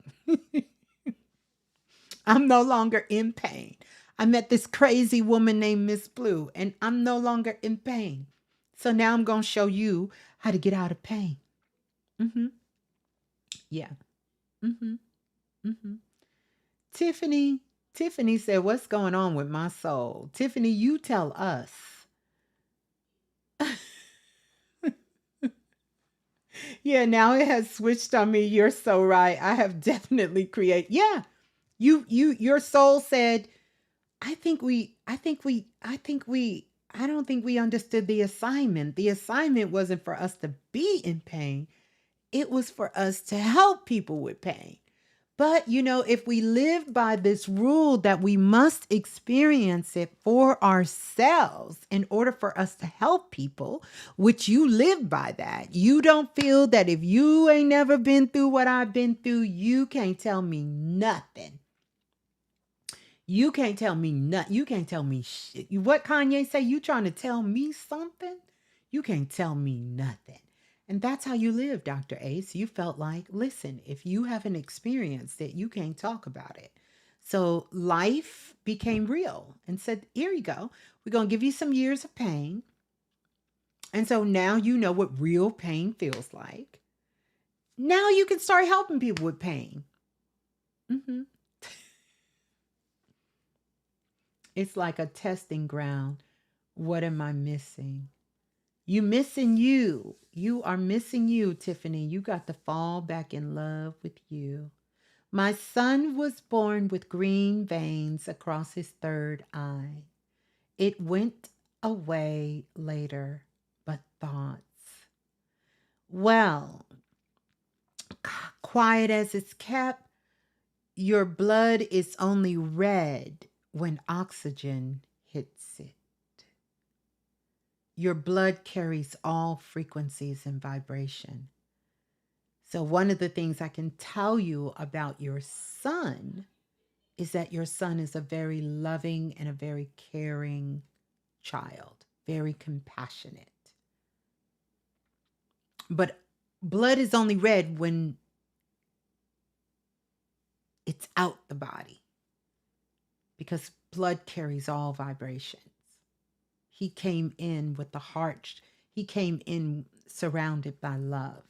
Speaker 1: I'm no longer in pain. I met this crazy woman named Ms.Blue, and I'm no longer in pain. So now I'm gonna show you how to get out of pain. Mm-hmm. Yeah. Mm-hmm. Mm-hmm. Tiffany, Tiffany said, what's going on with my soul? Tiffany, you tell us. Yeah, now it has switched on me. You're so right. I have definitely created. Yeah. Your soul said, I don't think we understood the assignment. The assignment wasn't for us to be in pain. It was for us to help people with pain. But, if we live by this rule that we must experience it for ourselves in order for us to help people, which you live by that, you don't feel that if you ain't never been through what I've been through, you can't tell me nothing. You can't tell me nothing. You can't tell me shit. What Kanye say? You trying to tell me something? You can't tell me nothing. And that's how you live, Dr. Ace. You felt like, listen, if you haven't experienced it, you can't talk about it. So life became real and said, here you go. We're going to give you some years of pain. And so now you know what real pain feels like. Now you can start helping people with pain. It's like a testing ground. What am I missing? You missing you. You are missing you, Tiffany. You got to fall back in love with you. My son was born with green veins across his third eye. It went away later, but thoughts. Well, quiet as it's kept, your blood is only red when oxygen hits it. Your blood carries all frequencies and vibration. So one of the things I can tell you about your son is that your son is a very loving and a very caring child, very compassionate. But blood is only red when it's out the body, because blood carries all vibrations. He came in with the heart. He came in surrounded by love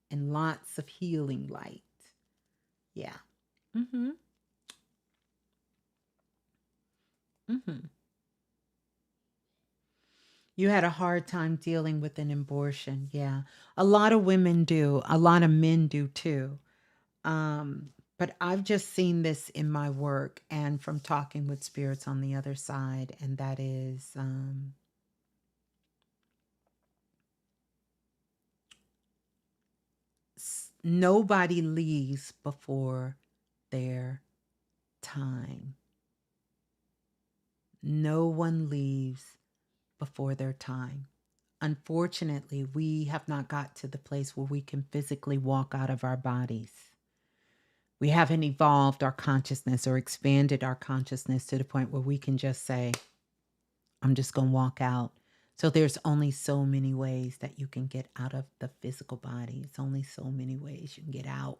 Speaker 1: and lots of healing light. Yeah. Mm-hmm. Mm-hmm. You had a hard time dealing with an abortion. Yeah. A lot of women do. A lot of men do too. But I've just seen this in my work and from talking with spirits on the other side, and that is nobody leaves before their time. No one leaves before their time. Unfortunately, we have not got to the place where we can physically walk out of our bodies. We haven't evolved our consciousness or expanded our consciousness to the point where we can just say, I'm just going to walk out. So there's only so many ways that you can get out of the physical body. It's only so many ways you can get out.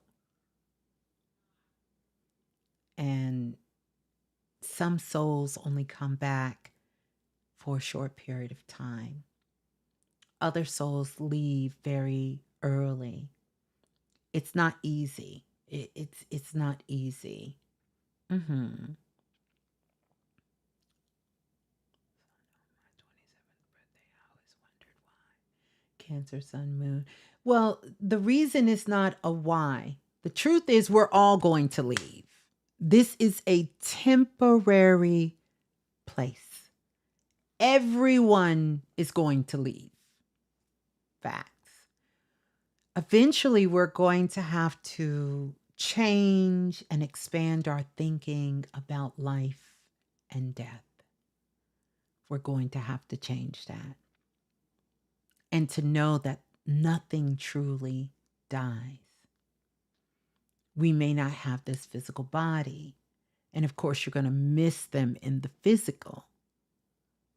Speaker 1: And some souls only come back for a short period of time. Other souls leave very early. It's not easy. It's not easy. Mm-hmm. Cancer, Sun, Moon. Well, the reason is not a why. The truth is we're all going to leave. This is a temporary place. Everyone is going to leave. Facts. Eventually, we're going to have to change and expand our thinking about life and death. We're going to have to change that. And to know that nothing truly dies. We may not have this physical body. And of course, you're going to miss them in the physical.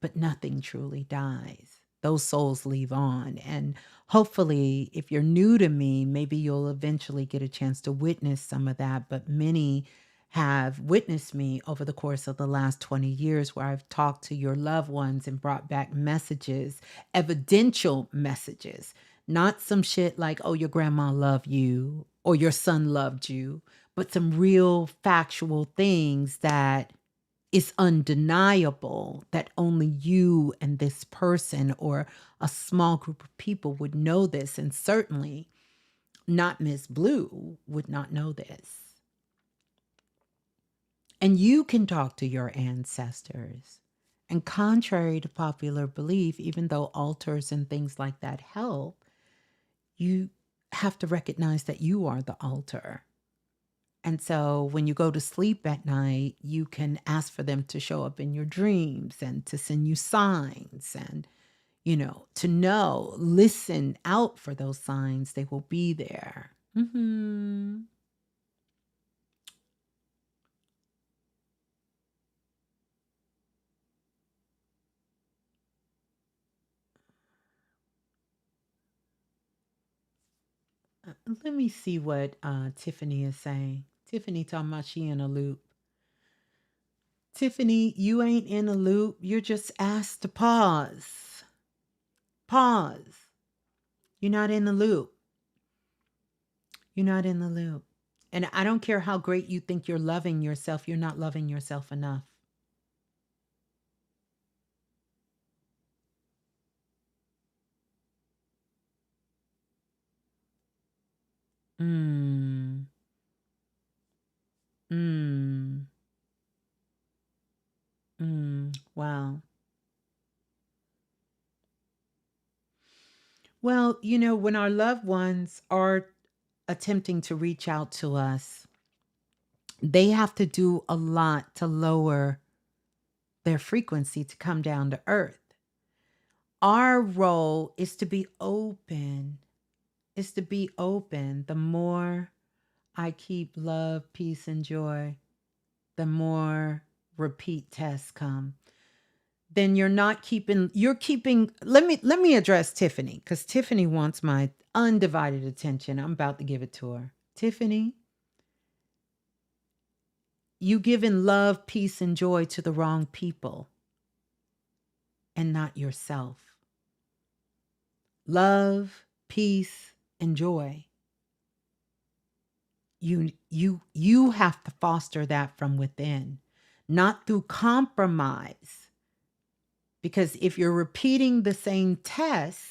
Speaker 1: But nothing truly dies. Those souls leave on. And hopefully, if you're new to me, maybe you'll eventually get a chance to witness some of that. But many have witnessed me over the course of the last 20 years where I've talked to your loved ones and brought back messages, evidential messages, not some shit like, oh, your grandma loved you or your son loved you, but some real factual things that is undeniable that only you and this person or a small group of people would know this. And certainly not Ms.Blue would not know this. And you can talk to your ancestors. And contrary to popular belief, even though altars and things like that help, have to recognize that you are the altar. And so when you go to sleep at night, you can ask for them to show up in your dreams and to send you signs and, to know, listen out for those signs. They will be there. Let me see what Tiffany is saying. Tiffany talking about she in a loop. Tiffany, you ain't in a loop. You're just asked to pause. Pause. You're not in the loop. You're not in the loop. And I don't care how great you think you're loving yourself, you're not loving yourself enough. Mm. Mm. Wow. Well, when our loved ones are attempting to reach out to us, they have to do a lot to lower their frequency to come down to earth. Our role is to be open, is to be open. The more I keep love, peace, and joy, the more repeat tests come. Then you're keeping, let me address Tiffany, because Tiffany wants my undivided attention. I'm about to give it to her. Tiffany, you giving love, peace, and joy to the wrong people and not yourself. Love, peace, and joy. You have to foster that from within, not through compromise. Because if you're repeating the same test,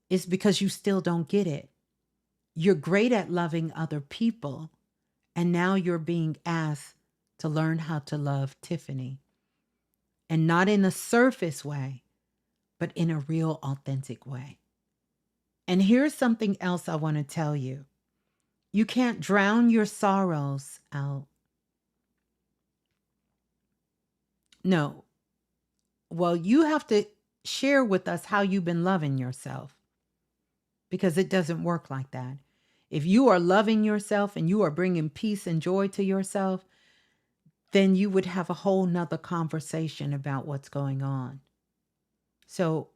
Speaker 1: it's because you still don't get it. You're great at loving other people, and now you're being asked to learn how to love Tiffany. And not in a surface way, but in a real authentic way. And here's something else I want to tell you. You can't drown your sorrows out. No. Well, you have to share with us how you've been loving yourself, because it doesn't work like that. If you are loving yourself and you are bringing peace and joy to yourself, then you would have a whole nother conversation about what's going on. So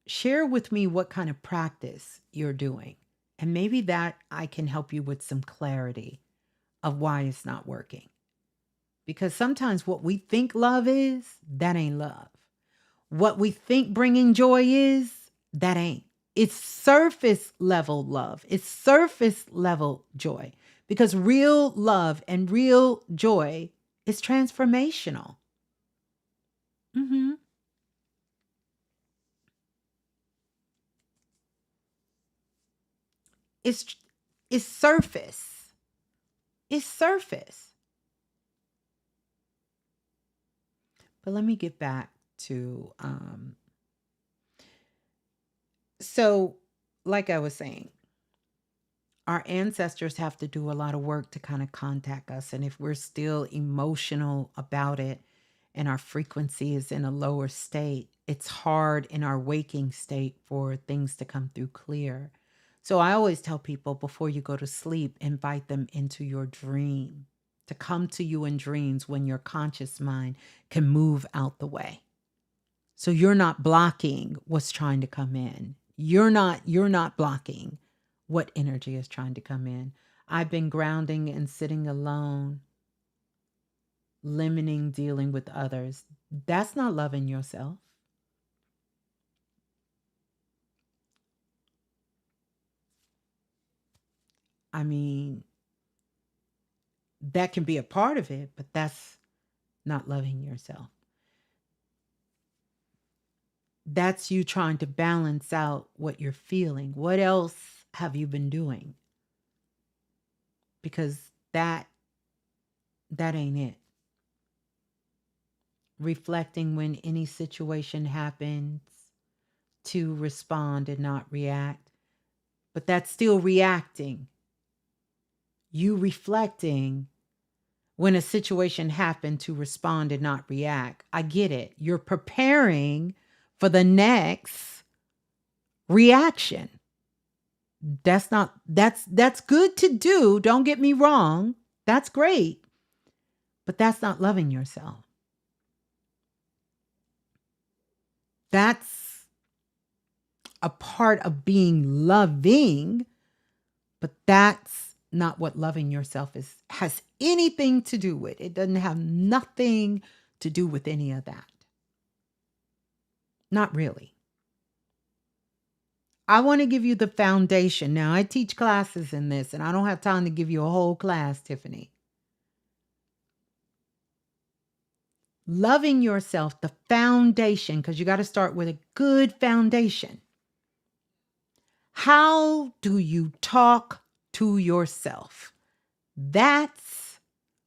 Speaker 1: share with me what kind of practice you're doing. And maybe that I can help you with some clarity of why it's not working. Because sometimes what we think love is, that ain't love. What we think bringing joy is, that ain't. It's surface level love. It's surface level joy. Because real love and real joy is transformational. It's it's surface. It's surface. But let me get back to so like I was saying, our ancestors have to do a lot of work to kind of contact us. And if we're still emotional about it and our frequency is in a lower state, it's hard in our waking state for things to come through clear. So I always tell people before you go to sleep, invite them into your dream to come to you in dreams when your conscious mind can move out the way. So you're not blocking what's trying to come in. You're not blocking what energy is trying to come in. I've been grounding and sitting alone, limiting dealing with others. That's not loving yourself. I mean, that can be a part of it, but that's not loving yourself. That's you trying to balance out what you're feeling. What else have you been doing? Because that ain't it. Reflecting when any situation happens to respond and not react. but that's still reacting. You reflecting when a situation happened to respond and not react. I get it. You're preparing for the next reaction. That's good to do. Don't get me wrong. That's great. But that's not loving yourself. That's a part of being loving, but that's not what loving yourself has anything to do with. It doesn't have nothing to do with any of that. Not really. I want to give you the foundation. Now, I teach classes in this, and I don't have time to give you a whole class, Tiffany. Loving yourself, the foundation, because you got to start with a good foundation. How do you talk to yourself? That's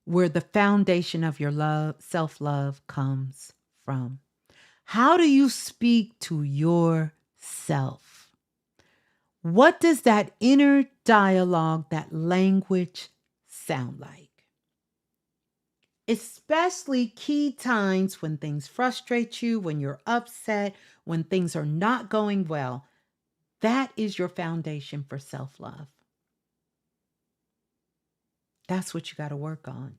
Speaker 1: where the foundation of your love, self-love comes from. How do you speak to yourself? What does that inner dialogue, that language sound like? Especially key times when things frustrate you, when you're upset, when things are not going well. That is your foundation for self-love. That's what you got to work on.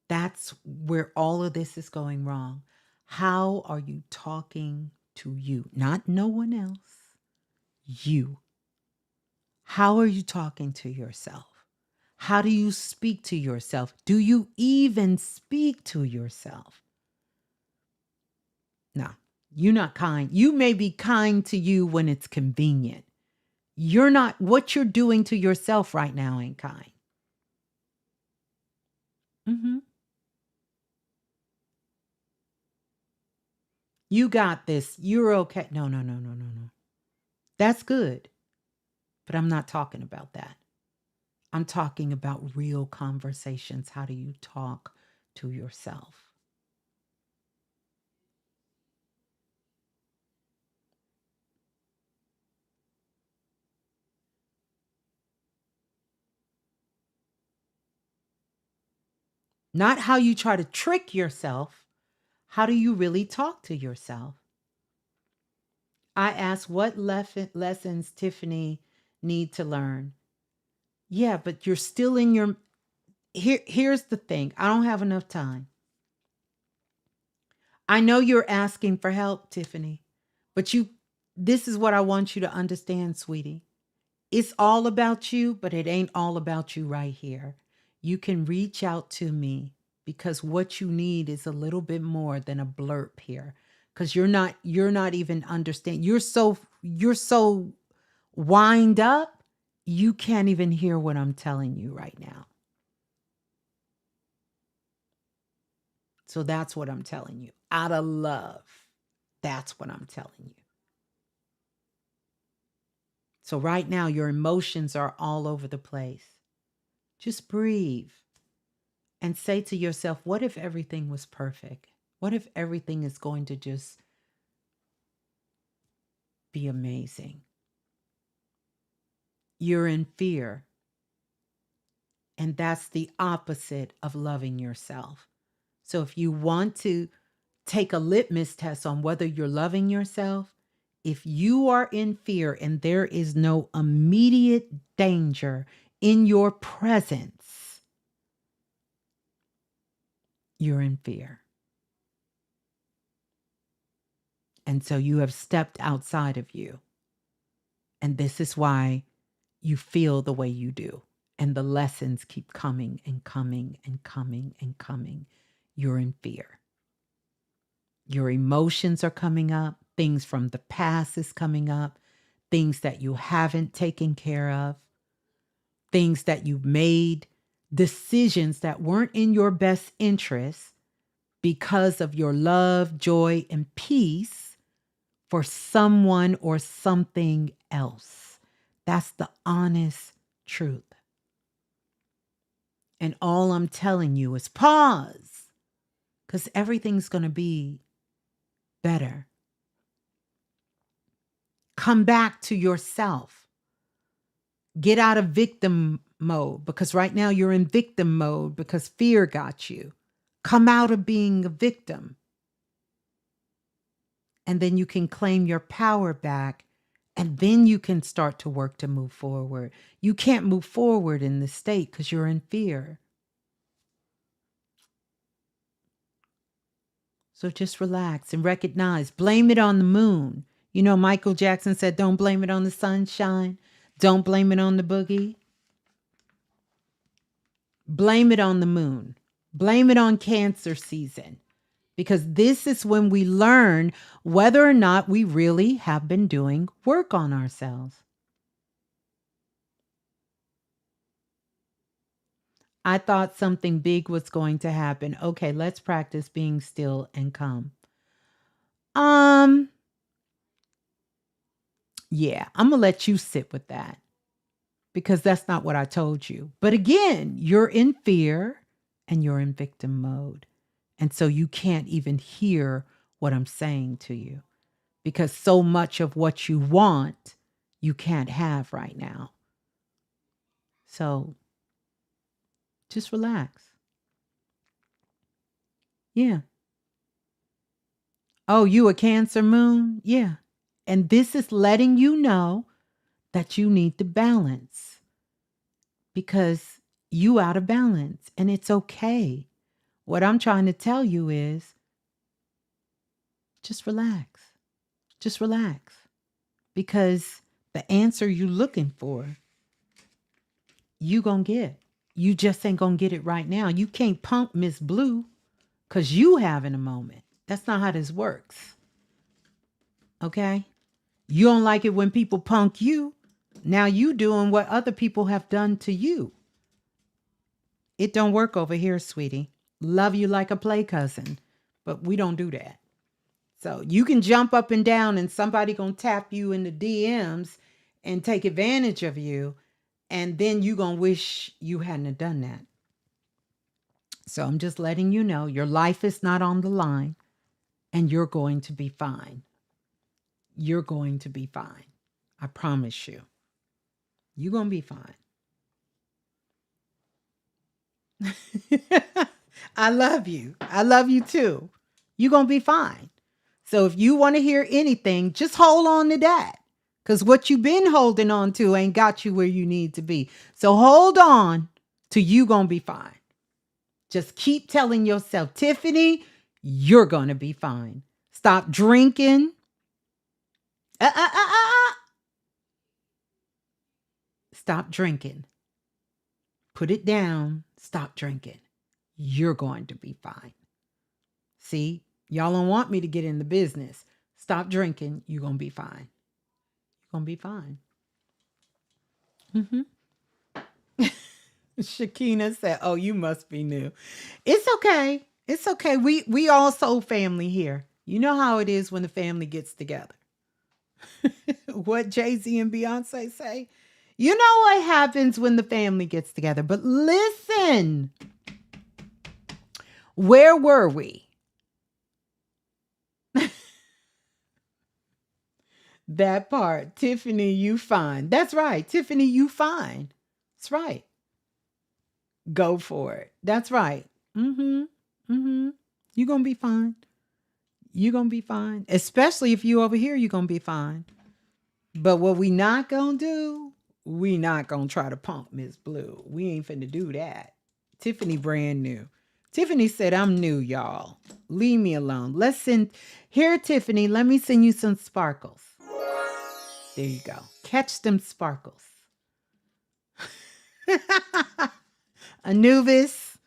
Speaker 1: That's where all of this is going wrong. How are you talking to you? Not no one else. You. How are you talking to yourself? How do you speak to yourself? Do you even speak to yourself? No, you're not kind. You may be kind to you when it's convenient. You're not, what you're doing to yourself right now ain't kind. You got this. You're okay. No. That's good. But I'm not talking about that. I'm talking about real conversations. How do you talk to yourself? Not how you try to trick yourself. How do you really talk to yourself? I asked what lessons Tiffany need to learn. Yeah, but you're still in your here's the thing. I don't have enough time. I know you're asking for help, Tiffany, but this is what I want you to understand, sweetie. It's all about you, but it ain't all about you right here. You can reach out to me because what you need is a little bit more than a blurb here. Because you're not even understanding. You're so wind up, you can't even hear what I'm telling you right now. So that's what I'm telling you. Out of love. That's what I'm telling you. So right now, your emotions are all over the place. Just breathe and say to yourself, what if everything was perfect? What if everything is going to just be amazing? You're in fear. And that's the opposite of loving yourself. So if you want to take a litmus test on whether you're loving yourself, if you are in fear and there is no immediate danger in your presence, you're in fear. And so you have stepped outside of you. And this is why you feel the way you do. And the lessons keep coming and coming and coming and coming. You're in fear. Your emotions are coming up. Things from the past is coming up. Things that you haven't taken care of. Things that you've made. Decisions that weren't in your best interest because of your love, joy, and peace for someone or something else. That's the honest truth. And all I'm telling you is pause, because everything's going to be better. Come back to yourself. Get out of victim mode, because right now you're in victim mode because fear got you. Come out of being a victim. And then you can claim your power back, and then you can start to work to move forward. You can't move forward in this state because you're in fear. So just relax and recognize. Blame it on the moon. You know, Michael Jackson said, don't blame it on the sunshine. Don't blame it on the boogie. Blame it on the moon. Blame it on Cancer season. Because this is when we learn whether or not we really have been doing work on ourselves. I thought something big was going to happen. Okay, let's practice being still and calm. Yeah, I'm going to let you sit with that, because that's not what I told you. But again, you're in fear and you're in victim mode. And so you can't even hear what I'm saying to you, because so much of what you want, you can't have right now. So just relax. Yeah. Oh, you a Cancer moon? Yeah. And this is letting you know that you need to balance, because you out of balance, and it's okay. What I'm trying to tell you is just relax. Just relax. Because the answer you're looking for, you gonna get. You just ain't gonna get it right now. You can't punk Ms.Blue because you having a moment. That's not how this works. Okay? You don't like it when people punk you. Now you doing what other people have done to you. It don't work over here, sweetie. Love you like a play cousin, but we don't do that. So you can jump up and down and somebody gonna tap you in the DMs and take advantage of you, and then you gonna wish you hadn't have done that. So I'm just letting you know your life is not on the line, and you're going to be fine. You're going to be fine. I promise you. You're gonna be fine. I love you. I love you too. You're going to be fine. So if you want to hear anything, just hold on to that. Because what you've been holding on to ain't got you where you need to be. So hold on to you going to be fine. Just keep telling yourself, Tiffany, you're going to be fine. Stop drinking. Stop drinking. Put it down. Stop drinking. You're going to be fine. See, y'all don't want me to get in the business. Stop drinking. You're going to be fine. You're going to be fine. Shakina said, oh, you must be new. It's okay. It's okay. We all soul family here. You know how it is when the family gets together. What Jay-Z and Beyonce say? You know what happens when the family gets together. But listen, where were we? That part. Tiffany, you fine. That's right. Tiffany, you fine. That's right. Go for it. That's right. You're going to be fine. You're going to be fine. Especially if you over here, you're going to be fine. But what we not going to do, we not going to try to punk Ms.Blue. We ain't finna do that. Tiffany brand new. Tiffany said, I'm new, y'all. Leave me alone. Let's send... Here, Tiffany, let me send you some sparkles. There you go. Catch them sparkles. Anubis.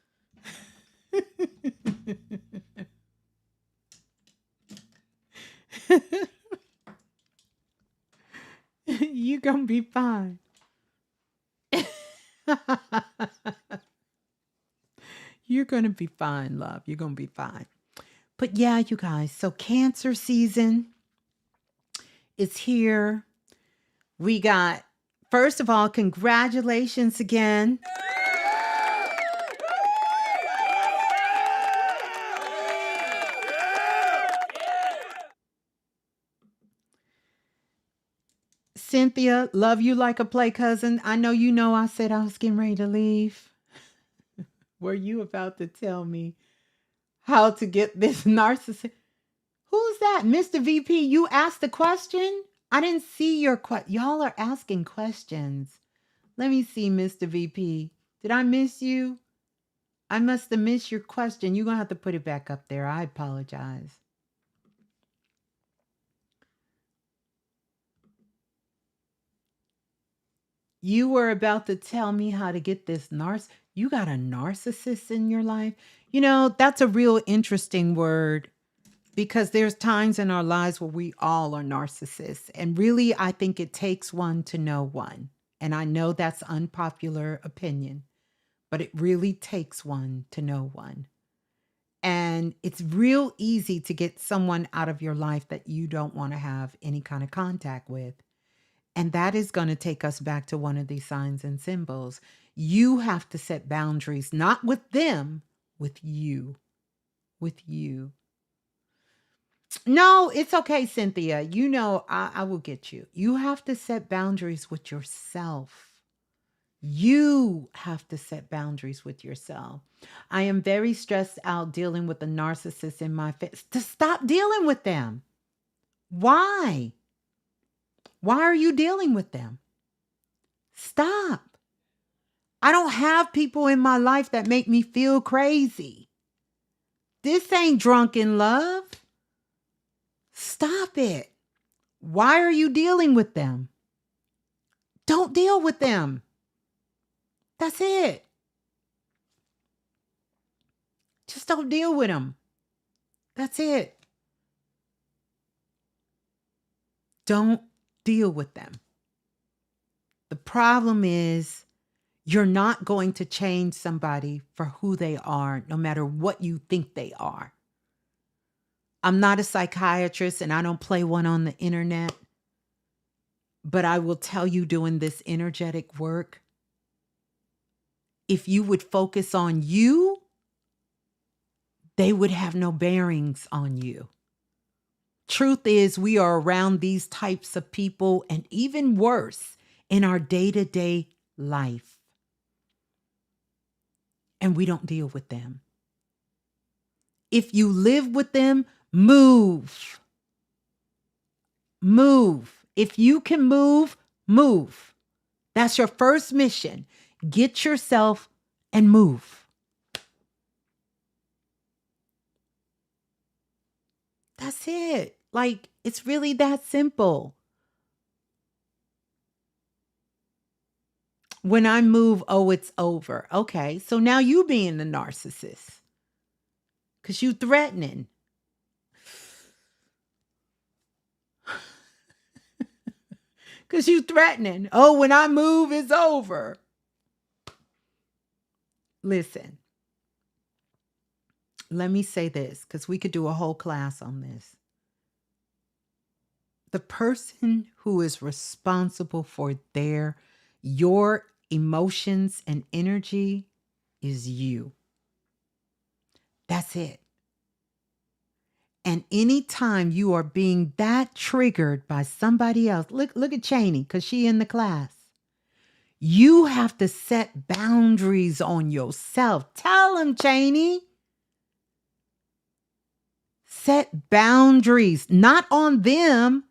Speaker 1: You gonna be fine. You're gonna be fine, love. You're gonna be fine. But yeah, you guys, so Cancer season is here. We got, first of all, congratulations again. Cynthia, love you like a play cousin. I know you know I said I was getting ready to leave. Were you about to tell me how to get this narcissist? Who's that? Mr. VP, you asked the question? I didn't see your question. Y'all are asking questions. Let me see, Mr. VP. Did I miss you? I must have missed your question. You're going to have to put it back up there. I apologize. You were about to tell me how to get this You got a narcissist in your life? You know, that's a real interesting word because there's times in our lives where we all are narcissists. And really, I think it takes one to know one. And I know that's unpopular opinion, but it really takes one to know one. And it's real easy to get someone out of your life that you don't want to have any kind of contact with. And that is going to take us back to one of these signs and symbols. You have to set boundaries, not with them, with you. With you. No, it's okay, Cynthia. You know, I will get you. You have to set boundaries with yourself. You have to set boundaries with yourself. I am very stressed out dealing with the narcissist in my face. To stop dealing with them. Why? Why are you dealing with them? Stop. I don't have people in my life that make me feel crazy. This ain't drunken love. Stop it. Why are you dealing with them? Don't deal with them. That's it. Just don't deal with them. That's it. Don't deal with them. The problem is you're not going to change somebody for who they are, no matter what you think they are. I'm not a psychiatrist and I don't play one on the internet, but I will tell you doing this energetic work, if you would focus on you, they would have no bearings on you. Truth is, we are around these types of people and even worse in our day-to-day life. And we don't deal with them. If you live with them, move. Move. If you can move, move. That's your first mission. Get yourself and move. That's it. Like, it's really that simple. When I move, oh, it's over. Okay, so now you being the narcissist. Because you threatening. Because you threatening. Oh, when I move, it's over. Listen. Let me say this, because we could do a whole class on this. The person who is responsible for your emotions and energy is you. That's it. And anytime you are being that triggered by somebody else, look at Cheney, because she in the class. You have to set boundaries on yourself. Tell them, Cheney. Set boundaries, not on them.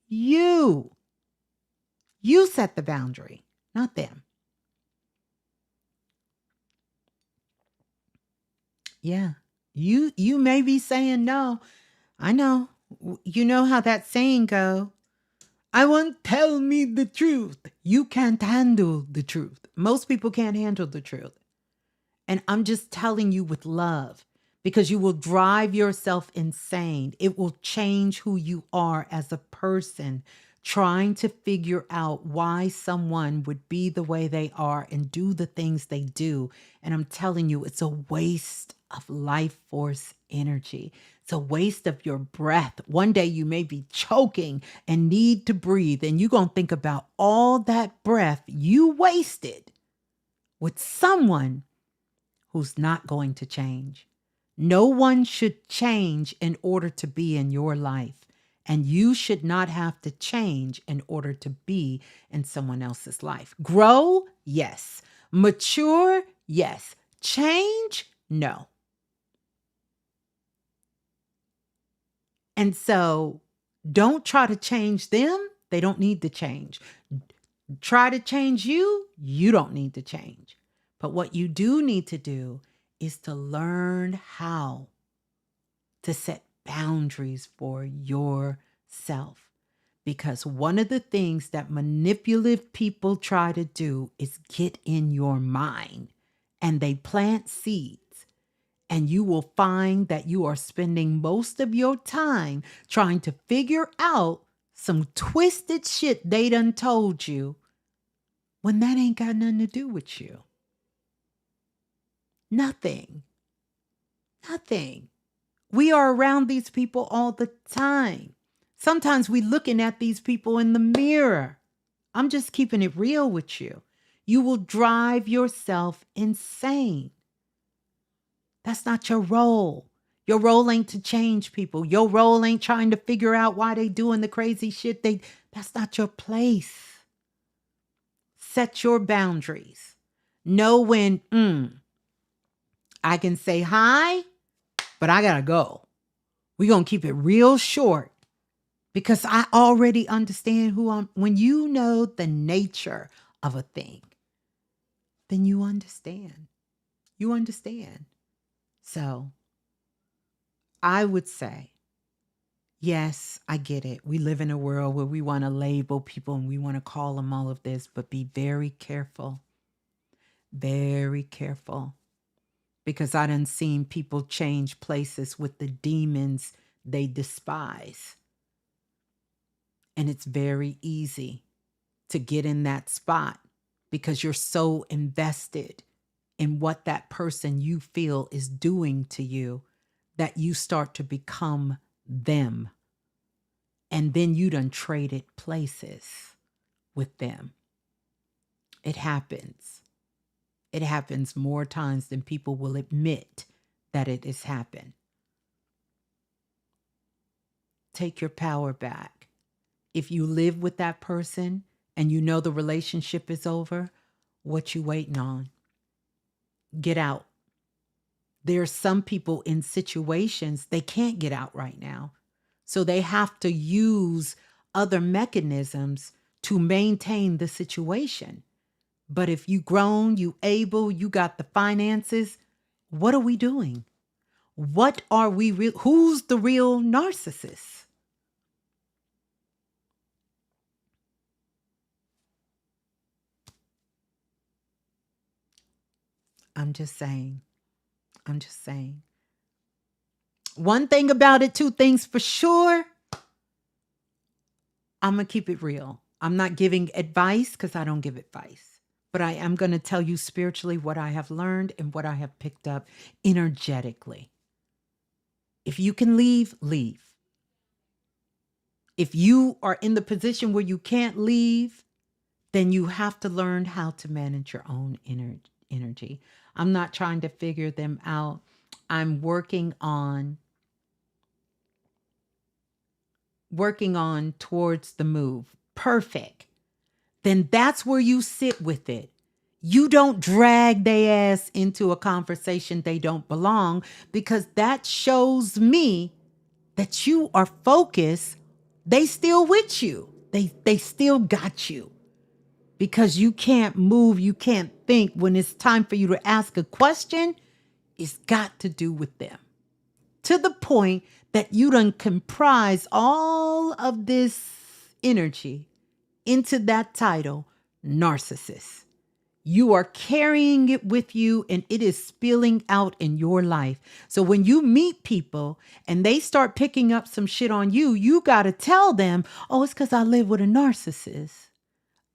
Speaker 1: You. You set the boundary, not them. Yeah. You may be saying no. I know. You know how that saying go. I won't tell me the truth. You can't handle the truth. Most people can't handle the truth. And I'm just telling you with love, because you will drive yourself insane. It will change who you are as a person, trying to figure out why someone would be the way they are and do the things they do. And I'm telling you, it's a waste of life force energy. It's a waste of your breath. One day you may be choking and need to breathe, and you're going to think about all that breath you wasted with someone who's not going to change. No one should change in order to be in your life. And you should not have to change in order to be in someone else's life. Grow? Yes. Mature? Yes. Change? No. And so don't try to change them. They don't need to change. Try to change you. You don't need to change. But what you do need to do is to learn how to set boundaries for yourself. Because one of the things that manipulative people try to do is get in your mind, and they plant seeds. And you will find that you are spending most of your time trying to figure out some twisted shit they done told you when that ain't got nothing to do with you. Nothing. Nothing. We are around these people all the time. Sometimes we looking at these people in the mirror. I'm just keeping it real with you. You will drive yourself insane. That's not your role. Your role ain't to change people. Your role ain't trying to figure out why they doing the crazy shit. That's not your place. Set your boundaries. Know when I can say hi, but I gotta go. We're gonna keep it real short because I already understand who I'm. When you know the nature of a thing, then you understand. You understand. So I would say, yes, I get it. We live in a world where we want to label people and we want to call them all of this, but be very careful. Very careful. Because I done seen people change places with the demons they despise. And it's very easy to get in that spot because you're so invested in what that person you feel is doing to you that you start to become them. And then you done traded places with them. It happens. It happens more times than people will admit that it has happened. Take your power back. If you live with that person and you know the relationship is over, what you waiting on? Get out. There are some people in situations they can't get out right now. So they have to use other mechanisms to maintain the situation. But if you grown, you able, you got the finances, what are we doing? What are we who's the real narcissist? I'm just saying. I'm just saying. One thing about it, two things for sure. I'm going to keep it real. I'm not giving advice because I don't give advice. But I am going to tell you spiritually what I have learned and what I have picked up energetically. If you can leave, leave. If you are in the position where you can't leave, then you have to learn how to manage your own energy. I'm not trying to figure them out. I'm working on towards the move. Perfect. Then that's where you sit with it. You don't drag their ass into a conversation they don't belong, because that shows me that you are focused. They still with you. They still got you. Because you can't move, you can't think. When it's time for you to ask a question, it's got to do with them. To the point that you done comprise all of this energy into that title, narcissist. You are carrying it with you and it is spilling out in your life. So when you meet people and they start picking up some shit on you, you got to tell them, oh, it's because I live with a narcissist.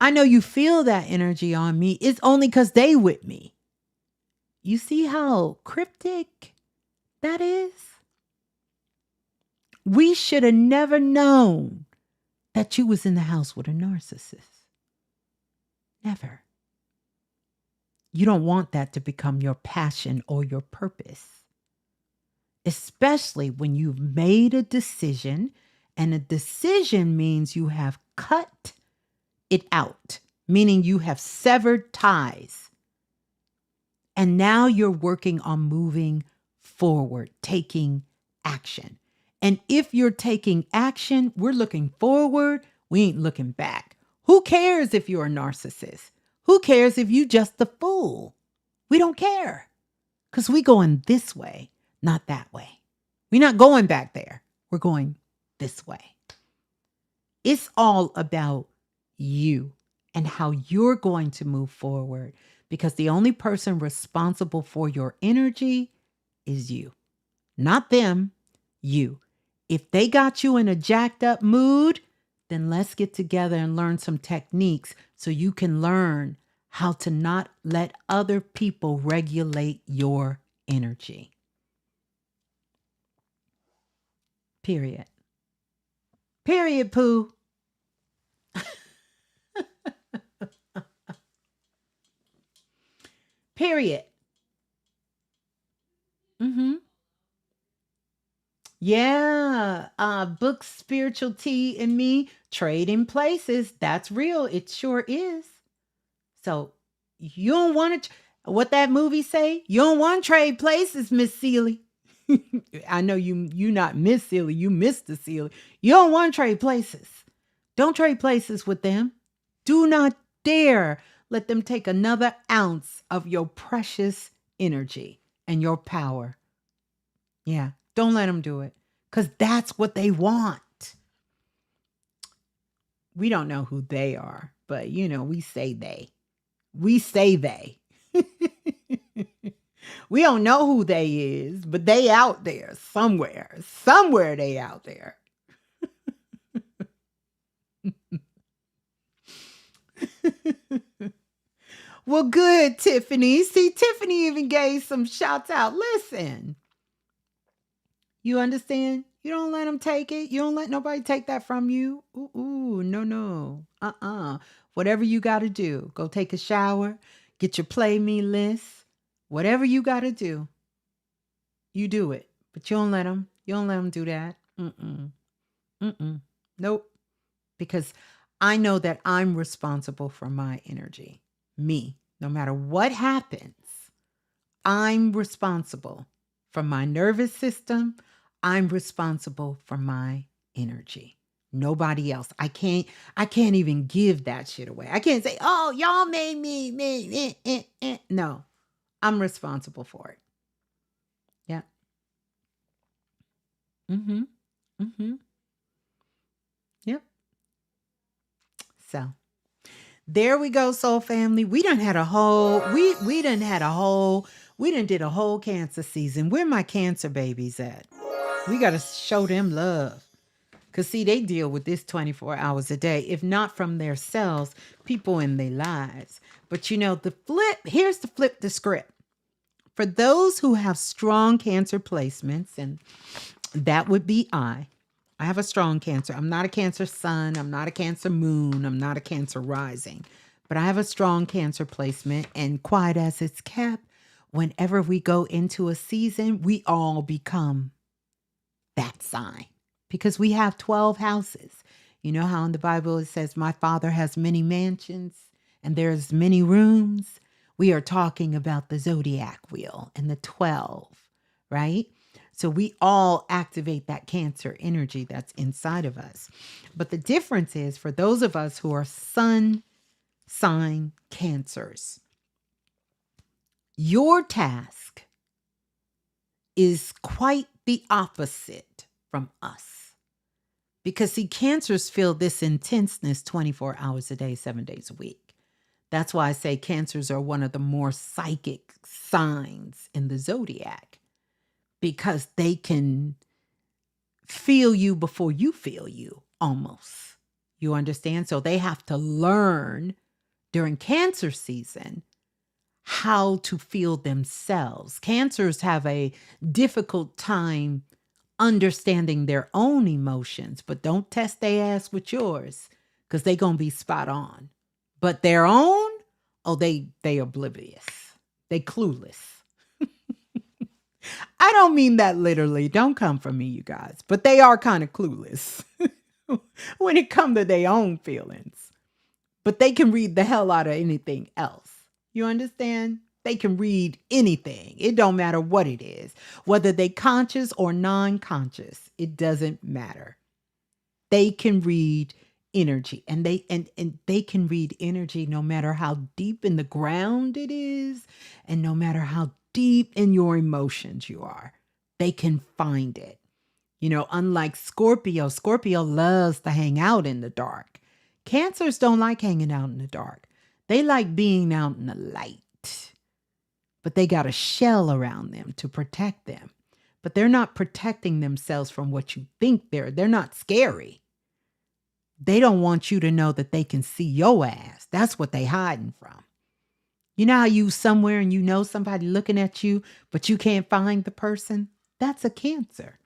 Speaker 1: I know you feel that energy on me. It's only because they with me. You see how cryptic that is? We should have never known that you was in the house with a narcissist. Never. You don't want that to become your passion or your purpose. Especially when you've made a decision And a decision means you have cut it out, meaning you have severed ties. And now you're working on moving forward, taking action. And if you're taking action, we're looking forward, we ain't looking back. Who cares if you're a narcissist? Who cares if you just the fool? We don't care. Because we going this way, not that way. We're not going back there. We're going this way. It's all about you and how you're going to move forward, because the only person responsible for your energy is you, not them, you. If they got you in a jacked up mood, then let's get together and learn some techniques so you can learn how to not let other people regulate your energy. Period. Period, Pooh. Period. Mm-hmm. Yeah. Book Spiritual Tea and Me, Trading Places. That's real. It sure is. So you don't want to, what that movie say? You don't want to trade places, Miss Seeley. I know you not Miss Seeley, you Mr. Seeley. You don't want to trade places. Don't trade places with them. Do not dare let them take another ounce of your precious energy and your power. Yeah, don't let them do it, because that's what they want. We don't know who they are, but we say they. We say they. We don't know who they is, but they out there somewhere. Somewhere they out there. Well, good, Tiffany. See, Tiffany even gave some shouts out. Listen, you understand? You don't let them take it. You don't let nobody take that from you. Ooh, no. Whatever you got to do, go take a shower, get your play me list. Whatever you got to do, you do it. But you don't let them. You don't let them do that. Nope. Because I know that I'm responsible for my energy. Me. No matter what happens, I'm responsible for my nervous system. I'm responsible for my energy. Nobody else. I can't even give that shit away. I can't say, oh, y'all made me. No, I'm responsible for it. Yeah. Yep. So there we go, soul family. We done had a whole, we done did a whole Cancer season. Where my Cancer babies at? We got to show them love. Because, see, they deal with this 24 hours a day, if not from their selves, people in their lives. But, here's the flip the script. For those who have strong Cancer placements, and that would be I have a strong Cancer. I'm not a Cancer sun. I'm not a Cancer moon. I'm not a Cancer rising. But I have a strong Cancer placement, and quiet as it's kept, whenever we go into a season, we all become that sign. Because we have 12 houses. You know how in the Bible it says, my Father has many mansions and there's many rooms? We are talking about the Zodiac wheel and the 12, right? So we all activate that Cancer energy that's inside of us. But the difference is, for those of us who are sun sign Cancers, your task is quite the opposite from us. Because, see, Cancers feel this intenseness 24 hours a day, 7 days a week. That's why I say Cancers are one of the more psychic signs in the Zodiac. Because they can feel you before you feel you, almost. You understand? So they have to learn during Cancer season how to feel themselves. Cancers have a difficult time understanding their own emotions, but don't test their ass with yours, because they gonna be spot on. But their own, oh, they oblivious. They clueless. I don't mean that literally. Don't come for me, you guys. But they are kind of clueless. when it comes to their own feelings. But they can read the hell out of anything else. You understand? They can read anything. It don't matter what it is. Whether they conscious or non-conscious, it doesn't matter. They can read energy, and they can read energy no matter how deep in the ground it is, and no matter how deep in your emotions you are. They can find it. Unlike Scorpio, Scorpio loves to hang out in the dark. Cancers don't like hanging out in the dark. They like being out in the light. But they got a shell around them to protect them. But they're not protecting themselves from what you think they're not scary. They don't want you to know that they can see your ass. That's what they hiding from. You know how you somewhere and you know somebody looking at you, but you can't find the person? That's a Cancer.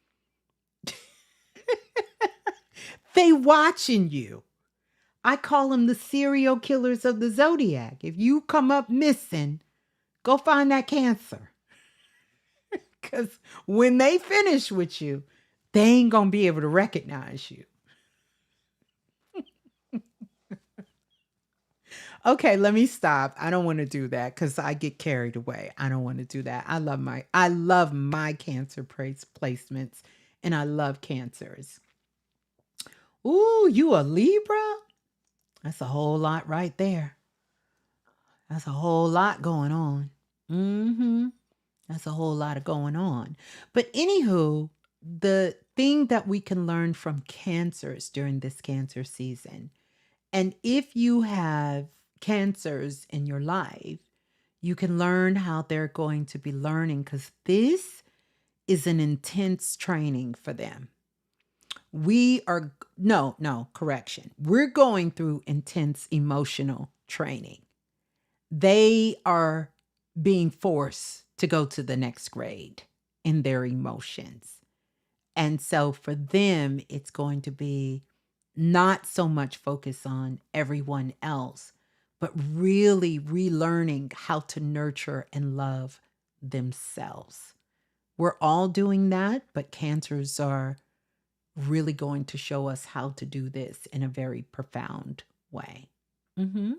Speaker 1: They watching you. I call them the serial killers of the Zodiac. If you come up missing, go find that Cancer. Because when they finish with you, they ain't going to be able to recognize you. Okay, let me stop. I don't want to do that because I get carried away. I don't want to do that. I love my Cancer placements, and I love Cancers. Ooh, you a Libra? That's a whole lot right there. That's a whole lot going on. Mm-hmm. That's a whole lot of going on. But anywho, the thing that we can learn from Cancers during this Cancer season, and if you have Cancers in your life, you can learn how they're going to be learning, because this is an intense training for them. We are, no, correction. We're going through intense emotional training. They are being forced to go to the next grade in their emotions. And so for them, it's going to be not so much focus on everyone else, but really relearning how to nurture and love themselves. We're all doing that, but Cancers are really going to show us how to do this in a very profound way. Mm-hmm.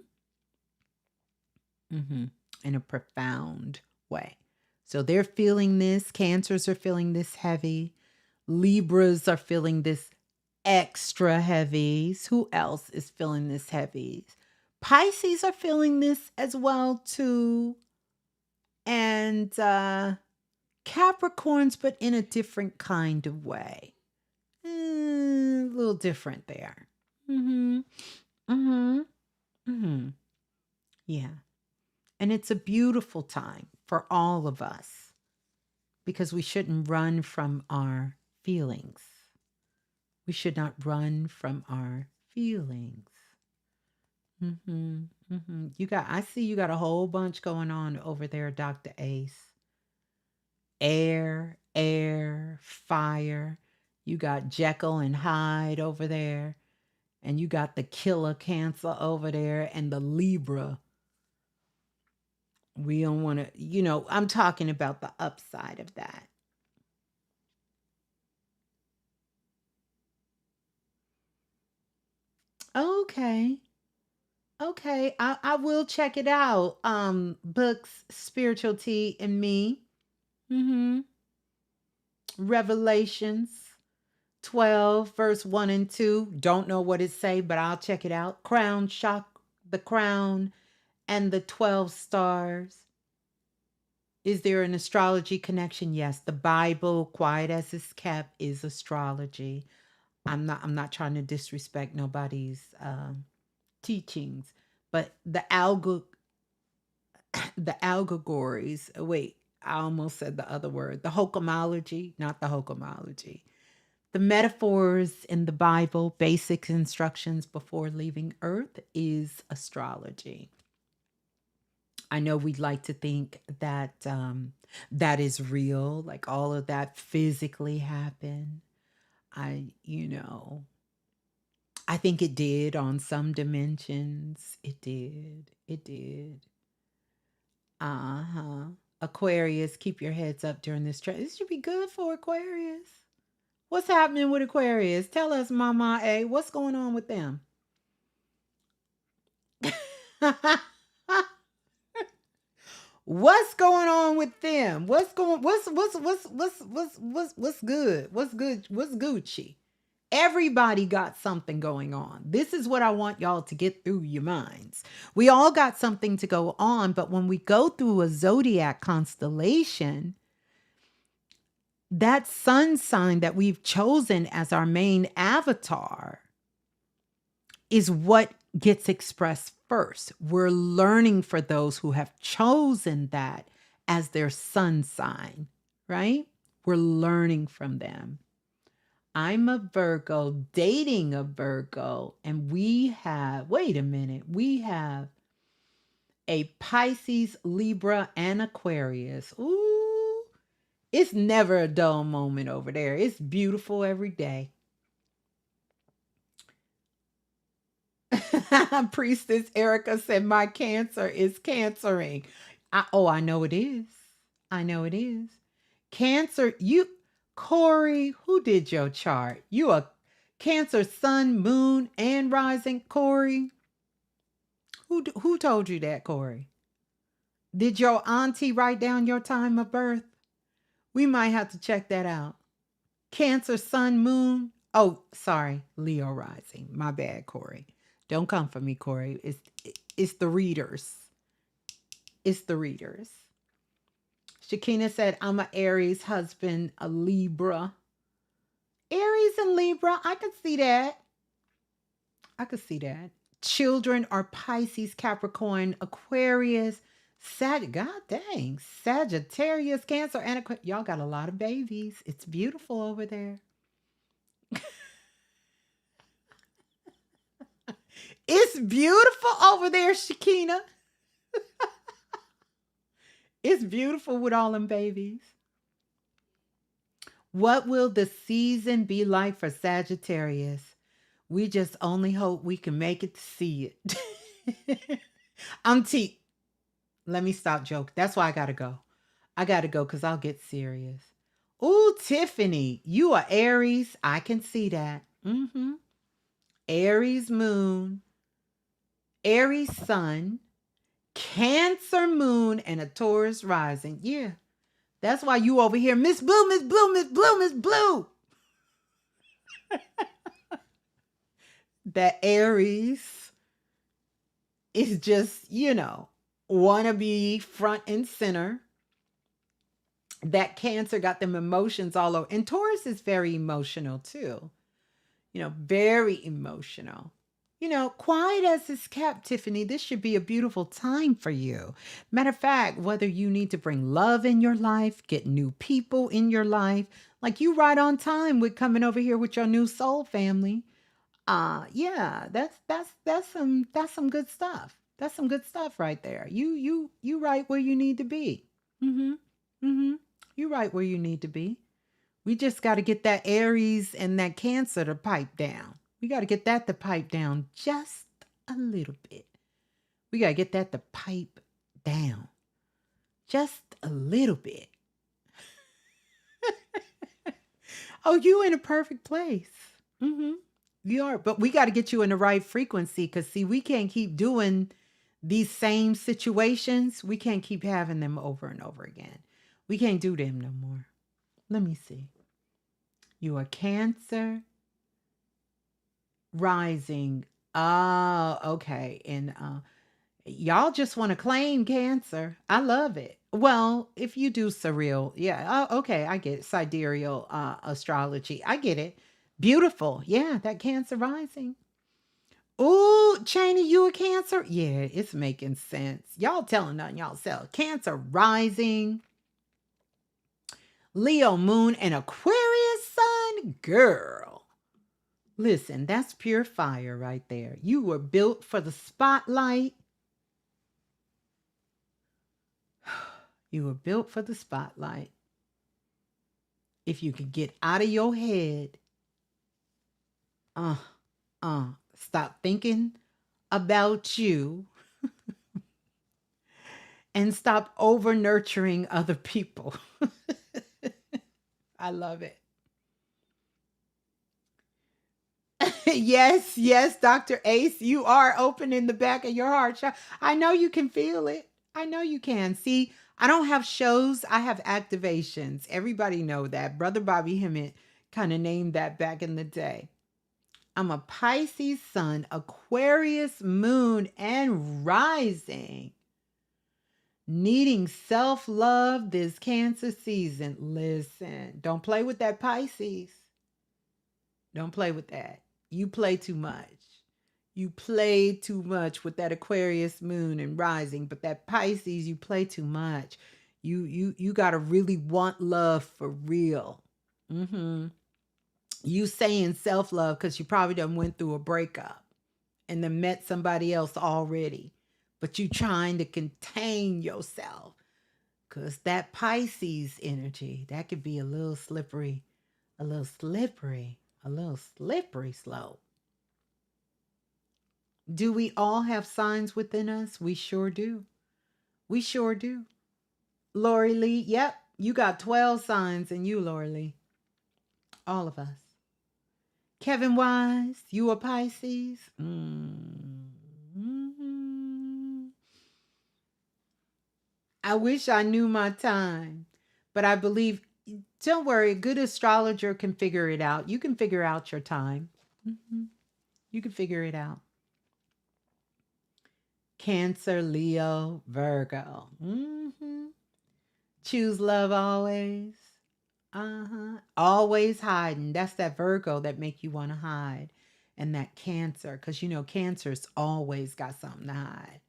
Speaker 1: Mm-hmm. In a profound way. So they're feeling this. Cancers are feeling this heavy. Libras are feeling this extra heavies. Who else is feeling this heavies? Pisces are feeling this as well too. And Capricorns, but in a different kind of way. A little different there. Mm-hmm. Mm-hmm. Mm-hmm. Yeah. And it's a beautiful time for all of us, because we shouldn't run from our feelings. We should not run from our feelings. Mm-hmm. Mm-hmm. I see you got a whole bunch going on over there, Dr. Ace. Air, fire. You got Jekyll and Hyde over there. And you got the killer Cancer over there and the Libra. We don't want to, I'm talking about the upside of that. Okay. Okay. I will check it out. Books, Spiritual Tea and Me. Mm-hmm. Revelations 12, verse 1 and 2. Don't know what it say, but I'll check it out. Crown, shock, the crown, and the 12 stars. Is there an astrology connection? Yes. The Bible, quiet as it's kept, is astrology. I'm not trying to disrespect nobody's teachings, but the allegories. Wait, I almost said the other word. The hokomology, not the hokomology. The metaphors in the Bible, basic instructions before leaving Earth, is astrology. I know we'd like to think that that is real, like all of that physically happened. I think it did on some dimensions. It did. It did. Uh huh. Aquarius, keep your heads up during this trip. This should be good for Aquarius. What's happening with Aquarius? Tell us, Mama A. What's going on with them? What's going on with them? What's good? What's good? What's Gucci? Everybody got something going on. This is what I want y'all to get through your minds. We all got something to go on, but when we go through a zodiac constellation, that sun sign that we've chosen as our main avatar is what gets expressed first. We're learning for those who have chosen that as their sun sign, right? We're learning from them. I'm a Virgo dating a Virgo, and we have, wait a minute, we have a Pisces, Libra, and Aquarius. Ooh, it's never a dull moment over there. It's beautiful every day. Priestess Erica said, my Cancer is cancering. I know it is. I know it is. Cancer, Corey, who did your chart? You a Cancer, sun, moon, and rising, Corey? Who told you that, Corey? Did your auntie write down your time of birth? We might have to check that out. Cancer, sun, moon. Oh, sorry, Leo rising. My bad, Corey. Don't come for me, Corey. It's the readers. It's the readers. Shakina said, I'm a Aries husband, a Libra. Aries and Libra, I could see that. I could see that. Children are Pisces, Capricorn, Aquarius, God dang, Sagittarius, Cancer, and Aquarius. Y'all got a lot of babies. It's beautiful over there. It's beautiful over there, Shakina. It's beautiful with all them babies. What will the season be like for Sagittarius? We just only hope we can make it to see it. Let me stop joking. That's why I gotta go. I gotta go because I'll get serious. Ooh, Tiffany, you are Aries. I can see that. Aries moon, Aries sun, Cancer moon, and a Taurus rising. Yeah. That's why you over here, Ms.Blue, Ms.Blue, Ms.Blue, Ms.Blue. That Aries is just, want to be front and center. That Cancer got them emotions all over. And Taurus is very emotional too. Very emotional. Quiet as it's kept, Tiffany, this should be a beautiful time for you. Matter of fact, whether you need to bring love in your life, get new people in your life, like you right on time with coming over here with your new soul family. Yeah, that's some good stuff. That's some good stuff right there. You right where you need to be. You right where you need to be. We just got to get that Aries and that Cancer to pipe down. We got to get that to pipe down just a little bit. We got to get that to pipe down just a little bit. Oh, you in a perfect place. You are, but we got to get you in the right frequency because, see, we can't keep doing these same situations. We can't keep having them over and over again. We can't do them no more. Let me see. You are Cancer rising. Oh, okay. And y'all just want to claim Cancer. I love it. Well, if you do surreal, yeah. Oh, okay. I get it. Sidereal astrology. I get it. Beautiful. Yeah, that Cancer rising. Ooh, Cheney, you a Cancer? Yeah, it's making sense. Y'all telling on y'all self. Cancer rising. Leo moon and Aquarius sun. Girl. Listen, that's pure fire right there. You were built for the spotlight. You were built for the spotlight. If you could get out of your head, stop thinking about you and stop over nurturing other people. I love it. Yes, yes, Dr. Ace, you are open in the back of your heart. I know you can feel it. I know you can. See, I don't have shows, I have activations. Everybody know that. Brother Bobby Hemmett kind of named that back in the day. I'm a Pisces sun, Aquarius moon, and rising. Needing self-love this Cancer season. Listen, don't play with that Pisces. Don't play with that. You play too much. You play too much with that Aquarius moon and rising, but that Pisces, you play too much. You got to really want love for real. You saying self-love because you probably done went through a breakup and then met somebody else already, but you trying to contain yourself because that Pisces energy, that could be a little slippery, a little slippery, a little slippery slope. Do we all have signs within us? We sure do. We sure do. Lori Lee, yep, you got 12 signs in you, Lori Lee. All of us. Kevin Wise, you a Pisces? I wish I knew my time, but I believe, don't worry, a good astrologer can figure it out. You can figure out your time. You can figure it out. Cancer, Leo, Virgo. Choose love always. Always hiding. That's that Virgo that make you want to hide. And that Cancer, because you know Cancer's always got something to hide.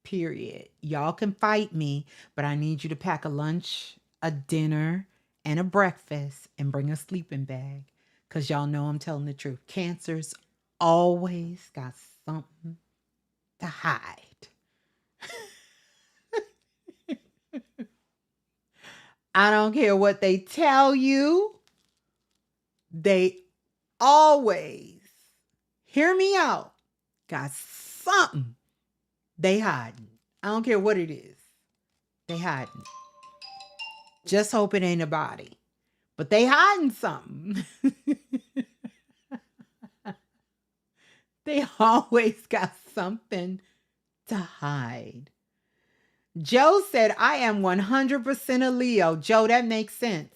Speaker 1: Period. Y'all can fight me, but I need you to pack a lunch, a dinner, and a breakfast and bring a sleeping bag. Because y'all know I'm telling the truth. Cancer's always got something to hide. I don't care what they tell you. They always, hear me out, got something they hiding. I don't care what it is. They hiding. Just hope it ain't a body. But they hiding something. They always got something to hide. Joe said, I am 100% a Leo. Joe, that makes sense.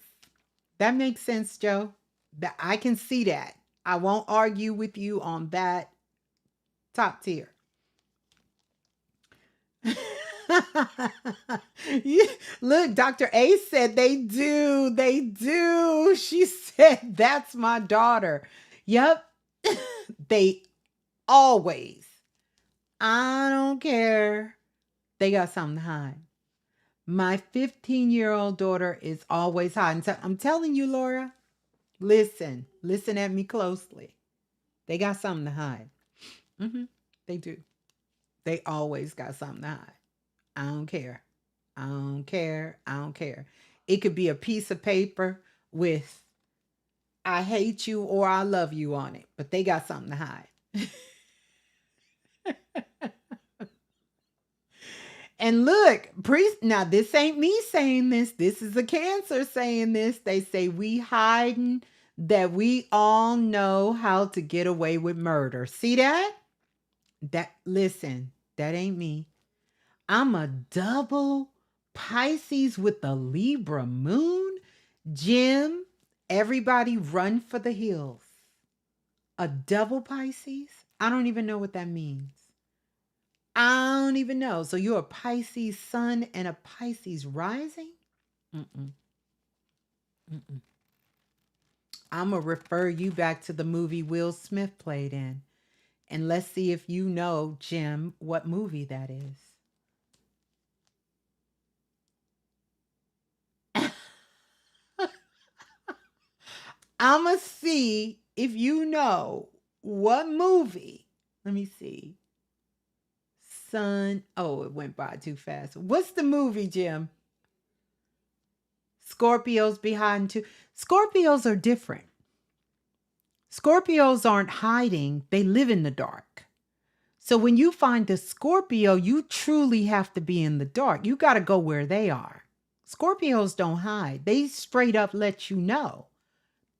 Speaker 1: That makes sense, Joe. That I can see that. I won't argue with you on that. Top tier. Look, Dr. A said they do. They do. She said, that's my daughter. Yep. They always. I don't care. They got something to hide. My 15-year-old daughter is always hiding. So I'm telling you, Laura, listen at me closely. They got something to hide. They do. They always got something to hide. I don't care. I don't care. I don't care. It could be a piece of paper with I hate you or I love you on it, but they got something to hide. And look, now this ain't me saying this. This is a Cancer saying this. They say we hiding that we all know how to get away with murder. See that? Listen, that ain't me. I'm a double Pisces with the Libra moon. Jim, everybody run for the hills. A double Pisces? I don't even know what that means. I don't even know. So you're a Pisces sun and a Pisces rising? I'm going to refer you back to the movie Will Smith played in. And let's see if you know, Jim, what movie that is. I'm going to see if you know what movie. Let me see. Sun. Oh, it went by too fast. What's the movie, Jim? Scorpios behind too. Scorpios are different. Scorpios aren't hiding. They live in the dark. So when you find the Scorpio, you truly have to be in the dark. You got to go where they are. Scorpios don't hide. They straight up let you know.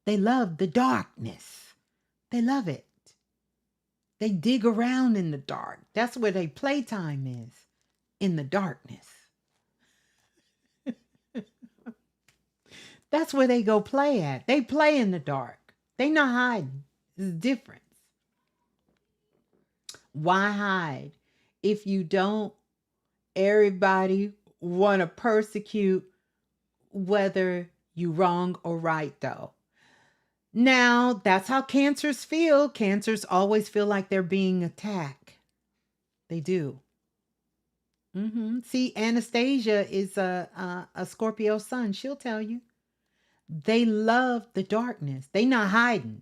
Speaker 1: They love the darkness. They love it. They dig around in the dark. That's where their playtime is, in the darkness. That's where they go play at. They play in the dark. They not hiding. There's a difference. Why hide? If you don't, everybody want to persecute whether you wrong or right, though. Now, that's how cancers feel. Cancers always feel like they're being attacked. They do. See, Anastasia is a Scorpio sun. She'll tell you. They love the darkness. They not hiding.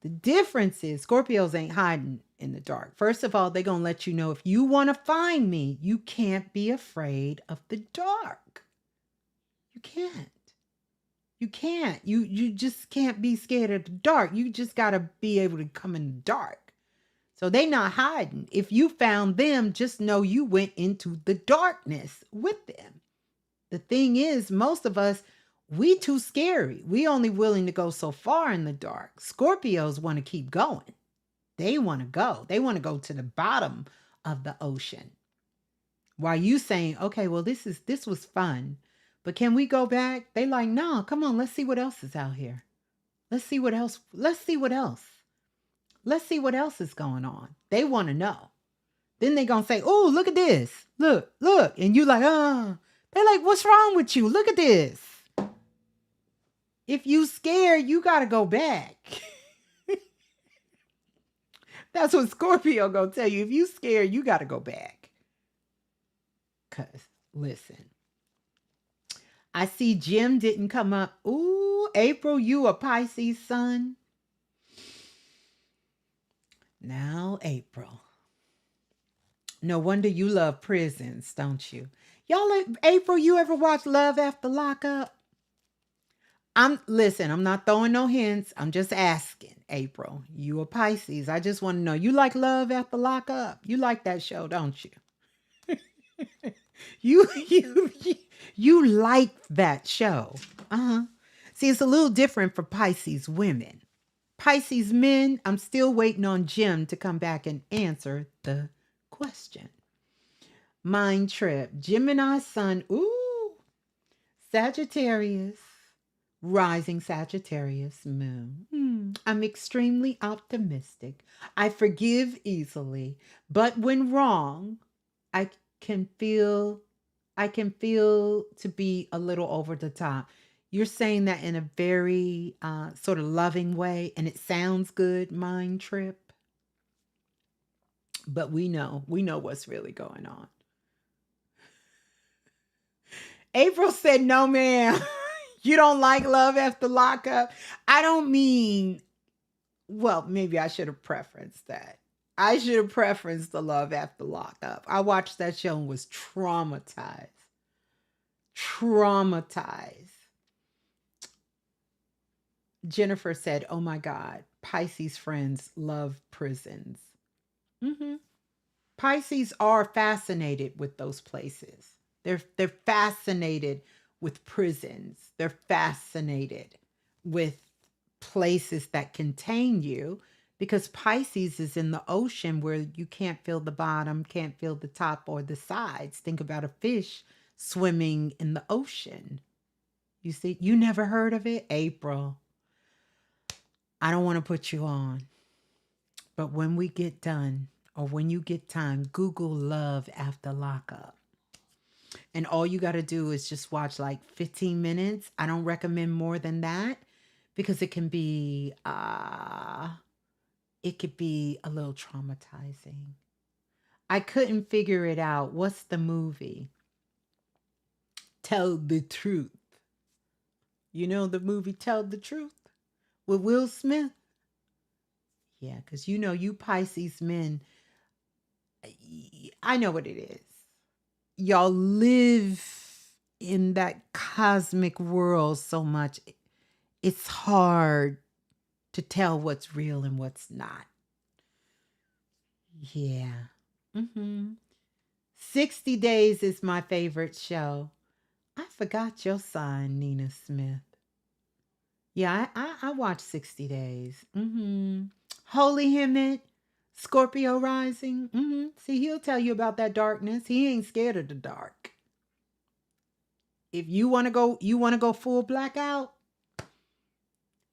Speaker 1: The difference is Scorpios ain't hiding in the dark. First of all, they're going to let you know if you want to find me, you can't be afraid of the dark. You can't. You can't. You just can't be scared of the dark. You just got to be able to come in the dark. So they not hiding. If you found them, just know you went into the darkness with them. The thing is, most of us, we too scary. We only willing to go so far in the dark. Scorpios want to keep going. They want to go. They want to go to the bottom of the ocean. While you saying, okay, well, this was fun, but can we go back? They like, no, come on, let's see what else is out here. Let's see what else. Let's see what else. Let's see what else is going on. They want to know. Then they going to say, oh, look at this. Look. And you like, they're like, what's wrong with you? Look at this. If you scared, you got to go back. That's what Scorpio gonna tell you. If you scared, you got to go back. Because, listen. I see Jim didn't come up. Ooh, April, you a Pisces sun? Now, April. No wonder you love prisons, don't you? Y'all, April, you ever watch Love After Lockup? Listen, I'm not throwing no hints. I'm just asking, April. You a Pisces. I just want to know. You like Love After Lockup? You like that show, don't you? You like that show. See, it's a little different for Pisces women. Pisces men, I'm still waiting on Jim to come back and answer the question. Mind trip. Gemini sun. Ooh. Sagittarius. Rising Sagittarius moon. I'm extremely optimistic. I forgive easily, but when wrong, I can feel to be a little over the top. You're saying that in a very sort of loving way, and it sounds good, mind trip. But we know what's really going on. April said, no, ma'am. You don't like Love After Lockup? I don't mean, well, maybe I should have preferenced that. I should have preferenced the Love After Lockup. I watched that show and was traumatized. Jennifer said, oh my God, Pisces friends love prisons. Pisces are fascinated with those places. They're fascinated with prisons. They're fascinated with places that contain you, because Pisces is in the ocean where you can't feel the bottom, can't feel the top or the sides. Think about a fish swimming in the ocean. You see, you never heard of it? April, I don't want to put you on, but when we get done, or when you get time, Google Love After Lockup. And all you got to do is just watch like 15 minutes. I don't recommend more than that, because it can be a little traumatizing. I couldn't figure it out. What's the movie? Tell the Truth. You know the movie Tell the Truth with Will Smith? Yeah, because you Pisces men, I know what it is. Y'all live in that cosmic world so much. It's hard to tell what's real and what's not. Yeah. 60 Days is my favorite show. I forgot your sign, Nina Smith. Yeah, I watched 60 Days. Holy Hemet, Scorpio rising. See, he'll tell you about that darkness. He ain't scared of the dark. If you want to go full blackout,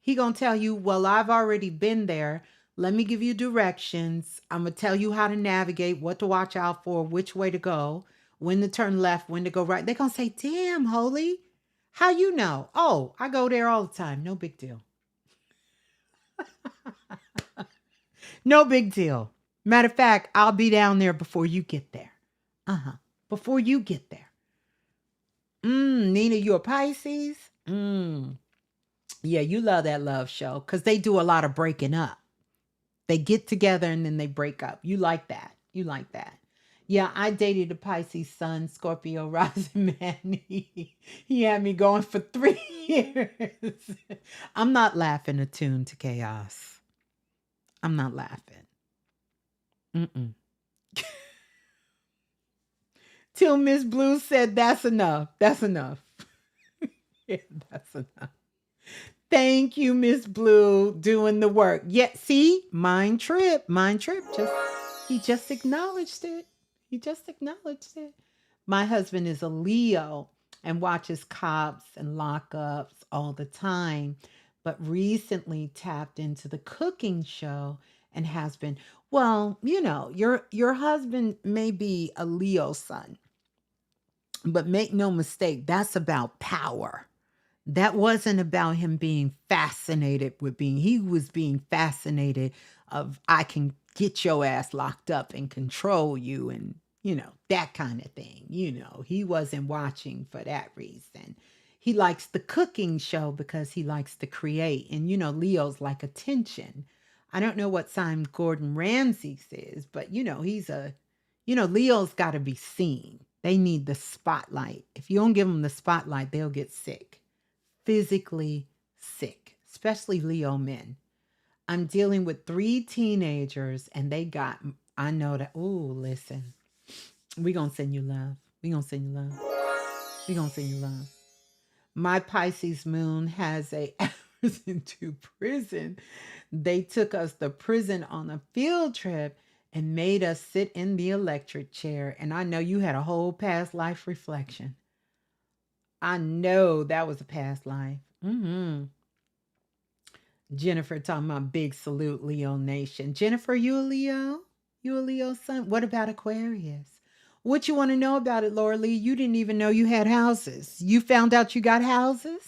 Speaker 1: he gonna tell you, well, I've already been there. Let me give you directions. I'm gonna tell you how to navigate, what to watch out for, which way to go, when to turn left, when to go right. They're gonna say, damn, Holy, how you know? Oh, I go there all the time. No big deal. No big deal. Matter of fact, I'll be down there before you get there. Before you get there. Nina, you a Pisces? Yeah, you love that love show because they do a lot of breaking up. They get together and then they break up. You like that. You like that. Yeah, I dated a Pisces sun, Scorpio rising man. He had me going for 3 years. I'm not laughing attuned to chaos. I'm not laughing. Mm-mm. Till Ms.Blue said, that's enough. That's enough. Yeah, that's enough. Thank you, Ms.Blue, doing the work. Yeah, see, mind trip. Mind trip. He just acknowledged it. He just acknowledged it. My husband is a Leo and watches cops and lockups all the time, but recently tapped into the cooking show and has been, well, your husband may be a Leo sun, but make no mistake, that's about power. That wasn't about him being fascinated with he was being fascinated of, I can get your ass locked up and control you and, that kind of thing. He wasn't watching for that reason. He likes the cooking show because he likes to create. And, Leo's like attention. I don't know what sign Gordon Ramsay's is, but, Leo's got to be seen. They need the spotlight. If you don't give them the spotlight, they'll get sick. Physically sick, especially Leo men. I'm dealing with 3 teenagers and I know that, listen, we gonna send you love. We gonna send you love. We gonna send you love. My Pisces moon has a aversion to prison. They took us to prison on a field trip and made us sit in the electric chair. And I know you had a whole past life reflection. I know that was a past life. Jennifer talking about big salute, Leo Nation. Jennifer, you a Leo? You a Leo son? What about Aquarius? What you want to know about it, Laura Lee? You didn't even know you had houses. You found out you got houses?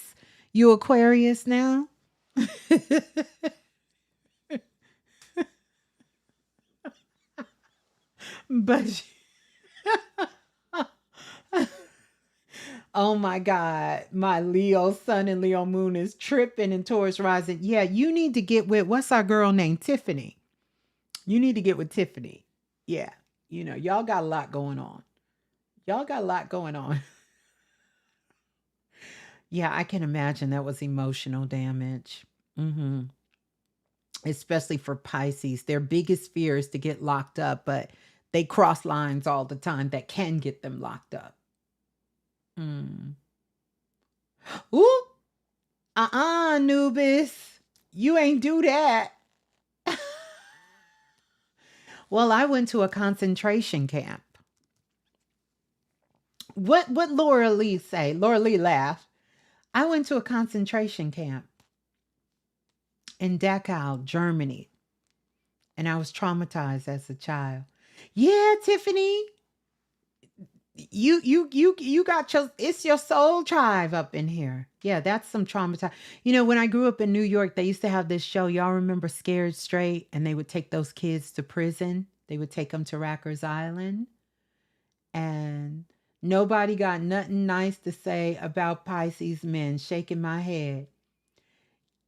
Speaker 1: You Aquarius now? But oh my God, my Leo sun and Leo moon is tripping and Taurus rising. Yeah, you need to get with, what's our girl named Tiffany? You need to get with Tiffany. Yeah, y'all got a lot going on. Y'all got a lot going on. Yeah, I can imagine that was emotional damage. Especially for Pisces. Their biggest fear is to get locked up, but they cross lines all the time that can get them locked up. Ooh, Anubis. You ain't do that. Well, I went to a concentration camp. What Laura Lee say? Laura Lee laughed. I went to a concentration camp in Dachau, Germany, and I was traumatized as a child. Yeah, Tiffany, you got it's your soul tribe up in here. Yeah, that's some traumatized. When I grew up in New York, they used to have this show. Y'all remember Scared Straight? And they would take those kids to prison. They would take them to Rikers Island. And nobody got nothing nice to say about Pisces men. Shaking my head.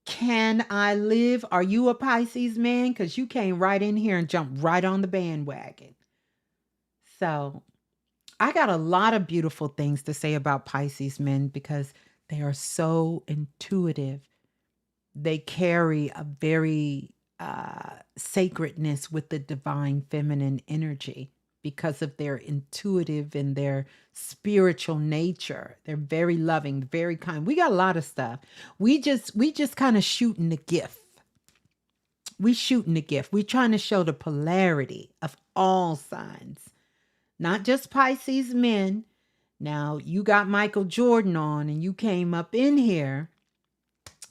Speaker 1: Can I live? Are you a Pisces man? Because you came right in here and jumped right on the bandwagon. So I got a lot of beautiful things to say about Pisces men because they are so intuitive. They carry a very sacredness with the divine feminine energy. because of their intuitive and their spiritual nature. They're very loving, very kind. We got a lot of stuff. We just kind of shooting the gift. We shooting the gift. We trying to show the polarity of all signs, not just Pisces men. Now you got Michael Jordan on and you came up in here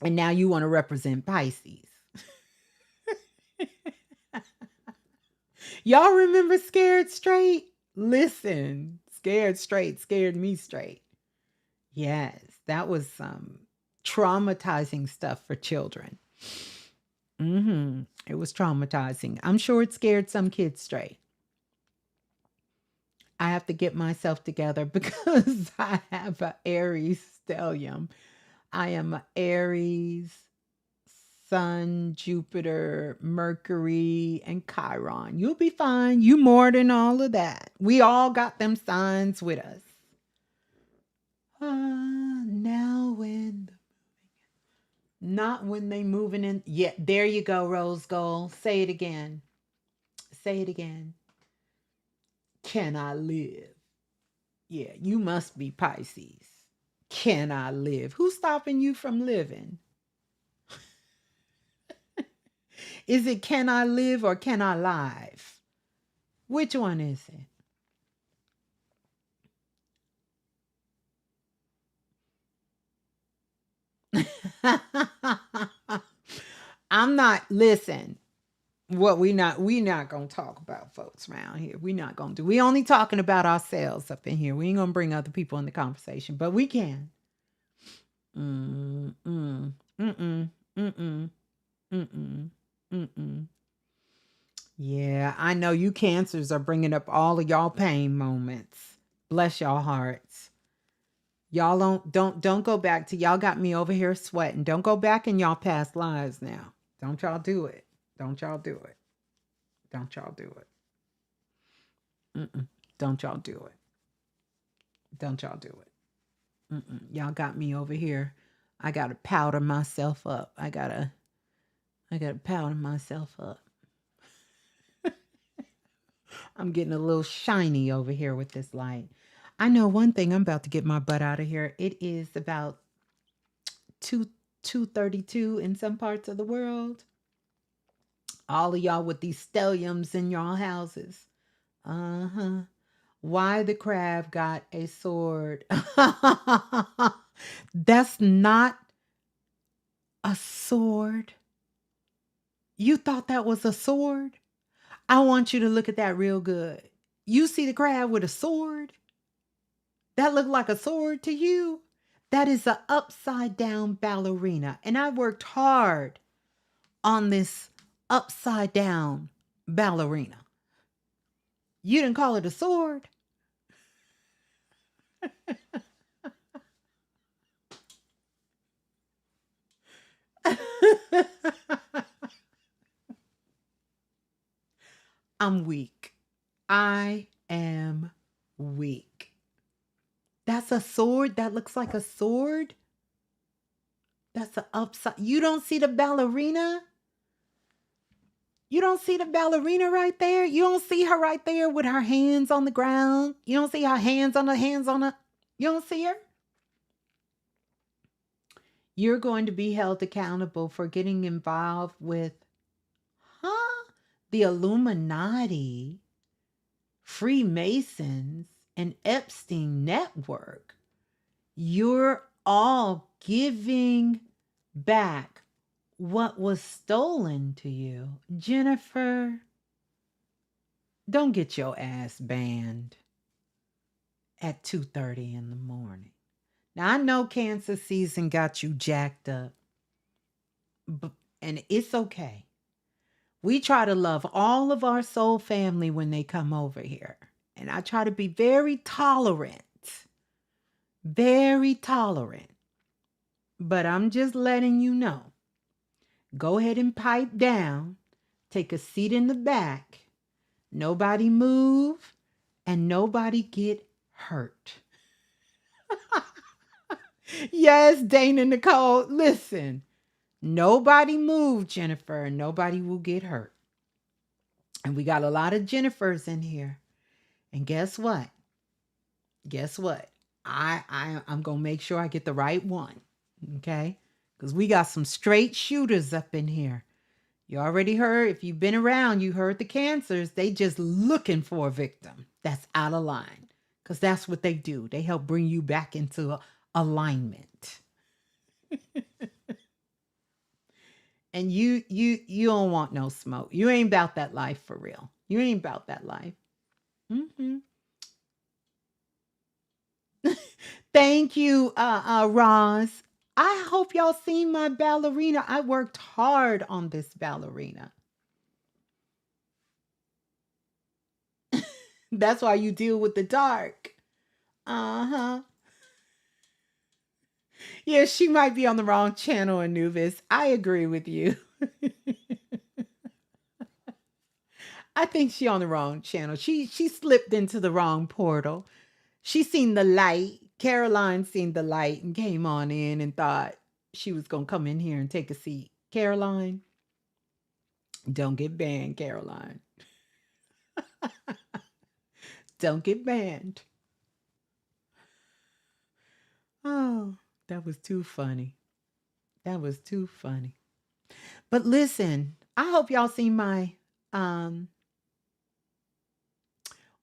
Speaker 1: and now you want to represent Pisces. Y'all remember Scared Straight? Listen, Scared Straight scared me straight. Yes, that was some traumatizing stuff for children. It was traumatizing. I'm sure it scared some kids straight. I have to get myself together because I have an Aries stellium. I am an Aries, Sun, Jupiter, Mercury, and Chiron. You'll be fine. You more than all of that. We all got them signs with us. Now when not when they moving in. Yeah, there you go, Rose Gold. Say it again. Say it again. Can I live? Yeah, you must be Pisces. Can I live? Who's stopping you from living? Is it can I live or can I live? Which one is it? I'm not, listen. What we not gonna talk about folks around here. We not gonna do. We only talking about ourselves up in here. We ain't gonna bring other people in the conversation, but we can. Mm mm mm mm mm mm. Yeah, I know you cancers are bringing up all of y'all pain moments. Bless y'all hearts. Y'all don't go back to y'all got me over here sweating. Don't go back in y'all past lives now. Don't y'all do it. Don't y'all do it. Don't y'all do it. Mm-mm. Don't y'all do it. Don't y'all do it. Mm-mm. Y'all got me over here. I gotta powder myself up. I gotta powder myself up. I'm getting a little shiny over here with this light. I know one thing. I'm about to get my butt out of here. It is about 2:32 in some parts of the world. All of y'all with these stelliums in y'all houses. Uh-huh. Why the crab got a sword? That's not a sword. You thought that was a sword? I want you to look at that real good. You see the crab with a sword? That looked like a sword to you? That is an upside down ballerina. And I worked hard on this upside down ballerina. You didn't call it a sword? I'm weak. I am weak. That's a sword? That looks like a sword? That's an upside. You don't see the ballerina? You don't see the ballerina right there? You don't see her right there with her hands on the ground? You don't see her hands on the. You don't see her? You're going to be held accountable for getting involved with, the Illuminati, Freemasons, and Epstein network. You're all giving back what was stolen to you. Jennifer, don't get your ass banned at 2:30 in the morning. Now I know cancer season got you jacked up, and it's okay. We try to love all of our soul family when they come over here. And I try to be very tolerant. Very tolerant. But I'm just letting you know. Go ahead and pipe down. Take a seat in the back. Nobody move. And nobody get hurt. Yes, Dana Nicole. Listen. Nobody move, Jennifer. Nobody will get hurt. And we got a lot of Jennifers in here. And guess what? Guess what? I'm gonna make sure I get the right one. Okay? Because we got some straight shooters up in here. You already heard, if you've been around, you heard the cancers, they just looking for a victim that's out of line. Because that's what they do. They help bring you back into alignment. And you don't want no smoke. You ain't about that life for real. You ain't about that life. Hmm. Thank you, Roz. I hope y'all seen my ballerina. I worked hard on this ballerina. That's why you deal with the dark. Uh-huh. Yeah, she might be on the wrong channel, Anubis. I agree with you. I think she on the wrong channel. She slipped into the wrong portal. She seen the light. Caroline seen the light and came on in and thought she was gonna come in here and take a seat. Caroline, don't get banned, Caroline. Don't get banned. Oh, that was too funny. That was too funny. But listen, I hope y'all see my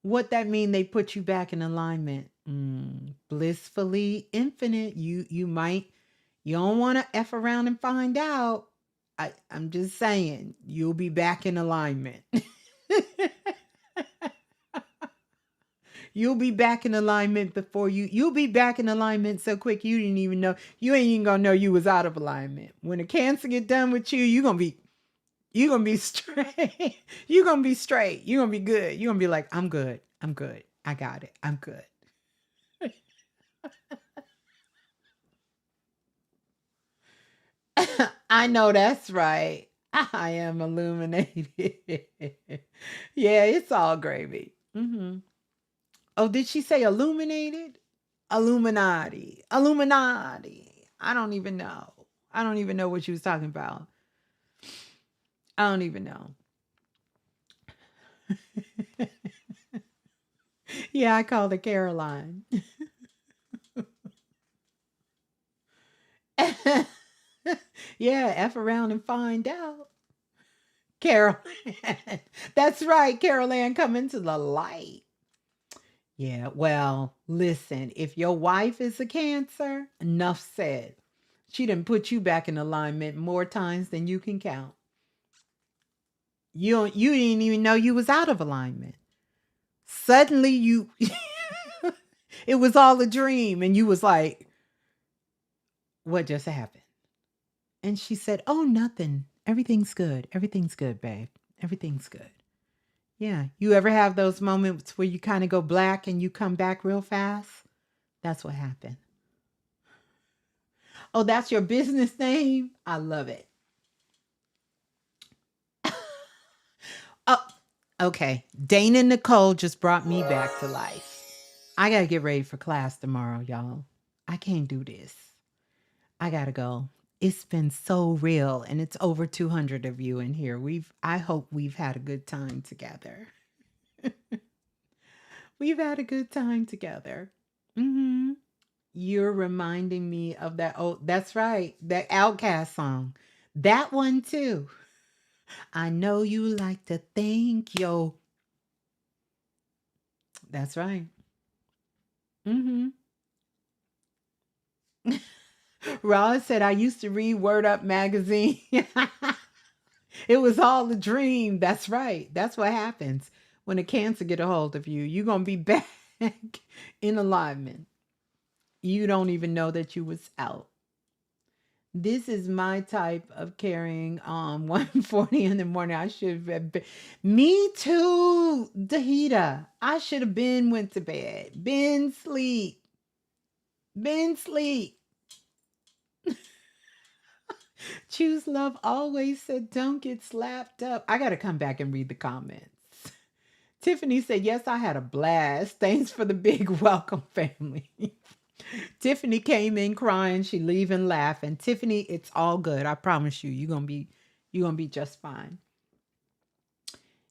Speaker 1: what that mean they put you back in alignment. Blissfully infinite. You don't want to F around and find out. I'm just saying, you'll be back in alignment. You'll be back in alignment before you'll be back in alignment so quick you didn't even know. You ain't even gonna know you was out of alignment. When the cancer get done with you, you're gonna be straight. You're gonna be straight. You're gonna be good. You're gonna be like, I'm good. I'm good. I got it. I'm good. I know that's right. I am illuminated. Yeah, it's all gravy. Oh, did she say illuminated? Illuminati. Illuminati. I don't even know. I don't even know what she was talking about. I don't even know. Yeah, I called her Caroline. Yeah, F around and find out. Carol Ann. That's right, Carol Ann, come into the light. Yeah, well, listen, if your wife is a cancer, enough said. She done put you back in alignment more times than you can count. You didn't even know you was out of alignment. Suddenly you it was all a dream and you was like, what just happened? And she said, "Oh, nothing. Everything's good. Everything's good, babe. Everything's good." Yeah. You ever have those moments where you kind of go black and you come back real fast? That's what happened. Oh, that's your business name? I love it. Oh, okay. Dana Nicole just brought me back to life. I got to get ready for class tomorrow, y'all. I can't do this. I got to go. It's been so real and it's over 200 of you in here. I hope we've had a good time together. We've had a good time together. Hmm. You're reminding me of that. Oh, that's right. That Outcast song. That one too. I know you like to think, yo. That's right. Hmm. Ross said, I used to read Word Up magazine. It was all a dream. That's right. That's what happens when a cancer get a hold of you. You're going to be back in alignment. You don't even know that you was out. This is my type of carrying on 1:40 in the morning. I should have been. Me too, Dahita. I should have been went to bed. Been sleep. Been sleep. Choose love always said don't get slapped up. I got to come back and read the comments. Tiffany said, yes, I had a blast. Thanks for the big welcome, family. Tiffany came in crying. She leaving laughing. Tiffany, it's all good. I promise you, you're gonna be just fine.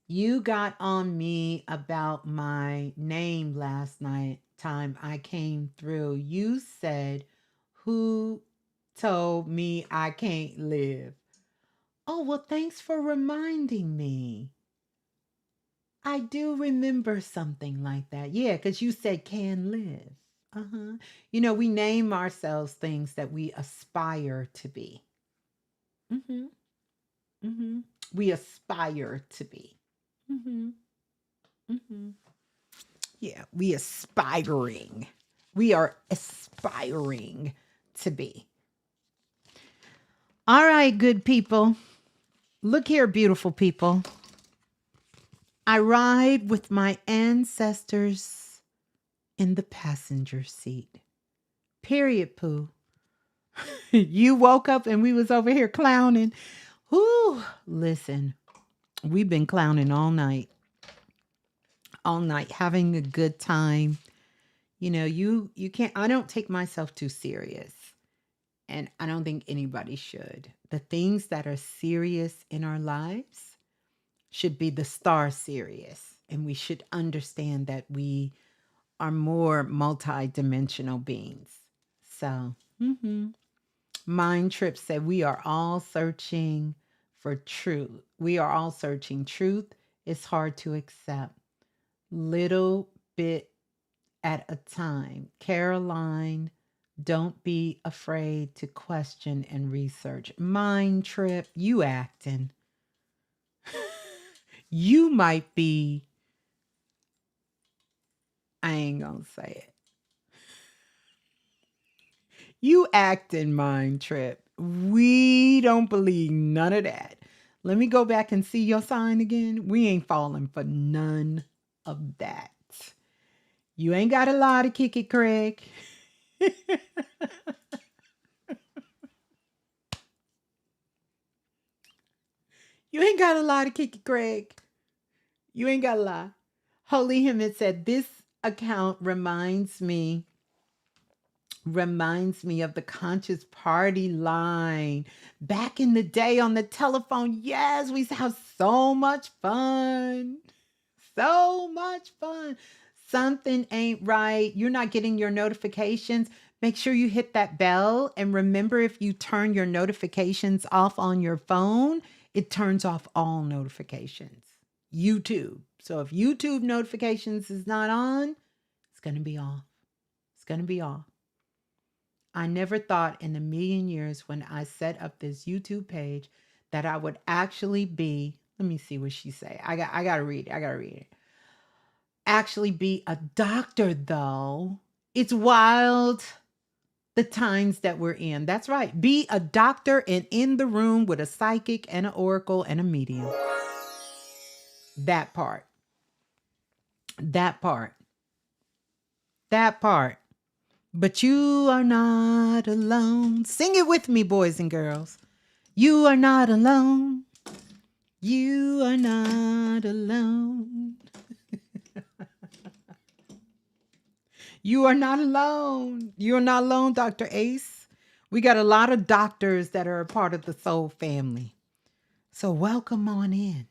Speaker 1: You got on me about my name last night, time I came through. You said, "Who told me I can't live?" Oh, well, thanks for reminding me. I do remember something like that. Yeah, because you said can live. Uh-huh. We name ourselves things that we aspire to be. Mm-hmm. Mm-hmm. We aspire to be. Mm-hmm. Mm-hmm. Yeah, we aspiring. We are aspiring to be. All right, good people. Look here, beautiful people. I ride with my ancestors in the passenger seat. Period, Pooh. You woke up and we was over here clowning. Whoo, listen, we've been clowning all night, having a good time. You can't. I don't take myself too serious, and I don't think anybody should. The things that are serious in our lives should be the star serious, and we should understand that we are more multi-dimensional beings. So, Mind Trip said we are all searching for truth. We are all searching truth. It's hard to accept. Little bit at a time. Caroline, don't be afraid to question and research. Mind Trip, you acting. You might be, I ain't gonna say it. You acting, Mind Trip. We don't believe none of that. Let me go back and see your sign again. We ain't falling for none of that. You ain't got a lie to kick it, Craig. You ain't got a lie to kick it, Craig. You ain't got a lie. Holy Him, it said, this account reminds me of the conscious party line back in the day on the telephone. Yes, we used to have so much fun. So much fun. Something ain't right. You're not getting your notifications. Make sure you hit that bell. And remember, if you turn your notifications off on your phone, it turns off all notifications. YouTube. So if YouTube notifications is not on, it's going to be off. It's going to be off. I never thought in a million years when I set up this YouTube page that I would actually be, let me see what she say. I got to read it. I got to read it. Actually be a doctor though. It's wild the times that we're in. That's right. Be a doctor and in the room with a psychic and an oracle and a medium. That part. That part. That part. But you are not alone. Sing it with me, boys and girls. You are not alone. You are not alone. You are not alone. You are not alone, Dr. Ace. We got a lot of doctors that are a part of the soul family. So welcome on in.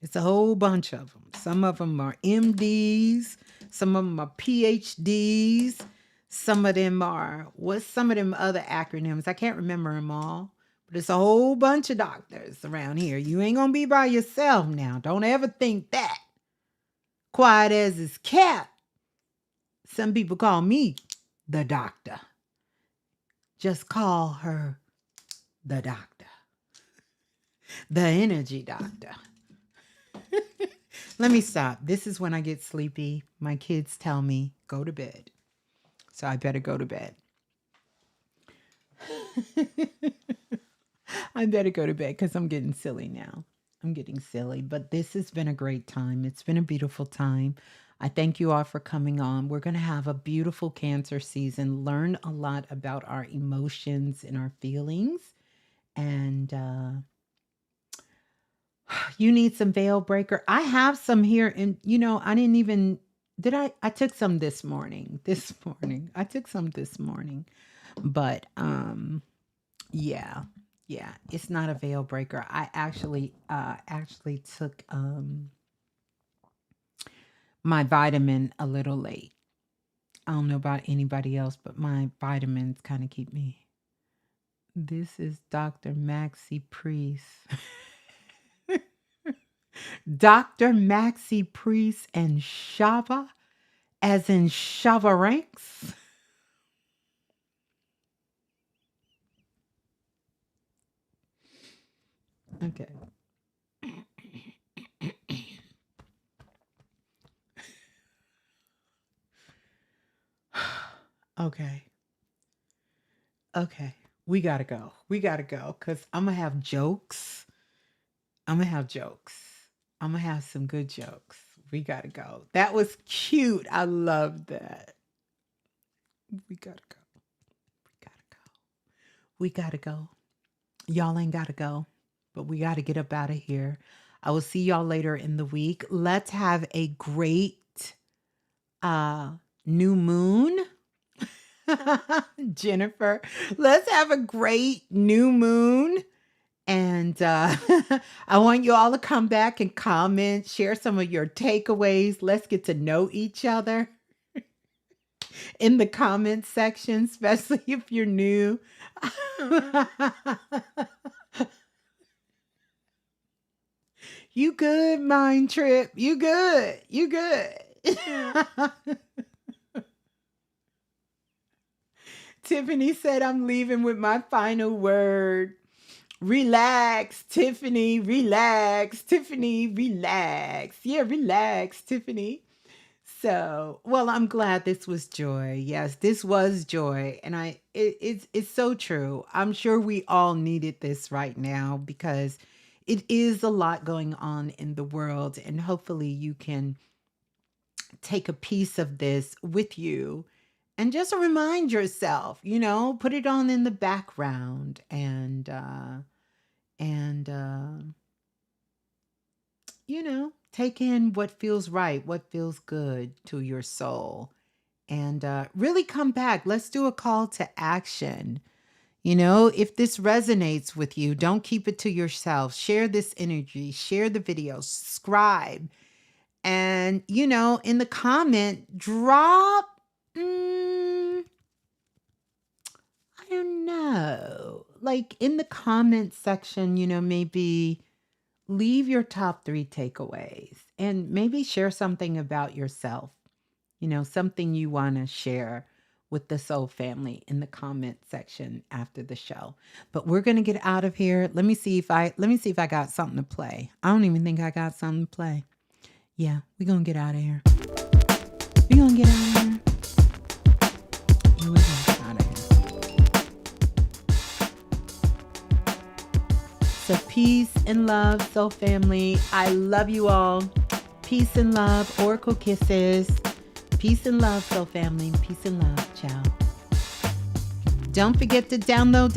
Speaker 1: It's a whole bunch of them. Some of them are MDs. Some of them are PhDs. Some of them are, what's some of them other acronyms? I can't remember them all. But it's a whole bunch of doctors around here. You ain't going to be by yourself now. Don't ever think that. Quiet as it's kept. Some people call me the doctor. Just call her the doctor. The energy doctor. Let me stop. This is when I get sleepy. My kids tell me, go to bed. So I better go to bed. I better go to bed because I'm getting silly now. I'm getting silly. But this has been a great time. It's been a beautiful time. I thank you all for coming on. We're going to have a beautiful Cancer season, learn a lot about our emotions and our feelings. And you need some veil breaker. I have some here. And, I didn't even, I took some this morning. I took some this morning. But, yeah. Yeah, it's not a veil breaker. I actually took my vitamin a little late. I don't know about anybody else, but my vitamins kind of keep me. This is Dr. Maxie Priest. Dr. Maxie Priest and Shava, as in Shava Ranks. Okay. Okay. Okay. We got to go. We got to go because I'm going to have jokes. I'm going to have jokes. I'm going to have some good jokes. We got to go. That was cute. I love that. We got to go. We got to go. We got to go. Y'all ain't got to go, but we got to get up out of here. I will see y'all later in the week. Let's have a great new moon. Jennifer, let's have a great new moon. And I want you all to come back and comment, share some of your takeaways. Let's get to know each other in the comment section, especially if you're new. You good, Mind Trip? You good? You good? Tiffany said, I'm leaving with my final word. Relax, Tiffany, relax. Tiffany, relax. Yeah, relax, Tiffany. So, well, I'm glad this was joy. Yes, this was joy. And it's so true. I'm sure we all needed this right now because it is a lot going on in the world. And hopefully you can take a piece of this with you and just remind yourself, put it on in the background and take in what feels right, what feels good to your soul, and really come back. Let's do a call to action. If this resonates with you, don't keep it to yourself. Share this energy, share the video, subscribe, and, in the comment, drop, I don't know, like in the comment section, maybe leave your top 3 takeaways and maybe share something about yourself, something you want to share with the soul family in the comment section after the show. But we're going to get out of here. Let me see if I got something to play. I don't even think I got something to play. Yeah, we're going to get out of here. We're going to get out of here. Yeah, we're going to get out of here. So peace and love, soul family. I love you all. Peace and love, oracle kisses. Peace and love, soul family. Peace and love. Ciao. Don't forget to download.